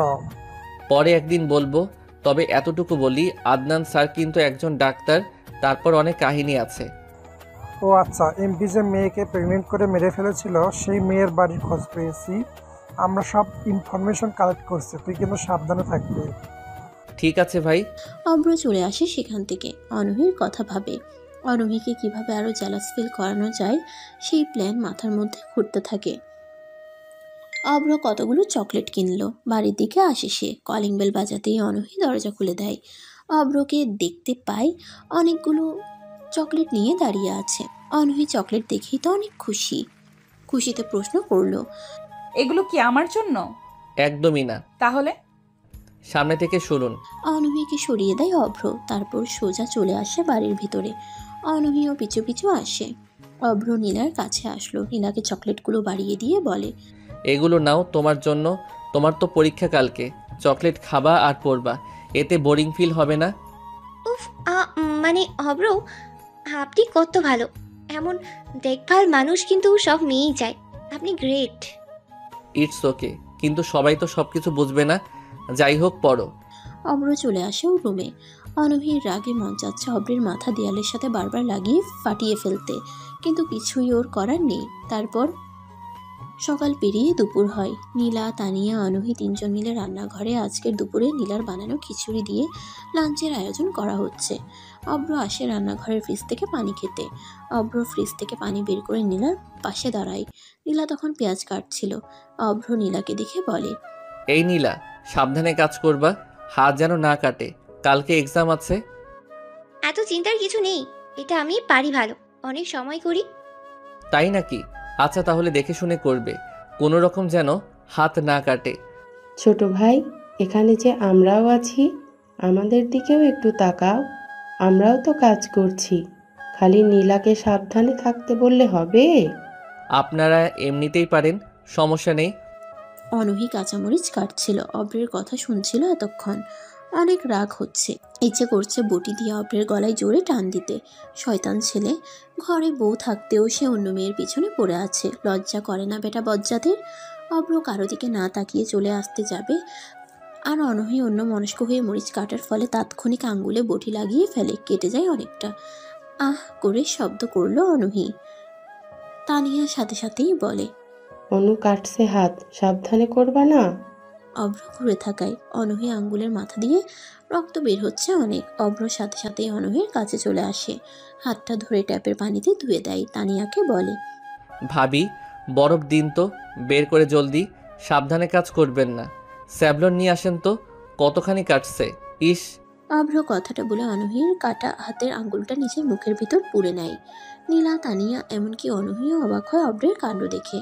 পরে একদিন বলবো। তবে এতটুকু বলি, আদনান স্যার কিন্তু একজন ডাক্তার, তারপর অনেক কাহিনী আছে। ও আচ্ছা, এমপি যে মেয়েকে প্রেগনেন্ট করে মেরে ফেলেছিল, সেই মেয়ের বাড়ির খোঁজ পেয়েছি। আমরা সব ইনফরমেশন কালেক্ট করছি, তুই কিন্তু সাবধানে থাকবি। ঠিক আছে ভাই। অভ্র চলে আসে সেখান থেকে। অনূহির কথা ভাবে, অনূহিকে কিভাবে আরো জেলাস ফিল করানো যায় সেই প্ল্যান মাথার মধ্যে ঘুরতে থাকে। অভ্র কতগুলো চকলেট কিনলো। বাড়ির দিকে আসে সে। কলিং বেল বাজাতেই অনূহি দরজা খুলে দেয়। অভ্রকে দেখতে পায় অনেকগুলো চকলেট নিয়ে দাঁড়িয়ে আছে। অনূহি চকলেট দেখেই তো অনেক খুশিতে প্রশ্ন করলো, এগুলো কি আমার জন্য? একদমই না। তাহলে? সামনে থেকে শুনুন। অনূহিকে সরিয়ে দেয় অভ্র। তারপর সোজা চলে আসে বাড়ির ভিতরে। অনূহিও পিছু পিছু আসে। অভ্র নীলার কাছে আসলো। নীলাকে চকলেটগুলো বাড়িয়ে দিয়ে বলে, এগুলো নাও তোমার জন্য। তোমার তো পরীক্ষা কালকে। চকলেট খাবা আর পড়বা, এতে বোরিং ফিল হবে না। উফ, মানে অব্র, আপনি কত ভালো। এমন দেখভাল মানুষ কিন্তু সব মেয়েই চায়। আপনি গ্রেট। ইটস ওকে, কিন্তু সবাই তো সব কিছু বুঝবে না। যাই হোক, পড়ো। অভ্র চলে আসে ওর রুমে। অনূহির রাগে মন চাচ্ছে অভ্রের মাথা দেয়ালের সাথে বারবার লাগিয়ে ফাটিয়ে ফেলতে, কিন্তু কিছুই ওর করার নেই। তারপর সকাল পেরিয়ে দুপুর হয়। নীলা, তানিয়া, অনূহি তিনজন মিলে রান্নাঘরে আজকের দুপুরে নীলার বানানো খিচুড়ি দিয়ে লাঞ্চের আয়োজন করা হচ্ছে। অভ্র আসে রান্নাঘরের ফ্রিজ থেকে পানি খেতে। অভ্র ফ্রিজ থেকে পানি বের করে নীলার পাশে দাঁড়ায়। নীলা তখন পেঁয়াজ কাটছিল। অভ্র নীলাকে দেখে বলে, এই নীলা, সাবধানে কাজ করবা, হাত যেন না কাটে। কালকে এক্সাম আছে। এত চিন্তার কিছু নেই, এটা আমি পারি ভালো, অনেক সময় করি। তাই নাকি? আচ্ছা, তাহলে দেখে শুনে করবে, কোনো রকম যেন হাত না কাটে। ছোট ভাই, এখানে যে আমরাও আছি, আমাদের দিকেও একটু তাকাও। আমরাও তো কাজ করছি, খালি নীলাকে সাবধানে থাকতে বললে হবে? আপনারা এমনিতেই পারেন, সমস্যা নেই। অনূহি কাঁচামরিচ কাটছিল। অভ্রের কথা শুনছিল এতক্ষণ। অনেক রাগ হচ্ছে। ইচ্ছে করছে বটি দিয়ে অভ্রের গলায় জোরে টান দিতে। শয়তান ছেলে, ঘরে বউ থাকতেও সে অন্য মেয়ের পিছনে পড়ে আছে। লজ্জা করে না বেটা বজ্জাতের? অভ্র কারো দিকে না তাকিয়ে চলে আসতে যাবে, আর অনূহি অন্য মনস্ক হয়ে মরিচ কাটার ফলে তাৎক্ষণিক আঙ্গুলে বটি লাগিয়ে ফেলে। কেটে যায় অনেকটা। আহ করে শব্দ করলো অনূহি। তানিয়ার সাথে সাথেই বলে, অনু কাটছে হাত, সাবধানে করবা না? অভ্র ঘুরে থাকায় অনূহি আঙ্গুলের মাথা দিয়ে রক্ত বের হচ্ছে অনেক। অভ্রর সাথে সাথেই অনূহির কাছে চলে আসে। হাতটা ধরে ট্যাপের পানিতে ধুয়ে দেয়। তানিয়াকে বলে, ভাবি, বরফ দিন তো, বের করে জলদি। সাবধানে কাজ করবেন না। স্যাভলন নিয়ে আসেন তো। কতখানি কাটছে, ইস। অভ্র কথাটা বলে অনূহির কাটা হাতের আঙ্গুলটা নিজের মুখের ভিতর পুড়ে নেয়। নীলা, তানিয়া, এমনকি অনূহিও অবাক হয় অভ্রের কাণ্ড দেখে।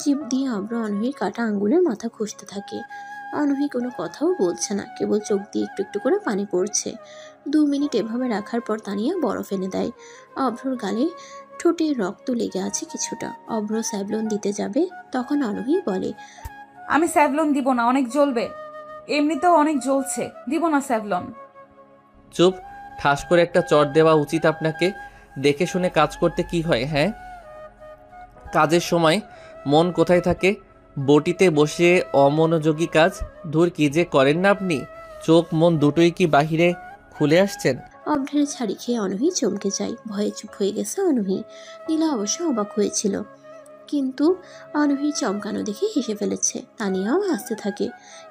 জিভ দিয়ে অভ্র অনূহির কাটা আঙ্গুলের মাথা ঘষতে থাকে। অনূহি কোনো কথাও বলছে না, কেবল চোখ দিয়ে একটু একটু করে পানি পড়ছে। 2 মিনিট এভাবে রাখার পর তানিয়া বরফ এনে দেয়। অভ্রর গালে ঠোঁটে রক্ত লেগে আছে কিছুটা। অভ্র স্যাভলন দিতে যাবে, তখন অনূহি বলে, আমি স্যাভলন দিব না, অনেক জ্বলবে। এমনিতেও অনেক জ্বলছে, দিব না স্যাভলন। চুপ। ঠাস করে একটা চট দেওয়া উচিত আপনাকে। দেখে শুনে কাজ করতে কি হয়, হ্যাঁ? কাজের সময় মন কোথায় থাকে? বটিতে বসে অমনোযোগী কাজ। ধুর, কি যে করেন না আপনি। চোখ মন দুটোই কি বাহিরে খুলে আসছেন? অভ্রের ছাড়ি খেয়ে অনূহি চমকে যায়। ভয়ে চুপ হয়ে গেছে অনূহি। নীলা অবশ্য অবাক হয়েছিল, কিন্তু অনূহির চমকানো দেখে হেসে ফেলেছে। তানিয়াও হাসতে থাকে।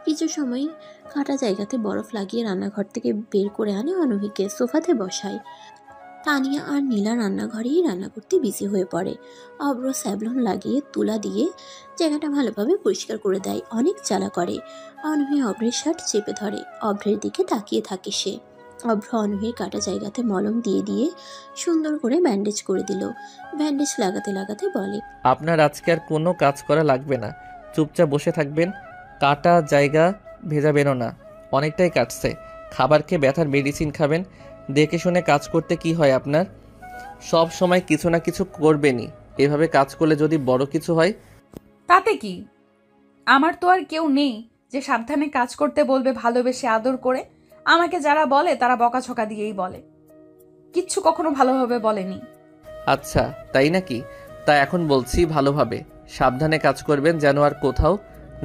কিছু সময় কাটা জায়গাতে বরফ লাগিয়ে রান্নাঘর থেকে বের করে আনে অনূহিকে, সোফাতে বসায়। তানিয়া আর নীলা রান্নাঘরেই রান্না করতে বিজি হয়ে পড়ে। অভ্র স্যাভলন লাগিয়ে তুলা দিয়ে জায়গাটা ভালোভাবে পরিষ্কার করে দেয়। অনেক জ্বালা করে। অনূহি অভ্রের শার্ট চেপে ধরে। অভ্রের দিকে তাকিয়ে থাকে সে। অভ্র অনূহির কাটা জায়গাতে মলম দিয়ে দিয়ে সুন্দর করে ব্যান্ডেজ করে দিল। ব্যান্ডেজ লাগাতে লাগাতে বলে, আপনার আজকে আর কোনো কাজ করা লাগবে না। চুপচাপ বসে থাকবেন। কাটা জায়গা ভেজাবেনও না। অনেকটাই কাটছে। খাবার খেয়ে ব্যথার মেডিসিন খাবেন। দেখে শুনে কাজ করতে কি হয় আপনার? সব সময় কিছু না কিছু করবেনই। এভাবে কাজ করলে যদি বড় কিছু হয়? তাতে কি? আমার তো আর কেউ নেই যে সাবধানে কাজ করতে বলবে, ভালোবেসে আদর করে। আমাকে যারা বলে তারা বকাঝকা দিয়েই বলে, কিচ্ছু কখনো ভালোভাবে বলেনি। আচ্ছা, তাই নাকি? তা এখন বলছি ভালোভাবে সাবধানে কাজ করবেন, যেন আর কোথাও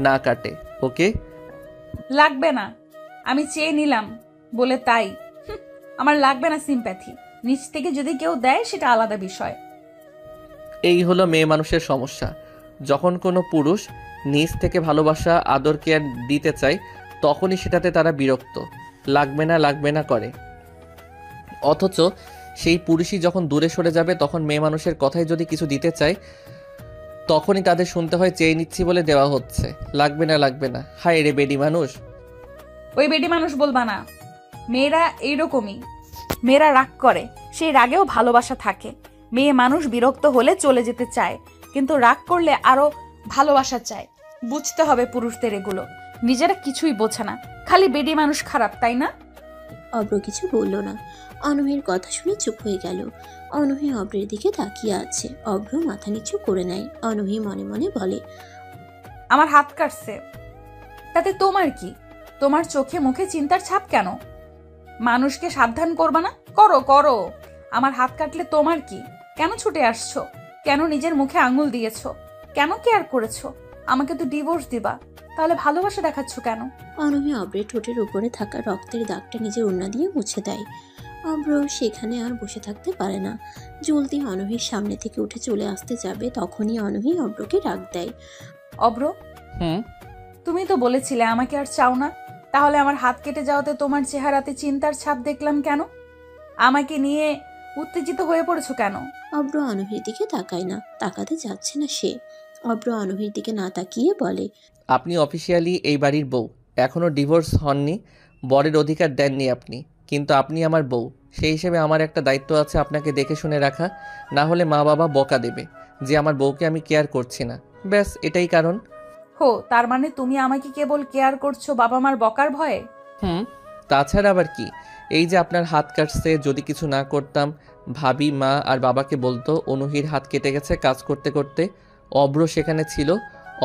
না কাটে। ওকে? লাগবে না, আমি চেয়ে নিলাম বলে তাই। আমার লাগবে না সিম্প্যাথি। নিচ থেকে যদি কেউ দেয় সেটা আলাদা বিষয়। এই হলো মেয়ে মানুষের সমস্যা। যখন কোনো পুরুষ নিজ থেকে ভালোবাসা, আদর, কেয়ার দিতে চায়, তখনই সেটাতে তারা বিরক্ত, লাগবে না করে। অথচ সেই পুরুষই যখন দূরে সরে যাবে, তখন মেয়ে মানুষের কথায় যদি কিছু দিতে চায়, তখনই তাদের শুনতে হয় চেয়ে নিচ্ছি বলে দেওয়া হচ্ছে। লাগবে না লাগবে না, হায় রে বেডি মানুষ। ওই বেডি মানুষ বলবা না। মেয়েরা এইরকমই, মেয়েরা রাগ করে, সেই রাগেও ভালোবাসা থাকে। মেয়ে মানুষ বিরক্ত হলে চলে যেতে চায়, কিন্তু রাগ করলে আরো ভালোবাসা চায়। বুঝতে হবে পুরুষদের এগুলো, নিজেরা কিছুই বোঝে না, খালি বেডি মানুষ খারাপ, তাই না? অব্র কিছু বলল না। অনহির কথা শুনে চুপ হয়ে গেল। অনহি অব্রের দিকে তাকিয়ে আছে। অব্র মাথা নিচু করে নেয়। অনহি মনে মনে বলে, আমার হাত কাটছে, তাতে তোমার কি? তোমার চোখে মুখে চিন্তার ছাপ কেন? মানুষকে সাবধান করবা না? করো করো, আমার হাত কাটলে তোমার কি? কেন ছুটে আসছো? কেন নিজের মুখে আঙুল দিয়েছো? কেন কেয়ার করেছো? আমাকে তো ডিভোর্স দিবা, তাহলে ভালোবাসা দেখাচ্ছ কেন? অনহি অব্রের ঠোঁটের উপরে থাকা রক্তের দাগটা নিজের ওড়না দিয়ে মুছে দেয়। অব্র সেখানে আর বসে থাকতে পারে না। জলদি অনহির সামনে থেকে উঠে চলে আসতে যাবে, তখনই অনহি অব্রকে ডাক দেয়। অব্র, তুমি তো বলেছিলে আমাকে আর চাও না, তাহলে আমার হাত কেটে যাওয়াতে তোমার চেহারাতে চিন্তার ছাপ দেখলাম কেন? আমাকে নিয়ে উত্তেজিত হয়ে পড়েছো কেন? অব্র অনহির দিকে তাকায় না, তাকাতে যাচ্ছে না সে। অব্র অনহির দিকে না তাকিয়ে বলে, আপনি অফিসিয়ালি এই বাড়ির বউ, এখনও ডিভোর্স হননি, বরের অধিকার দেননি আপনি, কিন্তু আপনি আমার বউ, সেই হিসেবে আমার একটা দায়িত্ব আছে আপনাকে দেখে শুনে রাখা, না হলে মা বাবা বকা দেবে যে আমার বউকে আমি কেয়ার করছি না। ব্যাস এটাই কারণ। হো, তার মানে তুমি আমাকে কেবল কেয়ার করছো বাবা মার বকার ভয়ে? তাছাড়া আবার কি? এই যে আপনার হাত কাটছে, যদি কিছু না করতাম ভাবি, মা আর বাবাকে বলতো অনুহির হাত কেটে গেছে কাজ করতে করতে, অব্র সেখানে ছিল,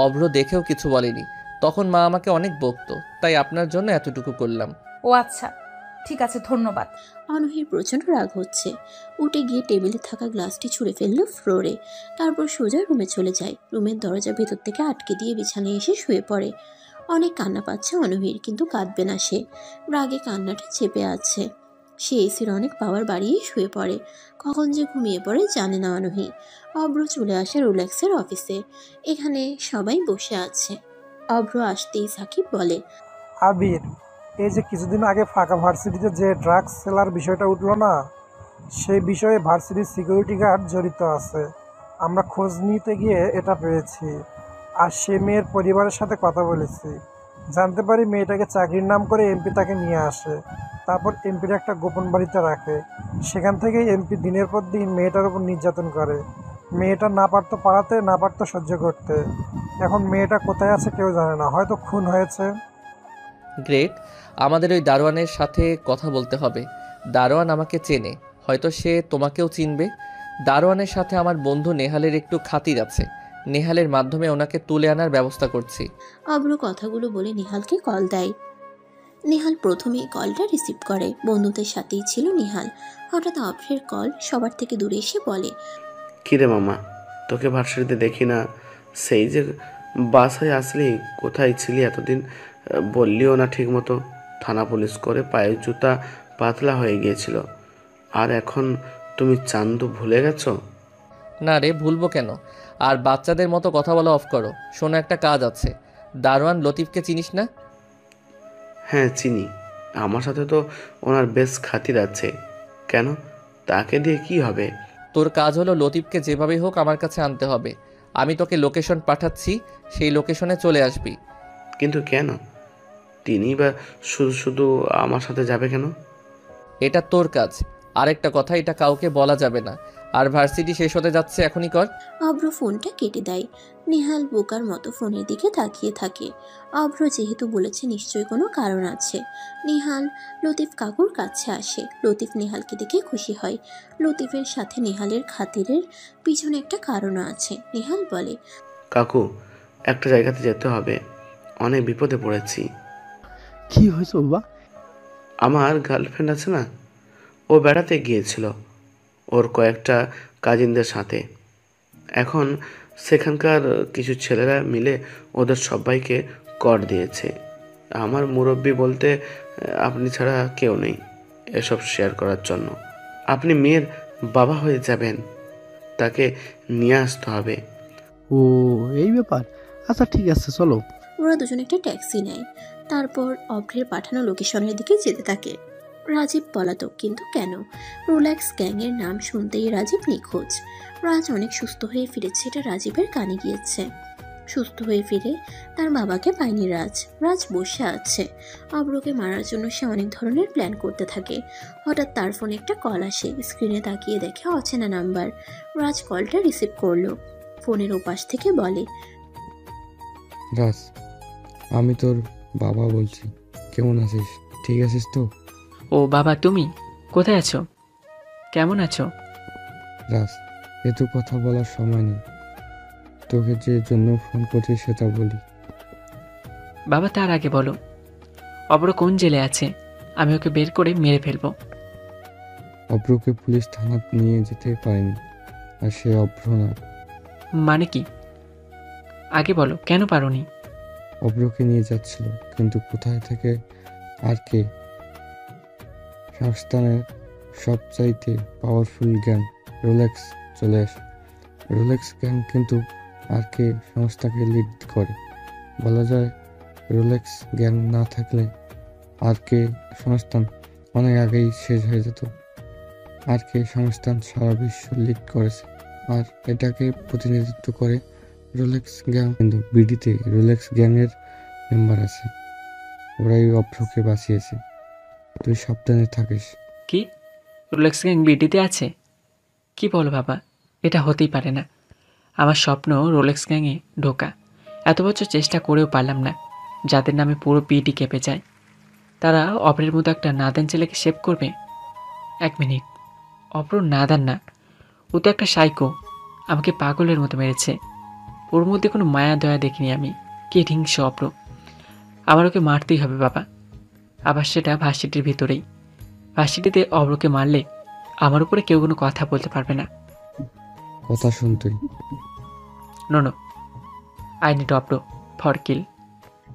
অব্র দেখেও কিছু বলেনি, তখন মা আমাকে অনেক বকতো, তাই আপনার জন্য এতটুকু করলাম। ও আচ্ছা, ঠিক আছে, ধন্যবাদ। অনহির প্রচন্ড রাগ হচ্ছে। উঠে গিয়ে টেবিলে থাকা গ্লাসটি ছুঁড়ে ফেললো ফ্লোরে, তারপর সোজা রুমে চলে যায়। রুমের দরজা ভেতর থেকে আটকে দিয়ে বিছানায় এসে শুয়ে পড়ে। অনেক কান্না পাচ্ছে অনহির, কিন্তু কাঁদবে না সে, রাগে কান্নাটা চেপে আছে। সে এসির অনেক পাওয়ার বাড়িয়ে শুয়ে পড়ে। কখন যে ঘুমিয়ে পড়ে জানে না অনহি। অব্র চলে আসে রোলেক্সের অফিসে। এখানে সবাই বসে আছে। অব্র আসতেই সাকিব বলে, আবির, এই যে কিছুদিন আগে ফাঁকা ভার্সিটিতে যে ড্রাগস সেলার বিষয়টা উঠলো না, সেই বিষয়ে ভার্সিটির সিকিউরিটি গার্ড জড়িত আছে। আমরা খোঁজ নিতে গিয়ে এটা পেয়েছি, আর সে মেয়ের পরিবারের সাথে কথা বলেছি। জানতে পারি মেয়েটাকে চাকরির নাম করে এমপি তাকে নিয়ে আসে, তারপর এমপির একটা গোপন বাড়িতে রাখে। সেখান থেকেই এমপি দিনের পর দিন মেয়েটার উপর নির্যাতন করে। মেয়েটা না পারতো পালাতে, না পারতো সহ্য করতে। এখন মেয়েটা কোথায় আছে কেউ জানে না, হয়তো খুন হয়েছে। গ্রেট, আমাদের ওই দারোয়ানের সাথে কথা বলতে হবে। দারোয়ান আমাকে চেনে, হয়তো সে তোমাকেও চিনবে। দারোয়ানের সাথে আমার বন্ধু নেহালের একটু খাতির আছে, নেহালের মাধ্যমে ওনাকে তুলে আনার ব্যবস্থা করছি। অব্র কথাগুলো বলে নিহালকে কল দেয়। নিহাল প্রথমেই কলটা রিসিভ করে। বন্ধুদের সাথেই ছিল নিহাল। হঠাৎ অব্রের কল সবার থেকে দূরে এসে বলে, কিরে মামা, তোকে ভার্সিটিতে দেখি না, সেই যে বাসায় আসলি, কোথায় ছিলি এতদিন? বললিও না ঠিক মতো, থানা পুলিশ করে পায়ের জুতা পাতলা হয়ে গিয়েছিল, আর এখন তুমি চান্দু ভুলে গেছো? না রে, ভুলবো কেন? আর বাচ্চাদের মতো কথা বলা অফ করো। শোনো, একটা কাজ আছে। দারোয়ান লতিফকে চিনিস না? হ্যাঁ চিনি, আমার সাথে তো ওনার বেশ খাতির আছে। কেন, তাকে দিয়ে কি হবে? তোর কাজ হলো লতিফকে যেভাবেই হোক আমার কাছে আনতে হবে। আমি তোকে লোকেশন পাঠাচ্ছি, সেই লোকেশনে চলে আসবি। কিন্তু কেন? তিনি বা শুধু শুধু আমার সাথে যাবে কেন? এটা তোর কাজ। আরেকটা কথা, এটা কাউকে বলা যাবে না। আর ভার্সিটি শেষ হতে যাচ্ছে, এখনই কর। অব্র ফোনটা কেটে দেয়। নিহাল বোকার মতো ফোনের দিকে তাকিয়ে থাকে। অব্র যেহেতু বলেছে, নিশ্চয়ই কোনো কারণ আছে। নিহাল লতিফ কাকুর কাছে আসে। লতিফ নিহালকে দেখে খুশি হয়। লতিফের সাথে নিহালের খাতিরের পিছনে একটা কারণও আছে। নিহাল বলে, কাকু, একটা জায়গাতে যেতে হবে, অনেক বিপদে পড়েছি। কি হয়েছে বাবা? আমার গার্লফ্রেন্ড আছে না, ও বেড়াতে গিয়েছিল ওর কয়েকটা কাজিনদের সাথে। এখন সেখানকার কিছু ছেলেরা মিলে ওদের সবাইকে কর দিয়েছে। আমার মুরব্বি বলতে আপনি ছাড়া কেউ নেই এসব শেয়ার করার জন্য। আপনি মেয়ের বাবা হয়ে যাবেন, তাকে নিয়ে আসতে হবে। ও এই ব্যাপার, আচ্ছা ঠিক আছে চলো। ওরা দুজন একটা ট্যাক্সি নেয়। তারপর অভ্রের পাঠানো লোকেশনের দিকে যেতে থাকে। রাজীব পলাতক, কিন্তু কেন? রোলেক্স গ্যাংয়ের নাম শুনতেই রাজীব নিখোঁজ। রাজ অনেক সুস্থ হয়ে ফিরেছে, এটা রাজীবের কানে গিয়েছে। সুস্থ হয়ে ফিরে তার বাবাকে পায়নি রাজ। রাজ বসে আছে। অব্রকে মারার জন্য সে অনেক ধরনের প্ল্যান করতে থাকে। হঠাৎ তার ফোনে একটা কল আসে। স্ক্রিনে তাকিয়ে দেখে অচেনা নাম্বার। রাজ কলটা রিসিভ করলো। ফোনের ওপাশ থেকে বলে, রাজ, আমি তোর বাবা বলছি। কেমন আছিস? ঠিক আছিস তো? ও বাবা, তুমি কোথায় আছো? কেমন আছো? রাজ, এত কথা বলার সময় নেই। তোকে যে জন্য ফোন করছি সেটা বলি। বাবা, তার আগে বলো, অব্র কোন জেলে আছে? আমি ওকে বের করে মেরে ফেলবো। অব্রকে পুলিশ থানা নিয়ে যেতে পারেনি, আর সে অব্র না। মানে কি? আগে বলো, কেন পারোনি? অব্রকে নিয়ে যাচ্ছিল, কিন্তু কোথায় থেকে আর কে? সংস্থানের সবচাইতে পাওয়ারফুল গ্যাং রোলেক্স চলে আসে। রোলেক্স গ্যাং কিন্তু আর কে সংস্থাকে লিড করে। বলা যায় রোলেক্স গ্যাং না থাকলে আর কে সংস্থান অনেক আগেই শেষ হয়ে যেত। আর কে সংস্থান সারা বিশ্ব লিড করেছে, আর এটাকে প্রতিনিধিত্ব করে রোলেক্স গ্যাং। কিন্তু বিডিতে রোলেক্স গ্যাংয়ের মেম্বার আছে, ওরাই অভ্রকে বাঁচিয়েছে। তুই সাবধানে থাকিস। কি? রোলেক্স গ্যাং বিডিতে আছে? কি বলো বাবা, এটা হতেই পারে না। আমার স্বপ্ন রোলেক্স গ্যাংয়ে ঢোকা। এত বছর চেষ্টা করেও পারলাম না। যাদের নামে পুরো পিটি কেঁপে যায়, তারা অপরের মতো একটা নাদান ছেলেকে সেভ করবে? এক মিনিট, অপর নাদান না, ও তো একটা সাইকো। আমাকে পাগলের মতো মেরেছে। ওর মধ্যে কোনো মায়া দয়া দেখিনি আমি। কে হিংস অপর। আমার ওকে মারতেই হবে বাবা। আবার সেটা ভার্সিটির ভিতরেই। ভার্সিটিতে অব্রকে মারলে আমার উপরে কেউ কোনো কথা বলতে পারবে না। কথা শুন তুই। নো, আই নিড অব্র ফর কিল।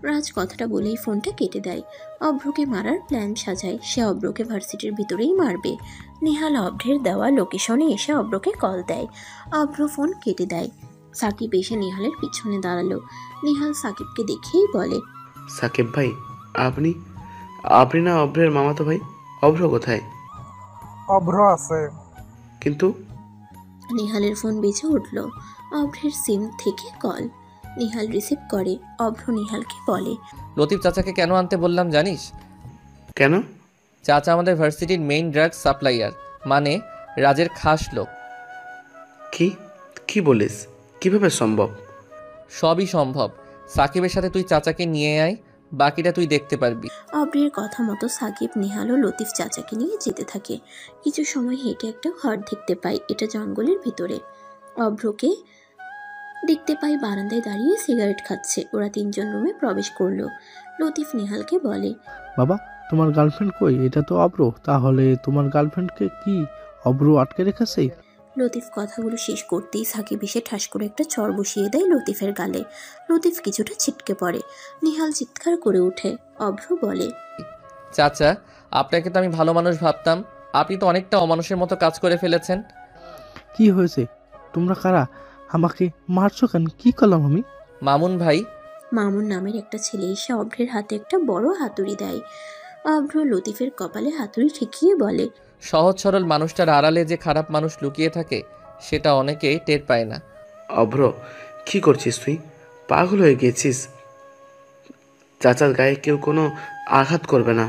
রাজ কথাটা বলেই ফোনটা কেটে দেয়। অভ্রকে মারার প্ল্যান সাজায়। সে অভ্রকে ভার্সিটির ভিতরেই মারবে। নেহাল অভ্রের দেওয়া লোকেশনে এসে অভ্রকে কল দেয়। অভ্র ফোন কেটে দেয়। সাকিব এসে নেহালের পিছনে দাঁড়ালো। নেহাল সাকিবকে দেখেই বলে, সাকিব ভাই, আপনি আপনি না অভ্রের মামাতো ভাই? অভ্র কোথায়? অভ্র আছে। কিন্তু নেহালের ফোন বেজে উঠল। অভ্রের সিম থেকে কল। নেহাল রিসিভ করে। অভ্র নেহালকে বলে, লতিফ চাচাকে কেন আনতে বললাম জানিস? কেন? চাচা আমাদের ভার্সিটির মেইন ড্রাগ সাপ্লাইয়ার, মানে রাজের খাস লোক। কি কি বলিস? কিভাবে সম্ভব? সবই সম্ভব। সাকিবের সাথে তুই চাচাকে নিয়ে আয়, বাকিটা তুই দেখতে পারবি। অব্রের কথা মতো সাকিব, নেহাল ও লতিফ চাচাকে নিয়ে যেতে থাকে। কিছু সময় হেঁটে একটা ঘর দেখতে পায়। এটা জঙ্গলের ভিতরে। অভ্রকে দেখতে পাই বারান্দায় দাঁড়িয়ে সিগারেট খাচ্ছে। ওরা তিনজন রুমে প্রবেশ করলো। লতিফ নেহালকে বলে, বাবা, তোমার গার্লফ্রেন্ড কই? এটা তো অব্র। তাহলে তোমার গার্লফ্রেন্ডকে কি অব্র আটকে রেখেছে? লতিফ কথাগুলো শেষ করতেই সাকিব এসে ঠাস করে একটা চর বসিয়ে দেয় লতিফের গালে। লতিফ কিছুটা ছিটকে পড়ে। নেহাল চিৎকার করে ওঠে। অভ্র বলে, চাচা, আপনাকে তো আমি ভালো মানুষ ভাবতাম। আপনি তো অনেকটা অমানুষের মতো কাজ করে ফেলেছেন। কি হয়েছে? তোমরা কারা? আমাকে মারছো কেন? কি করলাম আমি? মামুন ভাই। মামুন নামের একটা ছেলে এসে অভ্রের হাতে একটা বড় হাতুড়ি দেয়। অভ্র লতিফের কপালে হাতুড়ি ঠেকিয়ে বলে, সহজ সরল মানুষটার আড়ালে যে খারাপ মানুষ লুকিয়ে থাকে, সেটা অনেকেই টের পায় না। অভ্র, কি করছিস তুই? পাগল হয়ে গেছিস? চাচার গায়ে কেউ কোনো আঘাত করবে না।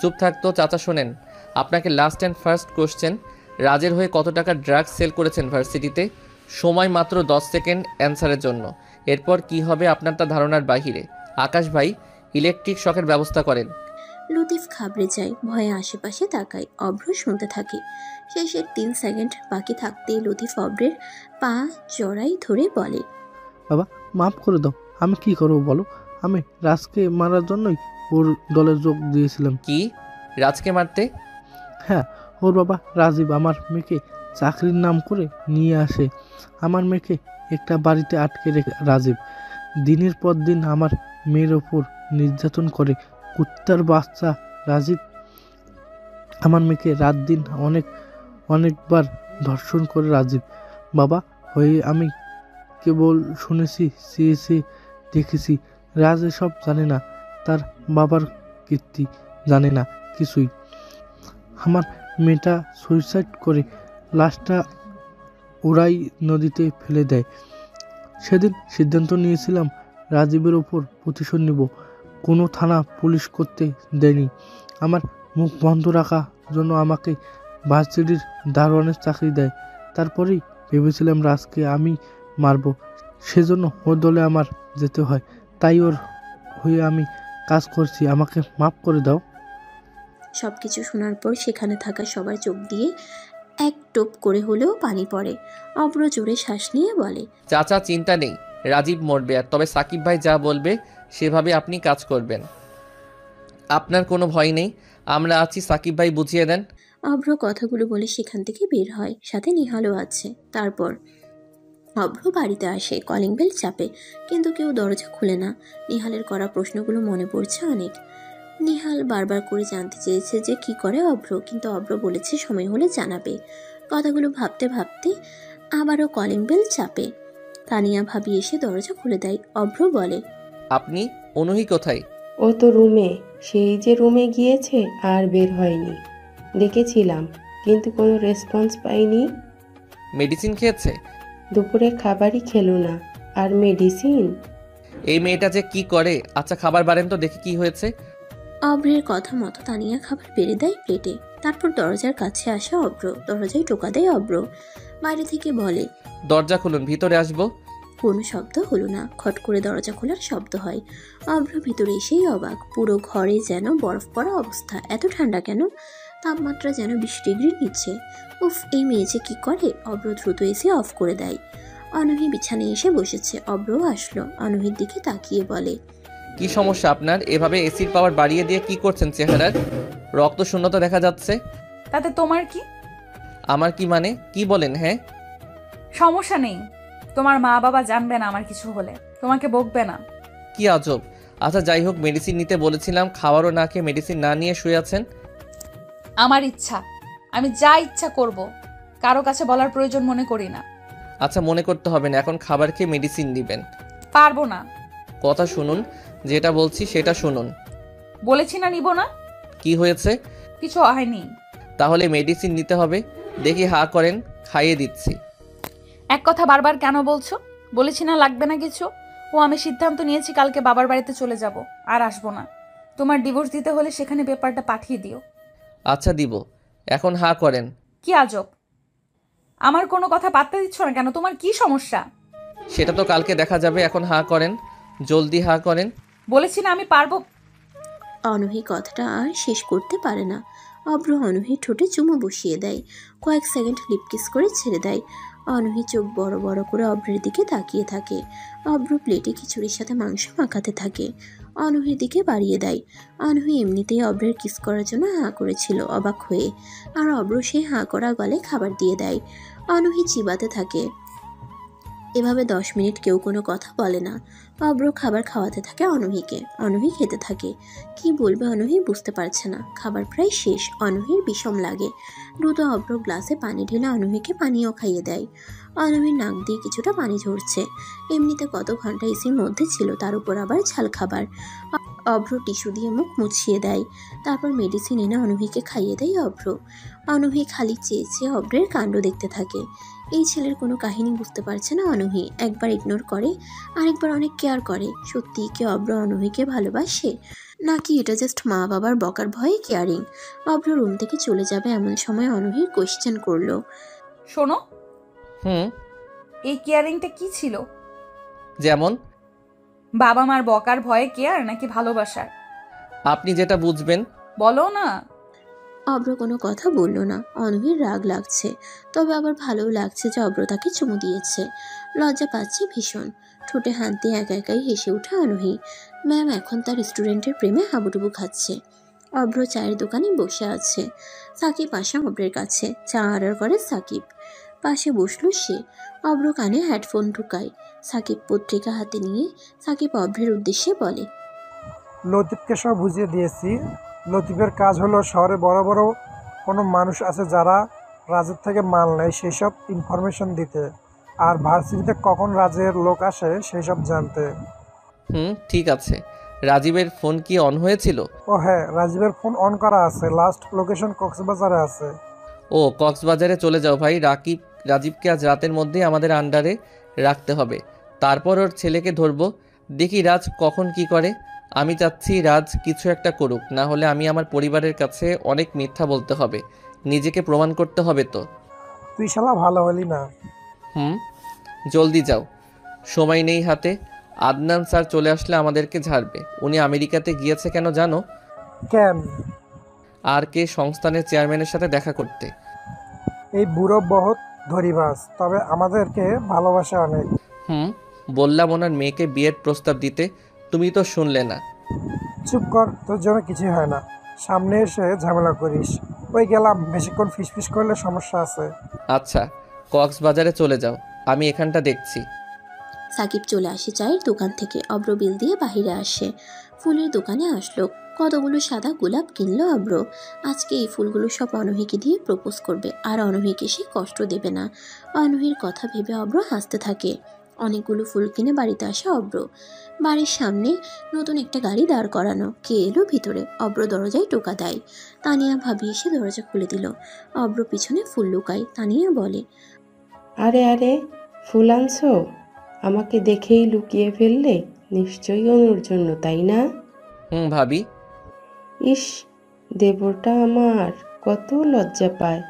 চুপ থাকতো। চাচা শোনেন, আপনাকে লাস্ট অ্যান্ড ফার্স্ট কোশ্চেন, রাজের হয়ে কত টাকা ড্রাগস সেল করেছেন ভার্সিটিতে? সময় মাত্র 10 সেকেন্ড অ্যান্সারের জন্য। এরপর কি হবে আপনার তা ধারণার বাহিরে। আকাশ ভাই, ইলেকট্রিক শকের ব্যবস্থা করেন। লতিফ ঘাবড়ে যায়। ভয়ে আশেপাশে তাকায়। অভ্র শুনতে থাকে। শেষের 3 সেকেন্ড বাকি থাকতেই লতিফ অভ্রের পা জড়াই ধরে বলে, বাবা, মাফ করে দাও। আমি কি করবো বলো? আমি রাজকে মারার জন্যই ওর দলে যোগ দিয়েছিলাম। কি? রাজকে মারতে? হ্যাঁ, ওর বাবা রাজীব আমার মেয়েকে চাকরির নাম করে নিয়ে আসে। আমার মেয়েকে একটা বাড়িতে আটকে রেখে রাজীব দিনের পর দিন আমার মেয়ের ওপর নির্যাতন করে। কুত্তার বাচ্চা রাজীব আমার মেয়েকে রাত দিন অনেকবার ধর্ষণ করে রাজীব। বাবা হয়ে আমি কেবল শুনেছি, চেয়েছি, দেখেছি। রাজ এসব জানে না। তার বাবার কীর্তি জানে না কিছুই। আমার মেয়েটা সুইসাইড করে লাশটা ওরাই নদীতে ফেলে দেয়। সেদিন সিদ্ধান্ত নিয়েছিলাম রাজীবের ওপর প্রতিশোধ নেব। কোনো থানা পুলিশ করতে দেয়নি। আমার মুখ বন্ধ রাখার জন্য আমাকে ভার্সিটির দারোয়ানের চাকরি দেয়। তারপরেই ভেবেছিলাম রাজকে আমি মারব, সেজন্য ওর দলে আমার যেতে হয়। তাই ওর হয়ে আমি কাজ করছি, আমাকে মাফ করে দাও। সবকিছু শোনার পর সেখানে থাকা সবার চোখ দিয়ে এক টোপ করে হলেও পানি পড়ে। অব্র জোরে শ্বাস নিয়ে বলে, চাচা চিন্তা নেই, রাজীব মরবে, আর তবে সাকিব ভাই যা বলবে সেভাবে আপনি কাজ করবেন। আপনার কোনো ভয় নেই, আমরা আছি, সাকিব ভাই বুঝিয়ে দেন। অব্র কথাগুলো বলে সেখান থেকে বের হয়, সাথে নিহালও আছে। তারপর অব্র বাড়িতে আসে, কলিং বেল চাপে, কিন্তু কেউ দরজা খুলে না। নিহালের করা প্রশ্নগুলো মনে পড়ছে অনেক। নিহাল বারবার করে জানতে চেয়েছে যে কি করে অব্র, কিন্তু অব্র বলেছে সময় হলে জানাবে। কথাগুলো ভাবতে ভাবতে আবারও কলিং বেল চাপে। তানিয়া ভাবি এসে দরজা খুলে দেয়। অব্র বলে, আপনি? অনুহি কোথায়? ও তো রুমে, সেই যে রুমে গিয়েছে আর বের হয়নি। ডেকেছিলাম কিন্তু কোনো রেসপন্স পাইনি। মেডিসিন খেয়েছে? দুপুরে খাবারই খেলো না, আর মেডিসিন? এই মেয়েটা যে কি করে। আচ্ছা খাবার বাড়েন তো দেখি কি হয়েছে। অব্রের কথা মতো তানিয়া খাবার বেড়ে দেয় প্লেটে। তারপর দরজার কাছে আসে অব্র, দরজায় টোকা দেয় অব্র। বাইরে থেকে বলে, দরজা খুলুন, ভিতরে আসবো। কোনো শব্দ হলো না। খট করে দরজা খোলার শব্দ হয়। অব্র ভিতরে এসেই অবাক, পুরো ঘরে যেন বরফ পড়া অবস্থা। এত ঠান্ডা কেন? তাপমাত্রা যেন 20 ডিগ্রির নিচে। উফ, এই মেয়ে যে কি করে। অব্র দ্রুত এসে অফ করে দেয়। অনহি বিছানায় এসে বসেছে। অব্রও আসলো, অনহির দিকে তাকিয়ে বলে, কি সমস্যা আপনার? এভাবে এসির পাওয়ার বাড়িয়ে দিয়ে কি করছেন? চেহারার রক্ত শূন্যতা দেখা যাচ্ছে। তাতে তোমার কি? আমার কি মানে? কি বলেন? হ্যাঁ সমস্যা নেই, তোমার মা বাবা জানবে না আমার কিছু হলে, তোমাকে বকবে না। কি আজব। আচ্ছা যাই হোক, মেডিসিন নিতে বলেছিলাম, খাবারও না খেয়ে মেডিসিন না নিয়ে শুয়ে আছেন। আমার ইচ্ছা, আমি যা ইচ্ছা করব, কারো কাছে বলার প্রয়োজন মনে করি না। আচ্ছা মনে করতে হবে না, এখন খাবার খেয়ে মেডিসিন দিবেন। পারবো না। কথা শুনুন, যেটা বলছি সেটা শুনুন। বলেছি না নিব না। কি হয়েছে? কিছু হয়নি। তাহলে মেডিসিন নিতে হবে। দেখি হা করেন, খাইয়ে দিচ্ছি। এক কথা বারবার কেন বলছো? বলেছি না লাগবে না কিছু। ও আমি সিদ্ধান্ত নিয়েছি কালকে বাবার বাড়িতে চলে যাব, আর আসবো না। তোমার ডিভোর্স দিতে হলে সেখানে পেপারটা পাঠিয়ে দিও। আচ্ছা দিব, এখন হা করেন। কি আজব, আমার কোনো কথা পাত্তা দিচ্ছ না কেন? তোমার কি সমস্যা? সেটা তো কালকে দেখা যাবে, এখন হা করেন, জলদি হা করেন। বলেছি না আমি পারবো। অনহি কথাটা আর শেষ করতে পারে না। অব্র অনহির ঠোঁটে চুমু বসিয়ে দেয়, কয়েক সেকেন্ড লিপকিস করে ছেড়ে দেয়। অনহি চোখ বড় বড় করে অব্রের দিকে তাকিয়ে থাকে। অব্র প্লেটে খিচুড়ির সাথে মাংস মাখাতে থাকে, অনহির দিকে বাড়িয়ে দেয়। অনহি এমনিতেই অব্রের কিস করার জন্য হাঁ করেছিল অবাক হয়ে, আর অব্র সে হাঁ করা গলে খাবার দিয়ে দেয়। অনহি চিবাতে থাকে। এভাবে 10 মিনিট কেউ কোনো কথা বলে না। অব্র খাবার খাওয়াতে থাকে অনহিকে, অনহি খেতে থাকে। কি বলবে অনহি বুঝতে পারছে না। খাবার প্রায় শেষ, অনহির বিষম লাগে। দ্রুত অব্র গ্লাসে পানি ঢেলে অনহিকে পানিও খাইয়ে দেয়। অনহির নাক দিয়ে কিছুটা পানি ঝরছে। এমনিতে কত ঘন্টা এসির মধ্যে ছিল, তার উপর আবার ঝাল খাবার। অব্র টিস্যু দিয়ে মুখ মুছিয়ে দেয়। তারপর মেডিসিন এনে অনহিকে খাইয়ে দেয় অব্র। অনহি খালি চেয়ে চেয়ে অব্রের কাণ্ড দেখতে থাকে। এই ছেলের কোনো কাহিনী বুঝতে পারছে না অনহি। একবার ইগনোর করে, আরেকবার অনেক কেয়ার করে। সত্যিই কি অব্র অনহিকে ভালোবাসে, নাকি এটা জাস্ট মা বাবার বকার ভয়ে কেয়ারিং? অব্র রুম থেকে চলে যাবে এমন সময় অনহির কোয়েশ্চেন করলো, শোনো, হুম, এই কেয়ারিংটা কি ছিল? যেমন বাবা মার বকার ভয়ে কেয়ার নাকি ভালোবাসার? আপনি যেটা বুঝবেন। বলো না। অব্র কোনো কথা বলল না। অনহির রাগ লাগছে, তবে আবার ভালোও লাগছে যে অব্র তাকে চুমু দিয়েছে। লজ্জা পাচ্ছে ভীষণ। ঠোঁটে হাত দিয়ে একা একাই হেসে ওঠে অনহি। ম্যাম এখন তার স্টুডেন্টের প্রেমে হাবুডুবু খাচ্ছে। অব্র চায়ের দোকানে বসে আছে। সাকিব আসে অব্রের কাছে, চা অর্ডার করে সাকিব। পাশে বসলো সে। অব্র কানে হেডফোন ঢুকায়। সাকিব পত্রিকা হাতে নিয়ে সাকিব অব্রের উদ্দেশ্যে বলে, লতিফকে সব বুঝিয়ে দিয়েছি। লতিফের কাজ হলো শহরে বড় বড় কোনো মানুষ আছে যারা রাজের থেকে মাল নেয় সেই সব ইনফরমেশন দিতে, আর ভার্সিটিতে কখন রাজের লোক আসে সেই সব জানতে। ঠিক আছে, রাজীবের ফোন কি অন হয়েছিল? ও হ্যাঁ, রাজীবের ফোন অন করা আছে। লাস্ট লোকেশন কক্সবাজারে আছে। ও কক্সবাজারে চলে যাও ভাই। রাজীবকে আজ রাতের মধ্যেই আমাদের আন্ডারে রাখতে হবে। তারপর ওর ছেলেকে ধরবো। দেখি রাজ কখন কি করে। আমি চাচ্ছি রাজ কিছু একটা করুক, না হলে আমি আমার পরিবারের কাছে অনেক মিথ্যা বলতে হবে। নিজেকে প্রমাণ করতে হবে তো। তুই শালা ভালো হলি না। জলদি যাও, সময় নেই হাতে। আদনান স্যার চলে আসলে আমাদেরকে ঝাড়বে। উনি আমেরিকাতে গিয়েছে কেন জানো? কেন? আর কে সংস্থানের চেয়ারম্যানের সাথে দেখা করতে। এই বুড়ো বহুত ধরিবাজ, তবে আমাদেরকে ভালোবাসে অনেক। বললাম ওনার মেয়েকে বিয়ের প্রস্তাব দিতে, তুমি তো শুনলে না। চুপ কর, তোর জন্য কিছুই হয় না। সামনে এসে ঝামেলা করিস। ওই গেলাম, বেশিক্ষণ ফিসফিস করলে সমস্যা আছে। আচ্ছা, কক্সবাজারে চলে যাও, আমি এখানটা দেখছি। সাকিব চলে আসে চায়ের দোকান থেকে। অব্র বিল দিয়ে বাহিরে আসে। ফুলের দোকানে আসলো। কতগুলো সাদা গোলাপ কিনলো অব্র। আজকে এই ফুলগুলো সব অনহিকে দিয়ে প্রপোজ করবে, আর অনহিকে সে কষ্ট দেবে না। অনহির কথা ভেবে অব্র হাসতে থাকে। অনেকগুলো ফুল কিনে বাড়িতে আসে অব্র। বাড়ির সামনে নতুন একটা গাড়ি দাঁড় করানো। কে এলো ভিতরে? অব্র দরজায় টোকা দেয়। তানিয়া ভাবি এসে দরজা খুলে দিল। অব্র পিছনে ফুল লুকায়। তানিয়া বলে, আরে আরে, ফুল আনছো? আমাকে দেখেই লুকিয়ে ফেললে? নিশ্চয়ই অনুর জন্য, তাই না? ভাবি। ইস, দেবরটা আমার কত লজ্জা পায়।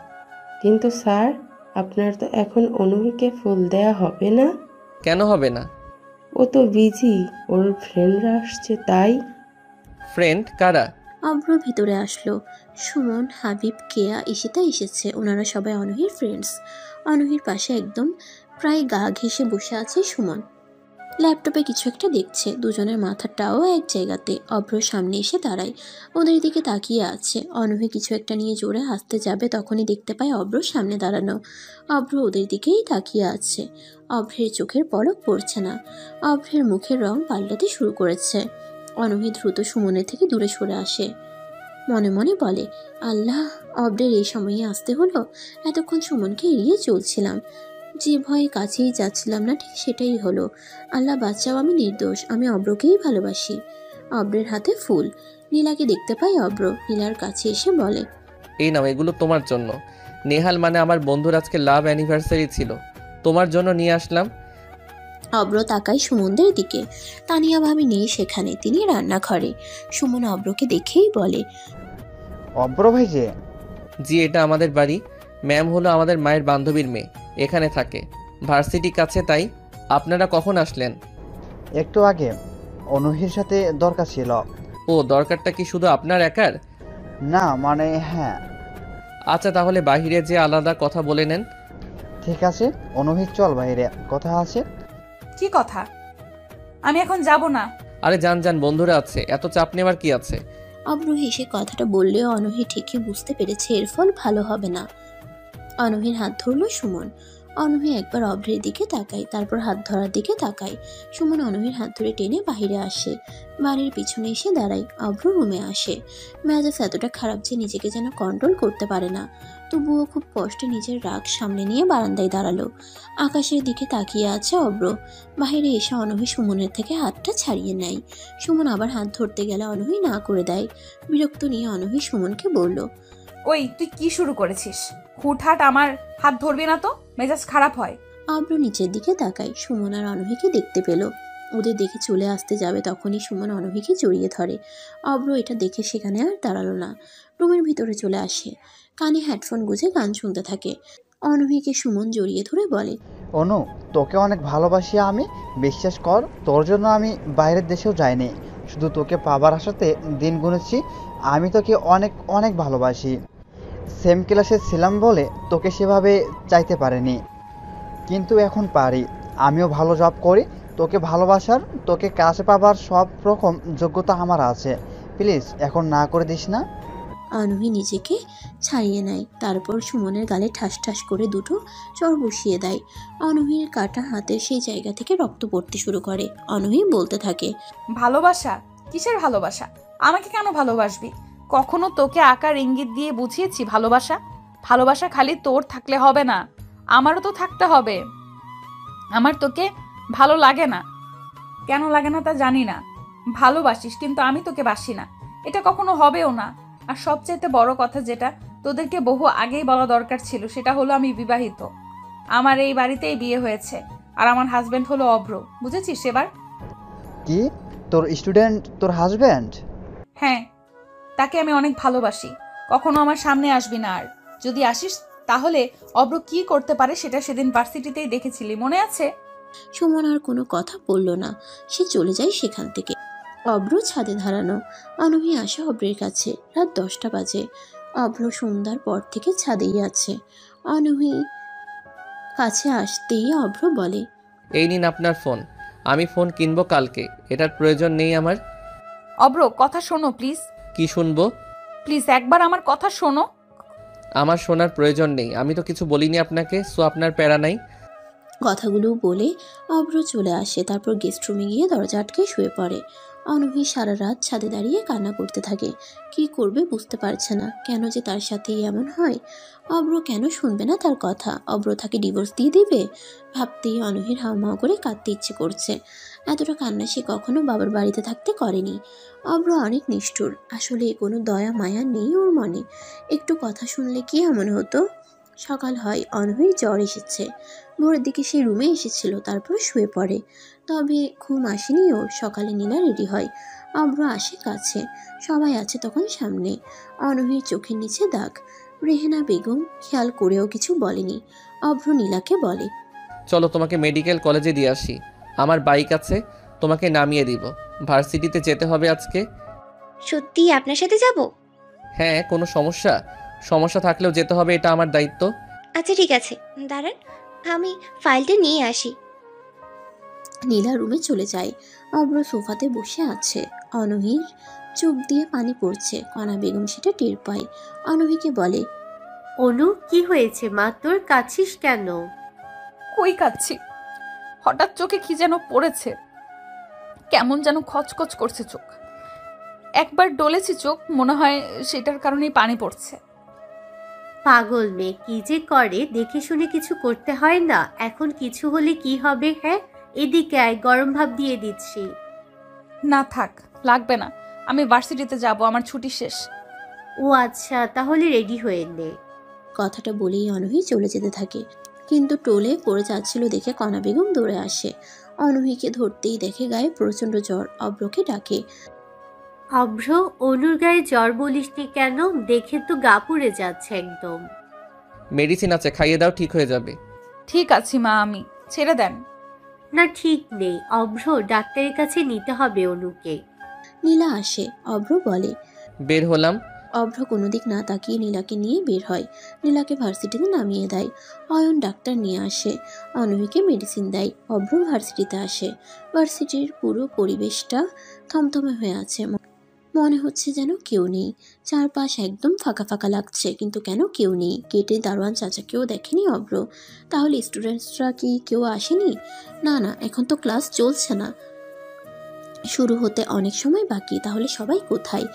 কিন্তু স্যার, আপনার তো এখন অনুকে ফুল দেয়া হবে না। কেন হবে না? ও তো বিজি, ওর ফ্রেন্ডরা আসছে তাই। ফ্রেন্ড কারা? অব্র ভিতরে আসলো। সুমন, হাবিব, কেয়া, ঈশিতা এসেছে। ওনারা সবাই অনহির ফ্রেন্ডস। অনহির পাশে একদম প্রায় গা ঘেঁষে বসে আছে সুমন। ল্যাপটপে কিছু একটা দেখছে। দুজনের মাথাটাও এক জায়গাতে। অব্র সামনে এসে দাঁড়ায়। ওদের দিকে তাকিয়ে আছে। অনহি কিছু একটা নিয়ে জোরে হাসতে যাবে, তখনই দেখতে পায় অব্র সামনে দাঁড়ানো। অব্র ওদের দিকেই তাকিয়ে আছে। অভ্রের চোখের পলক পড়ছে না। অভ্রের মুখের রং পাল্টাতে শুরু করেছে। অনহি দ্রুত সুমনের থেকে দূরে সরে আসে। মনে মনে বলে, আল্লাহ, অব্রের এই সময়ে আসতে হলো। এতক্ষণ সুমনকে এড়িয়ে চলছিলাম, যে ভয়ে কাছেই যাচ্ছিলাম না, ঠিক সেটাই হলো। আল্লাহ বাঁচাও, আমি নির্দোষ। আমি অব্রকেই ভালোবাসি। অব্রের হাতে ফুল। নীলাকে দেখতে পাই অব্র। নীলার কাছে এসে বলে, এই নাও, এগুলো তোমার জন্য। নেহাল মানে আমার বন্ধুর আজকে লাভ অ্যানিভার্সারি ছিল, তোমার জন্য নিয়ে আসলাম। অব্র তাকায় সুমনদের দিকে। তানিয়া ভাবি নেই সেখানে, তিনি রান্নাঘরে। সুমন অব্রকে দেখেই বলে, অব্র ভাই যে? জি, এটা আমাদের বাড়ি। ম্যাম হলো আমাদের মায়ের বান্ধবীর মেয়ে, এখানে থাকে, ভার্সিটি কাছে। তাই আপনারা কখন আসলেন? একটু আগে। অনুহির সাথে দরকার ছিল। ও, দরকারটা কি শুধু আপনার একার? না মানে হ্যাঁ। আচ্ছা, তাহলে বাইরে যে আলাদা কথা বলে নেন। ঠিক আছে, অনুহিত চল, বাইরে কথা আছে। কি কথা? আমি এখন যাব না। আরে যান যান, বন্ধুরা আছে, এত চাপ নেওয়ার কি আছে? অব্র হেসে কথাটা বললেও অনহি ঠিকই বুঝতে পেরেছে এর ফল ভালো হবে না। অনহির হাত ধরলো সুমন। অনহি একবার অভ্রের দিকে তাকায়, তারপর হাত ধরার দিকে তাকায়। সুমন অনহির হাত ধরে টেনে বাহিরে আসে। বাড়ির পিছনে এসে দাঁড়ায়। অভ্র রুমে আসে। মেজাজ এতটা খারাপ যে নিজেকে যেন কন্ট্রোল করতে পারে না। তবুও খুব কষ্টে নিজের রাগ সামনে নিয়ে বারান্দায় দাঁড়ালো। আকাশের দিকে তাকিয়ে আছে অভ্র। বাহিরে এসে অনহি সুমনের থেকে হাতটা ছাড়িয়ে নেয়। সুমন আবার হাত ধরতে গেলে অনহি না করে দেয়। বিরক্ত নিয়ে অনহি সুমনকে বলল, ওই, তুই কি শুরু করেছিস? হুটহাট আমার হাত ধরবি না তো, মেজাজ খারাপ হয়। অব্র নিচের দিকে তাকায়। সুমন আর অনহিকে দেখতে পেল। ওদের দেখে চলে আসতে যাবে, তখনই সুমন অনহিকে জড়িয়ে ধরে। অব্র এটা দেখে সেখানে আর দাঁড়ালো না, রুমের ভিতরে চলে আসে। কানে হেডফোন গুঁজে গান শুনতে থাকে। অনহিকে সুমন জড়িয়ে ধরে বলে, অনু, তোকে অনেক ভালোবাসি আমি, বিশ্বাস কর। তোর জন্য আমি বাইরের দেশেও যাইনি, শুধু তোকে পাবার আশাতে দিন গুনেছি। আমি তোকে অনেক অনেক ভালোবাসি। সেম ক্লাসে ছিলাম বলে তোকে সেভাবে চাইতে পারিনি, কিন্তু এখন পারি। আমিও ভালো জব করি, তোকে ভালোবাসার, তোকে কাছে পাবার সব রকম যোগ্যতা আমার আছে। প্লিজ এখন না করে দিস না। অনহি নিজেকে ছাড়িয়ে নেয়। তারপর সুমনের গালে ঠাস ঠাস করে দুটো চর বসিয়ে দেয়। অনহির কাটা হাতের সেই জায়গা থেকে রক্ত পড়তে শুরু করে। অনহি বলতে থাকে, ভালোবাসা? কিসের ভালোবাসা? আমাকে কেন ভালোবাসবি? কখনো তোকে আকার ইঙ্গিত দিয়ে বুঝিয়েছি ভালোবাসা? ভালোবাসা খালি তোর থাকলে হবে না, আমারও তো থাকতে হবে। আমার তোকে ভালো লাগে না। কেন লাগে না তা জানি না, ভালোবাসিস, কিন্তু আমি তোকে বাসি না, এটা কখনো হবেও না। আর সবচাইতে বড় কথা, যেটা তোদেরকে বহু আগেই বলা দরকার ছিল, সেটা হলো আমি বিবাহিত। আমার এই বাড়িতেই বিয়ে হয়েছে, আর আমার হাজবেন্ড হলো অভ্র। বুঝেছিস এবার? কি, তোর স্টুডেন্ট তোর হাজব্যান্ড? হ্যাঁ, তাকে আমি অনেক ভালোবাসি। কখনো আমার সামনে আসবি না, আর যদি আসিস তাহলে অভ্র কি করতে পারে সেটা সেদিন ভার্সিটিতেই দেখেছিলি, মনে আছে? সুমন আর কোনো কথা বলল না, সে চলে যায় সেখান থেকে। অভ্র ছাদে দাঁড়ানো, অনহি আসে অভ্রের কাছে। রাত 10টা বাজে। অভ্র সন্ধ্যার পর থেকে ছাদেই আছে। অনহি কাছে আসতেই অভ্র বলে, এই নিন আপনার ফোন, আমি ফোন কিনবো কালকে, এটার প্রয়োজন নেই আমার। অভ্র, কথা শোনো প্লিজ। কি শুনবো? প্লিজ একবার আমার কথা শোনো। আমার শোনার প্রয়োজন নেই, আমি তো কিছু বলিনি আপনাকে, সো আপনার প্যারা নাই। কথাগুলো বলে অভ্র চলে আসে। তারপর গেস্ট রুমে গিয়ে দরজা আটকে শুয়ে পড়ে। অনহি সারা রাত ছাদে দাঁড়িয়ে কান্না করতে থাকে। কি করবে বুঝতে পারছে না, কেন যে তার সাথেই এমন হয়। অভ্র কেন শুনবে না তার কথা? অভ্র তাকে ডিভোর্স দিয়ে দিবে ভাবতেই অনহির হাউমাউ করে কাঁদতে ইচ্ছে করছে। এতটা কান্না সে কখনো বাবার বাড়িতে থাকতে করেনি। অভ্র অনেক নিষ্ঠুর, আসলে কোনো দয়া মায়া নেই ওর মনে। একটু কথা শুনলে কি এমন হতো? সকাল হয়, অনহির জ্বর এসেছে। ভোরের দিকে সে রুমে এসেছিল, তারপর শুয়ে পড়ে। তবে ঘুম আসেনি ওর। সকালে নীলা রেডি হয়, অভ্র আসে কাছে। সবাই আছে তখন সামনে। অনহির চোখের নিচে দাগ। রেহেনা বেগম খেয়াল করেও কিছু বলেনি। অভ্র নীলাকে বলে, চলো তোমাকে মেডিকেল কলেজে দিয়ে আসি, আমার বাইক আছে, তোমাকে নামিয়ে দিব। ভার্সিটিতে যেতে হবে আজকে। সত্যি আপনার সাথে যাব? হ্যাঁ, কোনো সমস্যা? সমস্যা থাকলেও যেতে হবে, এটা আমার দায়িত্ব। আচ্ছা ঠিক আছে, দাঁড়ান, আমি ফাইলটা নিয়ে আসি। নীলা রুমে চলে যায়। অভ্র সোফাতে বসে আছে। অনহির চোখ দিয়ে পানি পড়ছে। কণা বেগম সেটা টের পায়। অনহিকে বলে, অনু, কি হয়েছে মা তোর? কাঁদছিস কেন? কই কাচ্ছি, হঠাৎ চোখে কি যেন পড়েছে, কেমন যেন খচখচ করছে চোখ। একবার ডলেছি চোখ, মনে হয় সেটার কারণেই পানি পড়ছে। পাগল মেয়ে, কি যে করে, দেখে শুনে কিছু করতে হয় না? এখন কিছু হলে কি হবে? হ্যাঁ, এদিকে আয়, গরম ভাব দিয়ে দিচ্ছি। না থাক, লাগবে না, আমি ভার্সিটিতে যাব, আমার ছুটি শেষ। ও আচ্ছা, তাহলে রেডি হয়ে নে। কথাটা বলেই অনহি চলে যেতে থাকে। কিন্তু টোলে পড়ে যাচ্ছিল দেখে কণা বেগম দৌড়ে আসে। অনহিকে ধরতেই দেখে গায়ে প্রচন্ড জ্বর। অভ্রকে ডাকে, অভ্র, অনুর গায়ে জ্বর বলিসনি কেন? দেখে তো গা পুড়ে যাচ্ছে একদম। মেডিসিন আছে, খাইয়ে দাও, ঠিক হয়ে যাবে। ঠিক আছে মা, আমি, ছেড়ে দেন। না ঠিক নেই অভ্র, ডাক্তারের কাছে নিতে হবে অনুকে। নীলা আসে। অভ্র বলে, বের হলাম। অভ্র কোনো দিক না তাকিয়ে নীলাকে নিয়ে বের হয়। নীলাকে ভার্সিটিতে নামিয়ে দেয়। অয়ন ডাক্তার নিয়ে আসে, অনহিকে মেডিসিন দেয়। অভ্র ভার্সিটিতে আসে। ভার্সিটির পুরো পরিবেশটা থমথমে হয়ে আছে। মনে হচ্ছে যেন কেউ নেই। চারপাশ একদম ফাঁকা ফাঁকা লাগছে, কিন্তু কেন কেউ নেই। গেটে দারোয়ান চাচাকেও দেখেনি অভ্র। তাহলে স্টুডেন্টসরা কি কেউ আসেনি? না না, এখন তো ক্লাস চলছে না, শুরু হতে অনেক সময় বাকি। তাহলে সবাই কোথায়?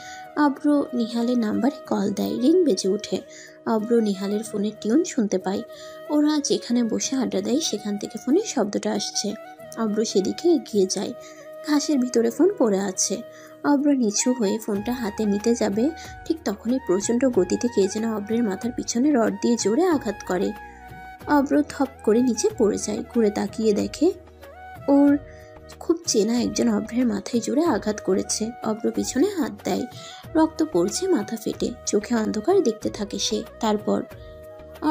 অভ্র নিহালের নাম্বারে কল দেয়। রিং বেজে ওঠে। অভ্র নিহালের ফোনের টিউন শুনতে পায়। ওরা যেখানে বসে আড্ডা দেয় সেখান থেকে ফোনের শব্দটা আসছে। অভ্র সেদিকে এগিয়ে যায়। ঘাসের ভিতরে ফোন পড়ে আছে। অভ্র নিচু হয়ে ফোনটা হাতে নিতে যাবে, ঠিক তখনই প্রচণ্ড গতিতে কে যেন অভ্রের মাথার পিছনে রড দিয়ে জোরে আঘাত করে। অভ্র থপ করে নিচে পড়ে যায়। ঘুরে তাকিয়ে দেখে ওর খুব চেনা একজন অভ্রের মাথায় জোরে আঘাত করেছে। অভ্র পিছনে হাত দেয়। রক্ত পড়ছে মাথা ফেটে। চোখে অন্ধকার দেখতে থাকে সে। তারপর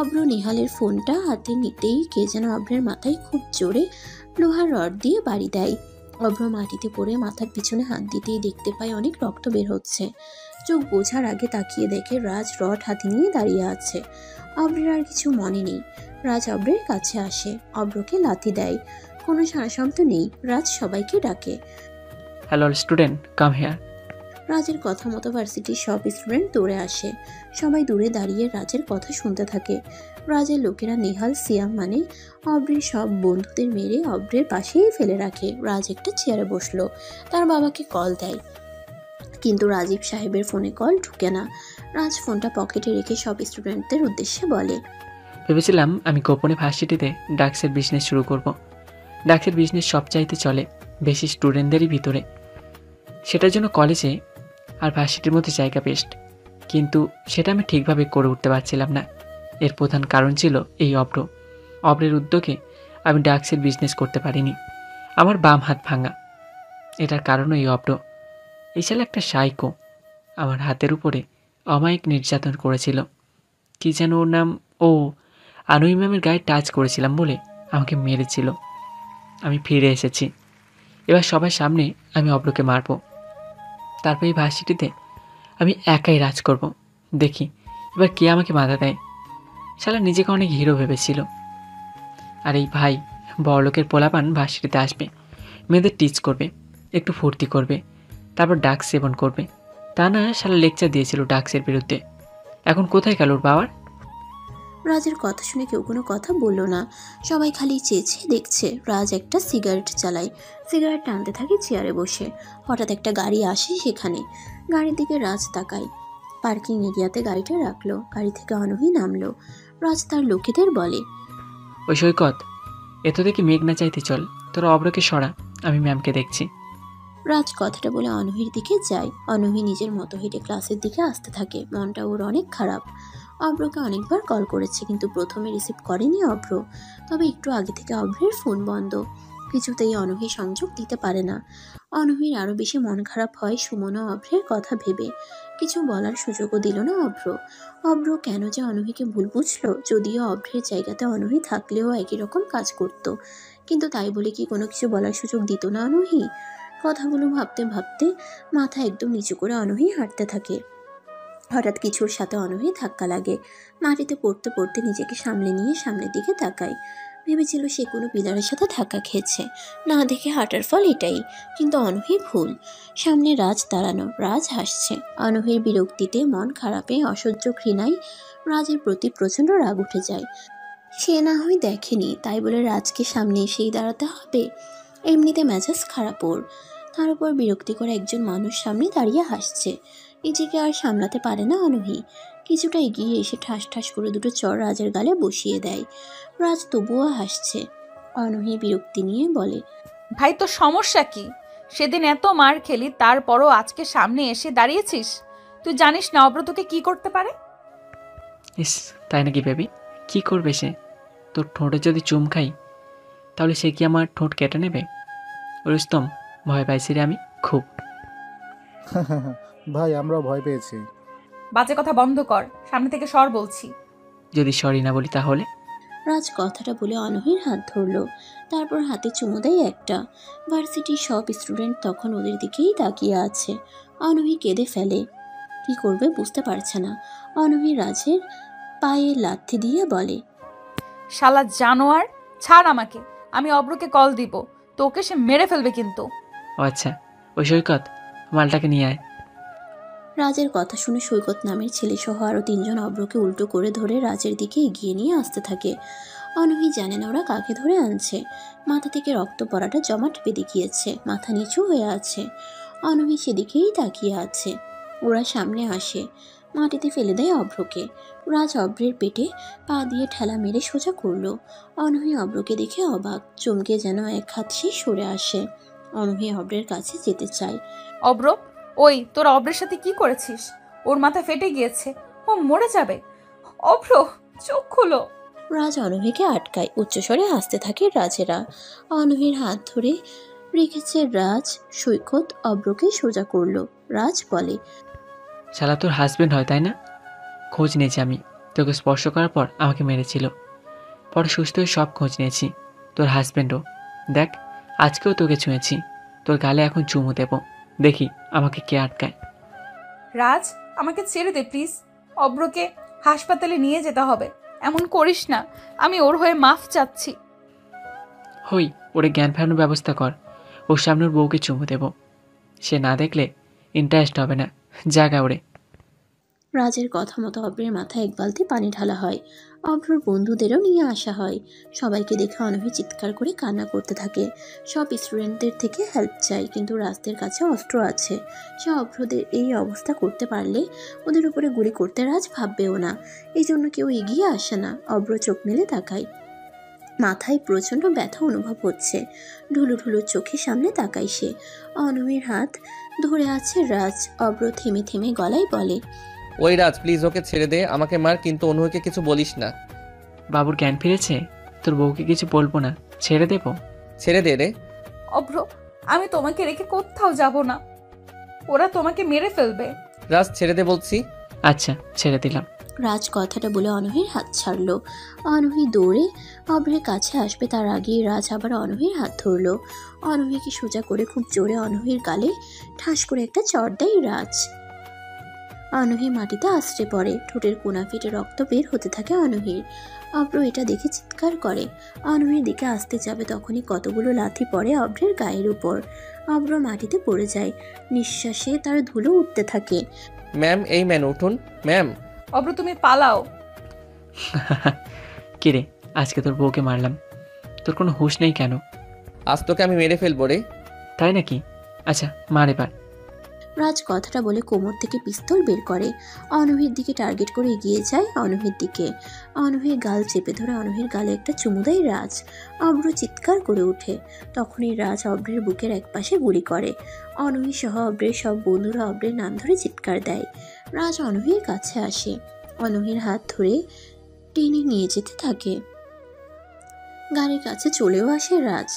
অভ্র নিহালের ফোনটা হাতে নিতেই কে যেন অভ্রের মাথায় খুব জোরে লোহার রড দিয়ে বাড়ি দেয়। অভ্র মাটিতে পড়ে মাথার পিছনে হাত দিতেই দেখতে পায় অনেক রক্ত বের হচ্ছে। চোখ বোঝার আগে তাকিয়ে দেখে রাজ রড হাতে নিয়ে দাঁড়িয়ে আছে। অভ্রের আর কিছু মনে নেই। রাজ অভ্রের কাছে আসে, অভ্রকে লাথি দেয়। কোনো সারা শব্দ নেই। রাজ সবাইকে ডাকে, হ্যালো স্টুডেন্ট, কাম হেয়ার। রাজের কথা মতো ভার্সিটির সব স্টুডেন্ট দৌড়ে আসে। সবাই দূরে দাঁড়িয়ে রাজের কথা শুনতে থাকে। রাজের লোকেরা নেহাল, সিয়াম মানে অভ্রের সব বন্ধুদের মেরে অভ্রের পাশেই ফেলে রাখে। রাজ একটা চেয়ারে বসলো। তার বাবাকে কল দেয়, কিন্তু রাজীব সাহেবের ফোনে কল ঢুকে না। রাজ ফোনটা পকেটে রেখে সব স্টুডেন্টদের উদ্দেশ্যে বলে, ভেবেছিলাম আমি গোপনে ভার্সিটিতে ড্রাগসের বিজনেস শুরু করব। ড্রাগসের বিজনেস সবচাইতে চলে বেশি স্টুডেন্টদেরই ভিতরে। সেটার জন্য কলেজে আর ভার্সিটির মধ্যে জায়গা বেস্ট, কিন্তু সেটা আমি ঠিকভাবে করে উঠতে পারছিলাম না। এর প্রধান কারণ ছিল এই অব্রের উদ্যোগে আমি ড্রাগসের বিজনেস করতে পারিনি। আমার বাম হাত ভাঙা, এটার কারণও এই অব্র। এই সালে একটা সাইকো আমার হাতের উপরে অমায়িক নির্যাতন করেছিল। কি যেন ওর নাম, ও আনুই ম্যামের গায়ে টাচ করেছিলাম বলে আমাকে মেরেছিল। আমি ফিরে এসেছি, এবার সবার সামনে আমি অব্রকে মারব। তারপর এই ভার্সিটিতে আমি একাই রাজ করব। দেখি এবার কে আমাকে বাধা দেয়। শালা নিজেকে অনেক হিরো ভেবেছিল। আর এই ভাই বড়লোকের পোলাপান ভার্সিটিতে আসবে, মেয়েদের টিচ করবে, একটু ফুর্তি করবে, তারপর ডাক্স সেবন করবে। তা না, শালা লেকচার দিয়েছিল ডাক্সের বিরুদ্ধে। এখন কোথায় গেল ওর বাবার? রাজের কথা শুনে কেউ কোনো কথা বলল না, সবাই খালি চেয়েছে দেখছে। রাজ একটা সিগারেট চালায়, সিগারেট টানতে থাকে চেয়ারে বসে। হঠাৎ একটা গাড়ি আসে সেখানে, গাড়ির দিকে রাজ তাকায়। পার্কিং এরিয়াতে গাড়িটা রাখলো, গাড়ি থেকে অনহি নামলো। রাজ তার লোকেদের বলে, ওই সৈকত, এত দেখি মেঘ না চাইতে চল, তোরা অব্রকে সরা, আমি ম্যামকে দেখছি। রাজ কথাটা বলে অনহির দিকে যায়। অনহি নিজের মতো হেঁটে ক্লাসের দিকে আসতে থাকে। মনটা ওর অনেক খারাপ। অব্রকে অনেকবার কল করেছে, কিন্তু প্রথমে রিসিভ করেনি অব্র। তবে একটু আগে থেকে অব্রের ফোন বন্ধ, কিছুতেই অনহি সংযোগ দিতে পারে না। অনহির আরও বেশি মন খারাপ হয় সুমন ও অব্রের কথা ভেবে। কিছু বলার সুযোগও দিল না অব্র কেন যে অনহিকে ভুল বুঝলো। যদিও অব্রের জায়গাতে অনহি থাকলেও একই রকম কাজ করত, কিন্তু তাই বলে কি কোনো কিছু বলার সুযোগ দিত না অনহি? কথাগুলো ভাবতে ভাবতে মাথা একদম নিচু করে অনহি হাঁটতে থাকে। হঠাৎ কিছুর সাথে অনহি ধাক্কা লাগে। মাটিতে পড়তে পড়তে নিজেকে সামলে নিয়ে সামনের দিকে তাকায়। ভেবেছিল সে কোনো পিলারের সাথে ধাক্কা খেয়েছে, না দেখে হাঁটার ফল এটাই। কিন্তু অনহি ভুল। সামনে রাজ দাঁড়ানো, রাজ হাসছে। অনহির বিরক্তিতে, মন খারাপে, অসহ্য ঘৃণায় রাজের প্রতি প্রচণ্ড রাগ উঠে যায়। সে না হয় দেখেনি, তাই বলে রাজকে সামনে এসেই দাঁড়াতে হবে? এমনিতে মেজাজ খারাপ ওর, তার উপর বিরক্তিকর একজন মানুষ সামনে দাঁড়িয়ে হাসছে। নিজেকে আর সামলাতে পারে না অনহি। কিছুটা এগিয়ে এসে ঠাস ঠাস করে দুটো চর রাজের গালে বসিয়ে দেয়। রাজ তবুও হাসছে। অনহি বিরক্তি নিয়ে বলে, ভাই তোর সমস্যা কি? সেদিন এত মার খেলি, তারপরও আজকে সামনে এসে দাঁড়িয়েছিস? তুই জানিস না অব্র তোকে কি করতে পারে? ইস, তাই নাকি বেবি? কি করবে সে? তোর ঠোঁটে যদি চুম খাই তাহলে সে কি আমার ঠোঁট কেটে নেবে? রুস্তম, ভয় পাইছি রে আমি খুব। ভাই আমরাও ভয় পেয়েছি। বাজে কথা বন্ধ কর, সামনে থেকে সর বলছি। যদি সরি না বলি তাহলে? রাজ কথাটা বলে অনহির হাত ধরলো, তারপর হাতে চুমু দেয় একটা। ভার্সিটির সব স্টুডেন্ট তখন ওদের দিকেই তাকিয়ে আছে। অনহি কেঁদে ফেলে। কি করবে বুঝতে পারছে না। অনহি রাজের পায়ে লাথি দিয়ে বলে, শালা জানোয়ার, ছাড় আমাকে, আমি অব্রকে কল দিব, তোকে সে মেরে ফেলবে কিন্তু। ও আচ্ছা, ওই সৈকত, মালটাকে নিয়ে আয়। রাজের কথা শুনে সৈকত নামের ছেলে সহ আরও তিনজন অব্রকে উল্টো করে ধরে রাজের দিকে এগিয়ে নিয়ে আসতে থাকে। অনহি জানে না ওরা কাকে ধরে আনছে। মাথা থেকে রক্ত পড়াটা জমাট বেঁধে গিয়েছে, মাথা নিচু হয়ে আছে। অনহি সেদিকেই তাকিয়ে আছে। ওরা সামনে আসে, মাটিতে ফেলে দেয় অব্রকে। রাজ অব্রের পেটে পা দিয়ে ঠেলা মেরে সোজা করলো। অনহি অব্রকে দেখে অবাক, চমকে যেন এক হাত সে সরে আসে। অনহি অব্রের কাছে যেতে চায়। অব্র, ওই তোর অব্রের সাথে কি করেছিস? ওর মাথা ফেটে গিয়েছে, ও মরে যাবে। অব্র, চোখ খোলো। রাজ অনহিকে আটকায়। উচ্চস্বরে হাসতে থাকে রাজেরা। অনহির হাত ধরে রেখেছে রাজ। সৈকত অব্রকে সোজা করলো। রাজ বলে, শালা তোর হাজবেন্ড হয় তাই না? খোঁজ নিয়েছি আমি, তোকে স্পর্শ করার পর আমাকে মেরেছিল। পরে সুস্থ হয়ে সব খোঁজ নিয়েছি। তোর হাজবেন্ডও দেখ, আজকেও তোকে ছুঁয়েছি। তোর গালে এখন চুমু দেব, দেখি আমাকে কে আটকায়। রাজ, আমাকে ছেড়ে দে প্লিজ। অব্রকে হাসপাতালে নিয়ে যেতে হবে, এমন করিস না। আমি ওর হয়ে মাফ চাচ্ছি। হই, ওরে জ্ঞান ফেরানোর ব্যবস্থা কর। ওর সামনে ওর বউকে চুমু দেব, সে না দেখলে ইন্টারেস্ট হবে না। জায়গা ওরে। রাজের কথা মতো অব্রের মাথায় এক বালতি পানি ঢালা হয়। অব্রর বন্ধুদেরও নিয়ে আসা হয়। সবাইকে দেখে অনহি চিৎকার করে কান্না করতে থাকে। সব স্টুডেন্টদের থেকে হেল্প চায়, কিন্তু রাজদের কাছে অস্ত্র আছে। সে অব্রদের এই অবস্থা করতে পারলে ওদের উপরে গুলি করতে রাজ ভাববেও না। এই জন্য কেউ এগিয়ে আসে না। অব্র চোখ মেলে তাকায়। মাথায় প্রচণ্ড ব্যথা অনুভব হচ্ছে। ঢুলু ঢুলু চোখের সামনে তাকায় সে। অনহির হাত ধরে আছে রাজ। অব্র থেমে থেমে গলায় বলে, ওই রাজ প্লিজ ওকে ছেড়ে দে, আমাকে মার, কিন্তু অনুকে কিছু বলিস না। বাবুর জ্ঞান ফিরেছে, তোর বউকে কিছু বলবো না, ছেড়ে দেবো। ছেড়ে দে রে। অভ্র, আমি তোমাকে রেখে কোথাও যাব না, ওরা তোমাকে মেরে ফেলবে। রাজ ছেড়ে দে বলছি। আচ্ছা ছেড়ে দিলাম। রাজ কথাটা বলে অনহির হাত ছাড়লো। অনহি দৌড়ে অভ্রের কাছে আসবে তার আগেই রাজ আবার অনহির হাত ধরলো। অনহিকে সোজা করে খুব জোরে অনহির গালে ঠাস করে একটা চড় দেয় রাজ। অনহি মাটিতে আছড়ে পড়ে, ঠোঁটের কোনা ফেটে রক্ত বের হতে থাকে অনহির। অভ্র এটা দেখে চিৎকার করে। অনহির দিকে আসতে যাবে তখনই কতগুলো লাথি পড়ে অভ্রের গায়ের উপর। অভ্র মাটিতে পড়ে যায়, নিঃশ্বাসে তার ধুলো উঠতে থাকে। ম্যাম, এই ম্যান উঠুন ম্যাম। অভ্র তুমি পালাও। কিরে, আজকে তোর বউকে মারলাম, তোর কোনো হুঁশ নেই কেন? আজ তোকে আমি মেরে ফেলবো রে। তাই নাকি? আচ্ছা মার এবার। রাজ কথাটা বলে কোমর থেকে পিস্তল বের করে, অনহির দিকে টার্গেট করে এগিয়ে যায়। অনহির দিকে অনহির গাল চেপে ধরে অনহির গালে একটা চুমু দেয় রাজ। অভ্র চিৎকার করে ওঠে। তখনই রাজ অভ্রের বুকের একপাশে গুলি করে। অনহি সহ অভ্রের সব বন্ধুরা অভ্রের নাম ধরে চিৎকার দেয়। রাজ অনহির কাছে আসে, অনহির হাত ধরে টেনে নিয়ে যেতে থাকে। গাড়ির কাছে চলেও আসে রাজ।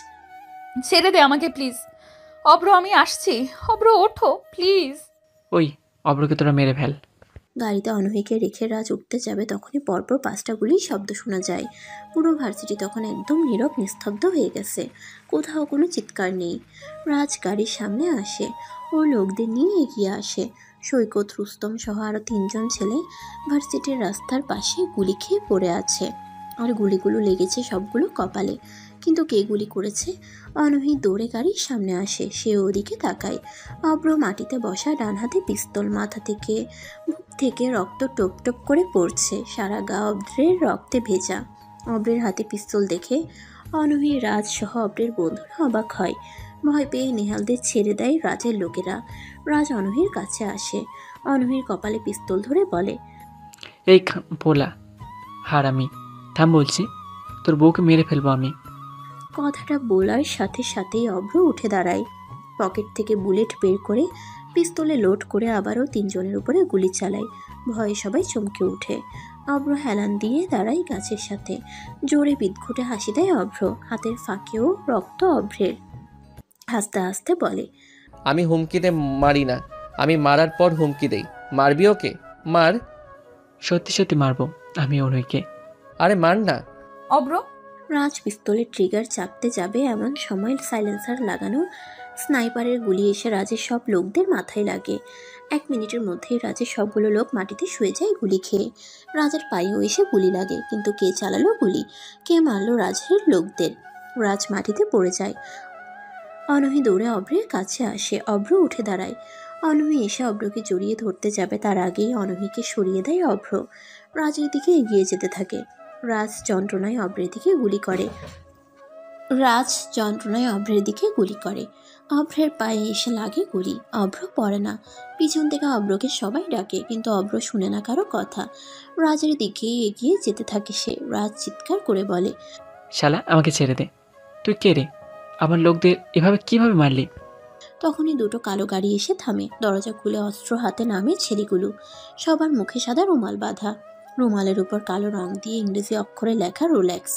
ছেড়ে দে আমাকে প্লিজ। অভ্র আমি আসছি, অভ্র ওঠো প্লিজ। ওই অভ্রকে তোরা মেরে ফেল। গাড়িতে অনহিকে রেখে রাজ উঠতে যাবে তখনই পরপর 5টা গুলির শব্দ শোনা যায়। পুরো ভার্সিটি তখন একদম নীরব নিস্তব্ধ হয়ে গেছে, কোথাও কোনো চিৎকার নেই। রাজ গাড়ির সামনে আসে, ওর লোকদের নিয়ে এগিয়ে আসে। সৈকত, রুস্তম সহ আরও 3জন ছেলে ভার্সিটির রাস্তার পাশে গুলি খেয়ে পড়ে আছে, আর গুলিগুলো লেগেছে সবগুলো কপালে। কিন্তু কে গুলি করেছে? অনহি দৌড়ে গাড়ির সামনে আসে, সে ওদিকে তাকায়। অভ্র মাটিতে বসা, ডান হাতে পিস্তল, মাথা থেকে মুখ থেকে রক্ত টপ টপ করে পড়ছে, সারা গা অভ্রের রক্তে ভেজা। অভ্রের হাতে পিস্তল দেখে অনহি, রাজ সহ অভ্রের বন্ধুরা অবাক হয়। ভয় পেয়ে নেহালদের ছেড়ে দেয় রাজের লোকেরা। রাজ অনহির কাছে আসে, অনহির কপালে পিস্তল ধরে বলে, এই ভোলা হারামি, থাম বলছি, তোর বউকে মেরে ফেলবো আমি। কথাটা বলার সাথে সাথেই অভ্র উঠে দাঁড়ায়, পকেট থেকে বুলেট বের করে পিস্তলে লোড করে আবারও 3জনের উপরে গুলি চালায়। ভয়ে সবাই চমকে ওঠে। অভ্র হেলান দিয়ে দাঁড়ায় গাছের সাথে, জোরে বিদঘুটে হাসি দেয় অভ্র, হাতের ফাঁকেও রক্ত অভ্রের। হাসতে হাসতে বলে, আমি হুমকিতে মারি না, আমি মারার পর হুমকি দেই। মারবি ওকে? মার। সত্যি সত্যি মারবো আমি অনুকে। আরে মার না। অভ্র। রাজ পিস্তলের ট্রিগার চাপতে যাবে এমন সময় সাইলেন্সার লাগানো স্নাইপারের গুলি এসে রাজের সব লোকদের মাথায় লাগে। 1 মিনিটের মধ্যেই রাজের সবগুলো লোক মাটিতে শুয়ে যায় গুলি খেয়ে। রাজের পায়েও এসে গুলি লাগে, কিন্তু কে চালালো গুলি, কে মারলো রাজের লোকদের? রাজ মাটিতে পড়ে যায়। অনহি দৌড়ে অভ্রের কাছে আসে, অভ্র উঠে দাঁড়ায়। অনহি এসে অভ্রকে জড়িয়ে ধরতে যাবে, তার আগেই অনহিকে সরিয়ে দেয় অভ্র। রাজের দিকে এগিয়ে যেতে থাকে। রাজ যন্ত্রণায় অভ্রের দিকে গুলি করে। অভ্রের পায়ে এসে লাগে গুলি, অভ্র পড়ে না। পিছন থেকে অভ্রকে সবাই ডাকে, কিন্তু অভ্র শুনে না কারো কথা। রাজের দিকে এগিয়ে যেতে থাকে সে। রাজ চিৎকার করে বলে, শালা আমাকে ছেড়ে দে, তুই কে রে? আমার লোকদের এভাবে কিভাবে মারলি? তখনই 2টো কালো গাড়ি এসে থামে। দরজা খুলে অস্ত্র হাতে নামে ছেলেগুলো। সবার মুখে সাদা রুমাল বাঁধা, রুমালের উপর কালো রং দিয়ে ইংরেজি অক্ষরে লেখা রোলেক্স।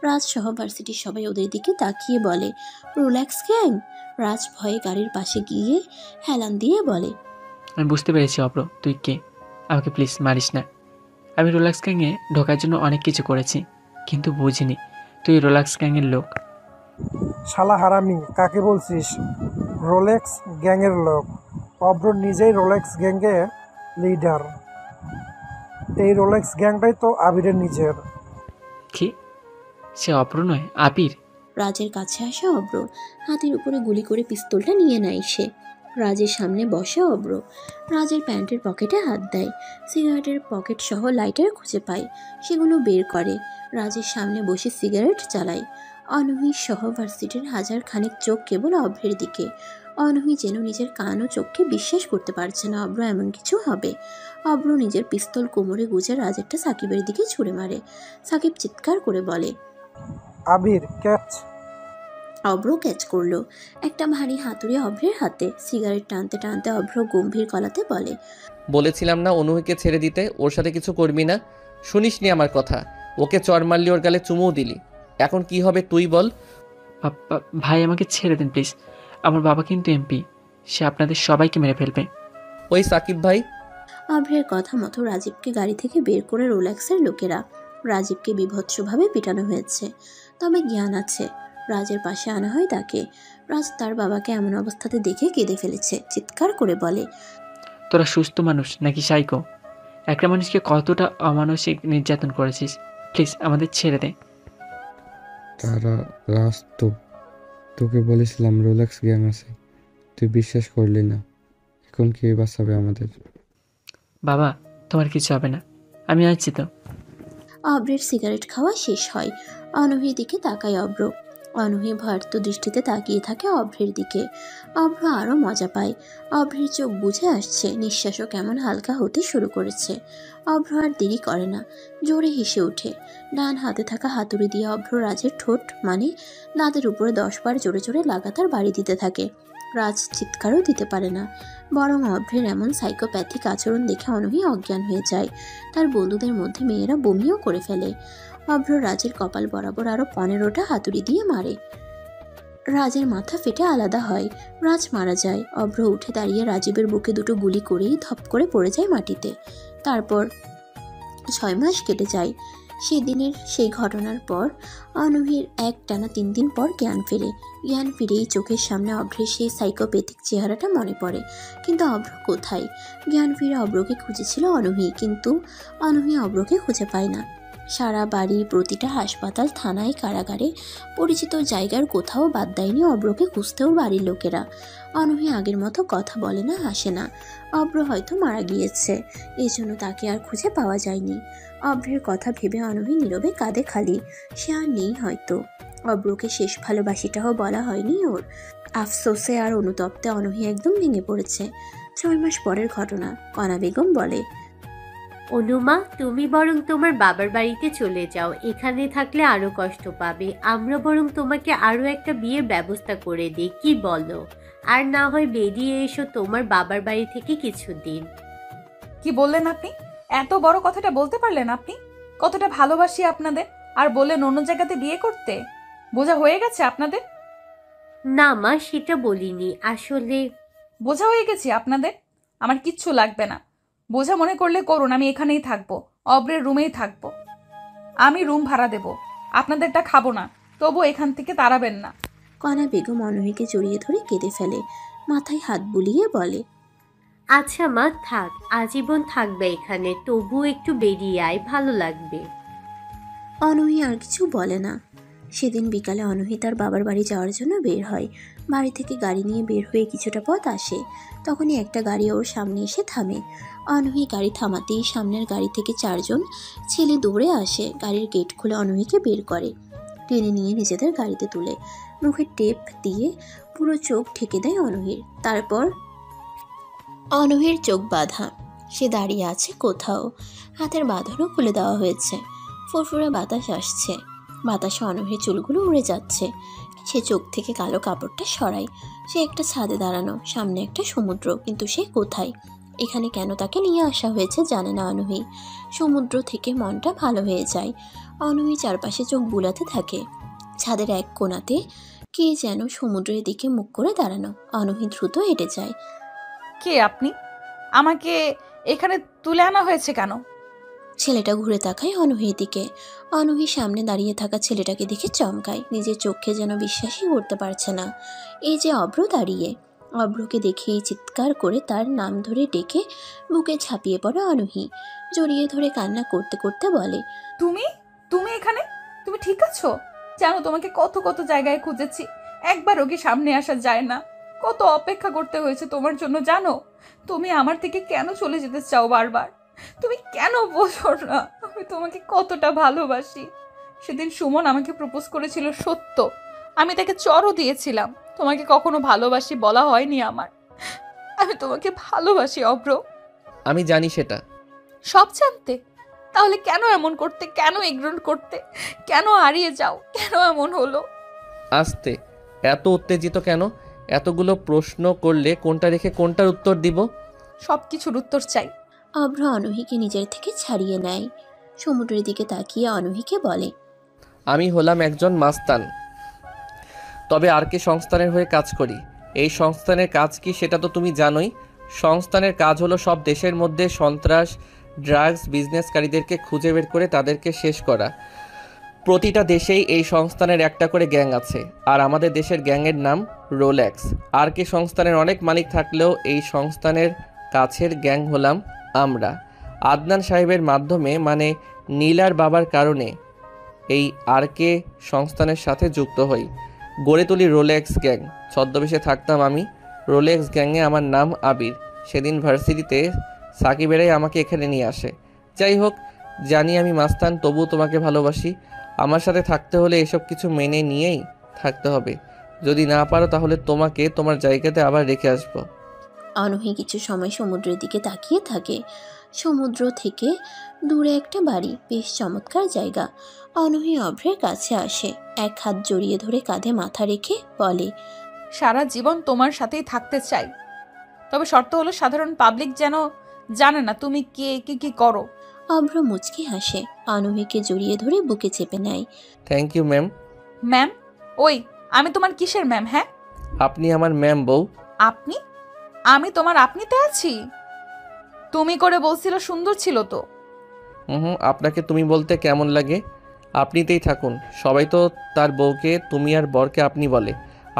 রাজ সহ ভার্সিটির সবাই ওদের দিকে তাকিয়ে বলে, রোলেক্স গ্যাং? রাজ ভয়ে গাড়ির পাশে গিয়ে হেলান দিয়ে বলে, আমি বুঝতে পেরেছি অভ্র, তুই কে, আমাকে প্লিজ মারিস না। আমি রোলেক্স গ্যাংয়ে ঢোকার জন্য অনেক কিছু করেছি, কিন্তু বুঝিনি তুই রোলেক্স গ্যাংয়ের লোক। শালা হারামি, কাকে বলছিস? রোলেক্স গ্যাংয়ের লোক? অভ্র নিজেই রোলেক্স গ্যাংয়ের লিডার। এই রোলেক্স গ্যাংটাই তো আবিরের নিজের। কি? সে অভ্র নয়, আবির? রাজের কাছে আসে অভ্র, হাতের উপরে গুলি করে পিস্তলটা নিয়ে নেয় সে। রাজের সামনে বসে অভ্র, রাজের প্যান্টের পকেটে হাত দেয়, সিগারেটের পকেট সহ লাইটার খুঁজে পায়, সেগুলো বের করে। রাজের সামনে বসে সিগারেট চালায়। অনহি সহ ভার্সিটির 1000 খানেক চোখ কেবল অভ্রের দিকে। অনহি যেন নিজের কান ও চোখকে বিশ্বাস করতে পারছে না অভ্র এমন কিছু হবে। অভ্র নিজের পিস্তল কোমরে গুজে রাজেরটা সাকিবের দিকে ছুঁড়ে মারে। সাকিব চিৎকার করে বলে, আবির ক্যাচ। অভ্র ক্যাচ করলো একটা ভারী হাতুড়ি অভ্রের হাতে। সিগারেট টানতে টানতে অভ্র গম্ভীর গলাতে বলে, বলেছিলাম না অনুহিকে ছেড়ে দিতে, ওর সাথে কিছু করবি না। শুনিসনি আমার কথা? ওকে চর মারলি, ওর গালে চুমুও দিলি, এখন কি হবে তুই বল? ভাই আমাকে ছেড়ে দিন প্লিজ। আমার বাবা কিন্তু এমপি, সে আপনাদের সবাইকে মেরে ফেলবে। ওই সাকিব ভাই। অভ্রের কথা মতো রাজীবকে গাড়ি থেকে বের করে রোলেক্সের লোকেরা। রাজীবকে বীভৎসভাবে পিটানো হয়েছে, তবে জ্ঞান আছে। রাজের পাশে আনা হয় তাকে। রাজ তার বাবাকে এমন অবস্থাতে দেখে কেঁদে ফেলেছে, চিৎকার করে বলে, তোরা সুস্থ মানুষ নাকি সাইকো? একটা মানুষকে কতটা অমানসিক নির্যাতন করেছিস, প্লিজ আমাদের ছেড়ে দে। তারা রাজ, তোকে বলেছিলাম রোলেক্স গ্যাং আছে, তুই বিশ্বাস করলি না। এখন কে বাঁচাবে আমাদের? বাবা তোমার কিছু হবে না, আমি আছি তো। অভ্রের সিগারেট খাওয়া শেষ হয়। অনহির দিকে তাকায় অভ্র। অনহি ভয়ার্ত দৃষ্টিতে তাকিয়ে থাকে অভ্রের দিকে। অভ্র আরও মজা পায়। অভ্রের চোখ বুঝে আসছে, নিঃশ্বাসও কেমন হালকা হতে শুরু করেছে। অভ্র আর দেরি করে না, জোরে হেসে ওঠে। ডান হাতে থাকা হাতুড়ি দিয়ে অভ্র রাজের ঠোঁট মানে দাঁতের উপরে 10 বার জোরে জোরে লাগাতার বাড়ি দিতে থাকে। রাজ চিৎকারও দিতে পারে না, বরং অভ্রের এমন সাইকোপ্যাথিক আচরণ দেখে অনহি অজ্ঞান হয়ে যায়। তার বন্ধুদের মধ্যে মেয়েরা বমিও করে ফেলে। অভ্র রাজের কপাল বরাবর আরো 15টা হাতুড়ি দিয়ে মারে। রাজের মাথা ফেটে আলাদা হয়, রাজ মারা যায়। অভ্র উঠে দাঁড়িয়ে রাজীবের বুকে 2টো গুলি করেই ধপ করে পড়ে যায় মাটিতে। তারপর 6 মাস কেটে যায়। সেদিনের সেই ঘটনার পর অনহির টানা 3 দিন পর জ্ঞান ফেরে। জ্ঞান ফিরেই চোখের সামনে অভ্রের সেই সাইকোপ্যাথিক চেহারাটা মনে পড়ে। কিন্তু অভ্র কোথায়? জ্ঞান ফিরে অভ্রকে খুঁজেছিল অনহি, কিন্তু অনহি অভ্রকে খুঁজে পায় না। সারা বাড়ি, প্রতিটা হাসপাতাল, থানায়, কারাগারে, পরিচিত জায়গার কোথাও বাদ দেয়নি অভ্রকে খুঁজতেও বাড়ির লোকেরা। অনহি আগের মতো কথা বলে না, হাসে না। অভ্র হয়তো মারা গিয়েছে, এই জন্য তাকে আর খুঁজে পাওয়া যায়নি। অভ্রের কথা ভেবে অনহি নীরবে কাঁদে খালি। সে আর নেই হয়তো। অভ্রকে শেষ ভালোবাসিটাও বলা হয়নি ওর। আফসোসে আর অনুতপ্তে অনহি একদম ভেঙে পড়েছে। 6 মাস পরের ঘটনা। কণা বেগম বলে, অনুমা, তুমি বরং তোমার বাবার বাড়িতে চলে যাও, এখানে থাকলে আরো কষ্ট পাবে। আমরা বরং তোমাকে আরো একটা বিয়ের ব্যবস্থা করে দিই, কি বলো? আর না হয় বেরিয়ে এসো তোমার বাবার বাড়ি থেকে কিছুদিন। কি বললেন আপনি? এত বড় কথাটা বলতে পারলেন আপনি? কতটা ভালোবাসি আপনাদের, আর বললেন অন্য জায়গাতে বিয়ে করতে? বোঝা হয়ে গেছে আপনাদের? না মা, সেটা বলিনি। আসলে বোঝা হয়ে গেছি আপনাদের। আমার কিচ্ছু লাগবে না। বোঝা মনে করলে করুন, আমি এখানেই থাকবো, অব্রের রুমেই থাকবো। আমি রুম ভাড়া দেব, আপনাদেরটা খাবো না, তবু এখান থেকে তাড়াবেন না। কণা বেগম অনহিকে জড়িয়ে ধরে কেঁদে ফেলে, মাথায় হাত বুলিয়ে বলে, আচ্ছা মা থাক, আজীবন থাকবে এখানে, তবু একটু বেরিয়ে আয়, ভালো লাগবে। অনহি আর কিছু বলে না। সেদিন বিকালে অনহি তার বাবার বাড়ি যাওয়ার জন্য বের হয়। বাড়ি থেকে গাড়ি নিয়ে বের হয়ে কিছুটা পথ আসে, তখনই একটা গাড়ি ওর সামনে এসে থামে। অনহি গাড়ি থামাতেই সামনের গাড়ি থেকে 4 জন ছেলে দৌড়ে আসে। গাড়ির গেট খুলে অনহিকে বের করে, টেনে নিয়ে নিজেদের গাড়িতে তুলে মুখে টেপ দিয়ে পুরো চোখ ঢেকে দেয় অনহির। তারপর অনহির চোখ বাঁধা, সে দাঁড়িয়ে আছে কোথাও, হাতের বাঁধনও খুলে দেওয়া হয়েছে। ফুরফুরে বাতাস আসছে, বাতাসে অনহির চুলগুলো উড়ে যাচ্ছে। সে চোখ থেকে কালো কাপড়টা সরায়। সে একটা ছাদে দাঁড়ানো, সামনে একটা সমুদ্র, কিন্তু সে কোথায়? এখানে কেন তাকে নিয়ে আসা হয়েছে জানে না অনহি। সমুদ্র থেকে মনটা ভালো হয়ে যায়। অনহি চারপাশে চোখ বুলাতে থাকে। ছাদের এক কোণাতে কে যেন সমুদ্রের দিকে মুখ করে দাঁড়ানো। অনহি দ্রুত হেঁটে যায়। কে আপনি? আমাকে এখানে তুলে আনা হয়েছে কেন? ছেলেটা ঘুরে তাকায় অনহির দিকে। অনহি সামনে দাঁড়িয়ে থাকা ছেলেটাকে দেখে চমকায়, নিজের চোখে যেন বিশ্বাসই করতে পারছে না। এই যে অভ্র দাঁড়িয়ে। অভ্রকে দেখেই চিৎকার করে তার নাম ধরে ডেকে বুকে ঝাঁপিয়ে পড়ে অনহি। জড়িয়ে ধরে কান্না করতে করতে বলে, তুমি তুমি এখানে? তুমি ঠিক আছো? জানো তোমাকে কত কত জায়গায় খুঁজেছি, একবারও কি সামনে আসা যায় না? কত অপেক্ষা করতে হয়েছে তোমার জন্য জানো? তুমি আমার থেকে কেন চলে যেতে চাও বারবার? তুমি কেন বোঝো না আমি তোমাকে কতটা ভালোবাসি? সেদিন সুমন আমাকে প্রপোজ করেছিল সত্য, আমি তাকে চরও দিয়েছিলাম। তোমাকে কখনো ভালোবাসি বলা হয়নি আমার। আমি তোমাকে ভালোবাসি অভ্র। আমি জানি সেটা। সব জানতে? তাহলে কেন এমন করতে? কেন ইগনোর করতে? কেন হারিয়ে যাও? কেন এমন হলো? আস্তে, এত উত্তেজিত কেন? এতগুলো প্রশ্ন করলে কোনটা রেখে কোনটার উত্তর দিব? সব কিছুর উত্তর চাই। অভ্র অনূহীকে নিজের থেকে ছাড়িয়ে নেয়। সমুদ্রের দিকে তাকিয়ে অনূহীকে বলে, আমি হলাম একজন মাস্তান, তবে আর কে সংস্থানের হয়ে কাজ করি। এই সংস্থানের কাজ কি সেটা তো তুমি জানোই। সংস্থানের কাজ হলো সব দেশের মধ্যে সন্ত্রাস, ড্রাগস বিজনেসকারীদেরকে খুঁজে বের করে তাদেরকে শেষ করা। প্রতিটা দেশেই এই সংস্থানের একটা করে গ্যাং আছে, আর আমাদের দেশের গ্যাংয়ের নাম রোলেক্স। আর কে সংস্থানের অনেক মালিক থাকলেও এই সংস্থানের কাছের গ্যাং হলাম আমরা। আদনান সাহেবের মাধ্যমে, মানে নীলার বাবার কারণে এই আর কে সংস্থানের সাথে যুক্ত হই, গড়ে তুলি রোলেক্স গ্যাং। ছদ্মবেশে থাকতাম আমি। রোলেক্স গ্যাংয়ে আমার নাম আবির। সেদিন ভার্সিটিতে সাকিবেরাই আমাকে এখানে নিয়ে আসে। যাই হোক, জানি আমি মাস্তান, তবুও তোমাকে ভালোবাসি। আমার সাথে থাকতে হলে এসব কিছু মেনে নিয়েই থাকতে হবে। যদি না পারো তাহলে তোমাকে তোমার জায়গাতে আবার রেখে আসবো। অনূহী কিছু সময় সমুদ্রের দিকে তাকিয়ে থাকে। সমুদ্র থেকে দূরে একটা বাড়ি, বেশ চমৎকার জায়গা। অনূহী অভ্রের কাছে আসে, এক হাত জড়িয়ে ধরে কাঁধে মাথা রেখে বলে, সারা জীবন তোমার সাথেই থাকতে চাই, তবে শর্ত হলো সাধারণ পাবলিক যেন জানে না তুমি কে, কি করো। অভ্র মুচকি হাসে, অনূহীকে জড়িয়ে ধরে বুকে চেপে নেয়। Thank you ma'am. ম্যাম? ওই, আমি তোমার কিসের ম্যাম? হ্যাঁ, আপনি আমার ম্যাম বউ। আপনি? আমি তোমার আপনিতে আছি? তুমি করে বলছিল, সুন্দর ছিল তো। আপনাকে তুমি বলতে কেমন লাগে? আপনিতেই থাকুন। সবাই তো তার বউকে তুমি আর বরকে আপনি বলে,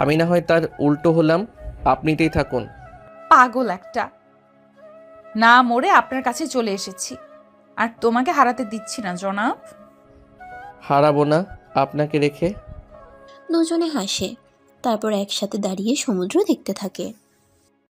আমি না হয় তার উল্টো হলাম। আপনিতেই থাকুন। পাগল একটা। না মরে আপনার কাছে চলে এসেছি, আর তোমাকে হারাতে দিচ্ছি না জনাব। হারাবো না আপনাকে রেখে। দুজনে হাসে, তারপর একসাথে দাঁড়িয়ে সমুদ্র দেখতে থাকে।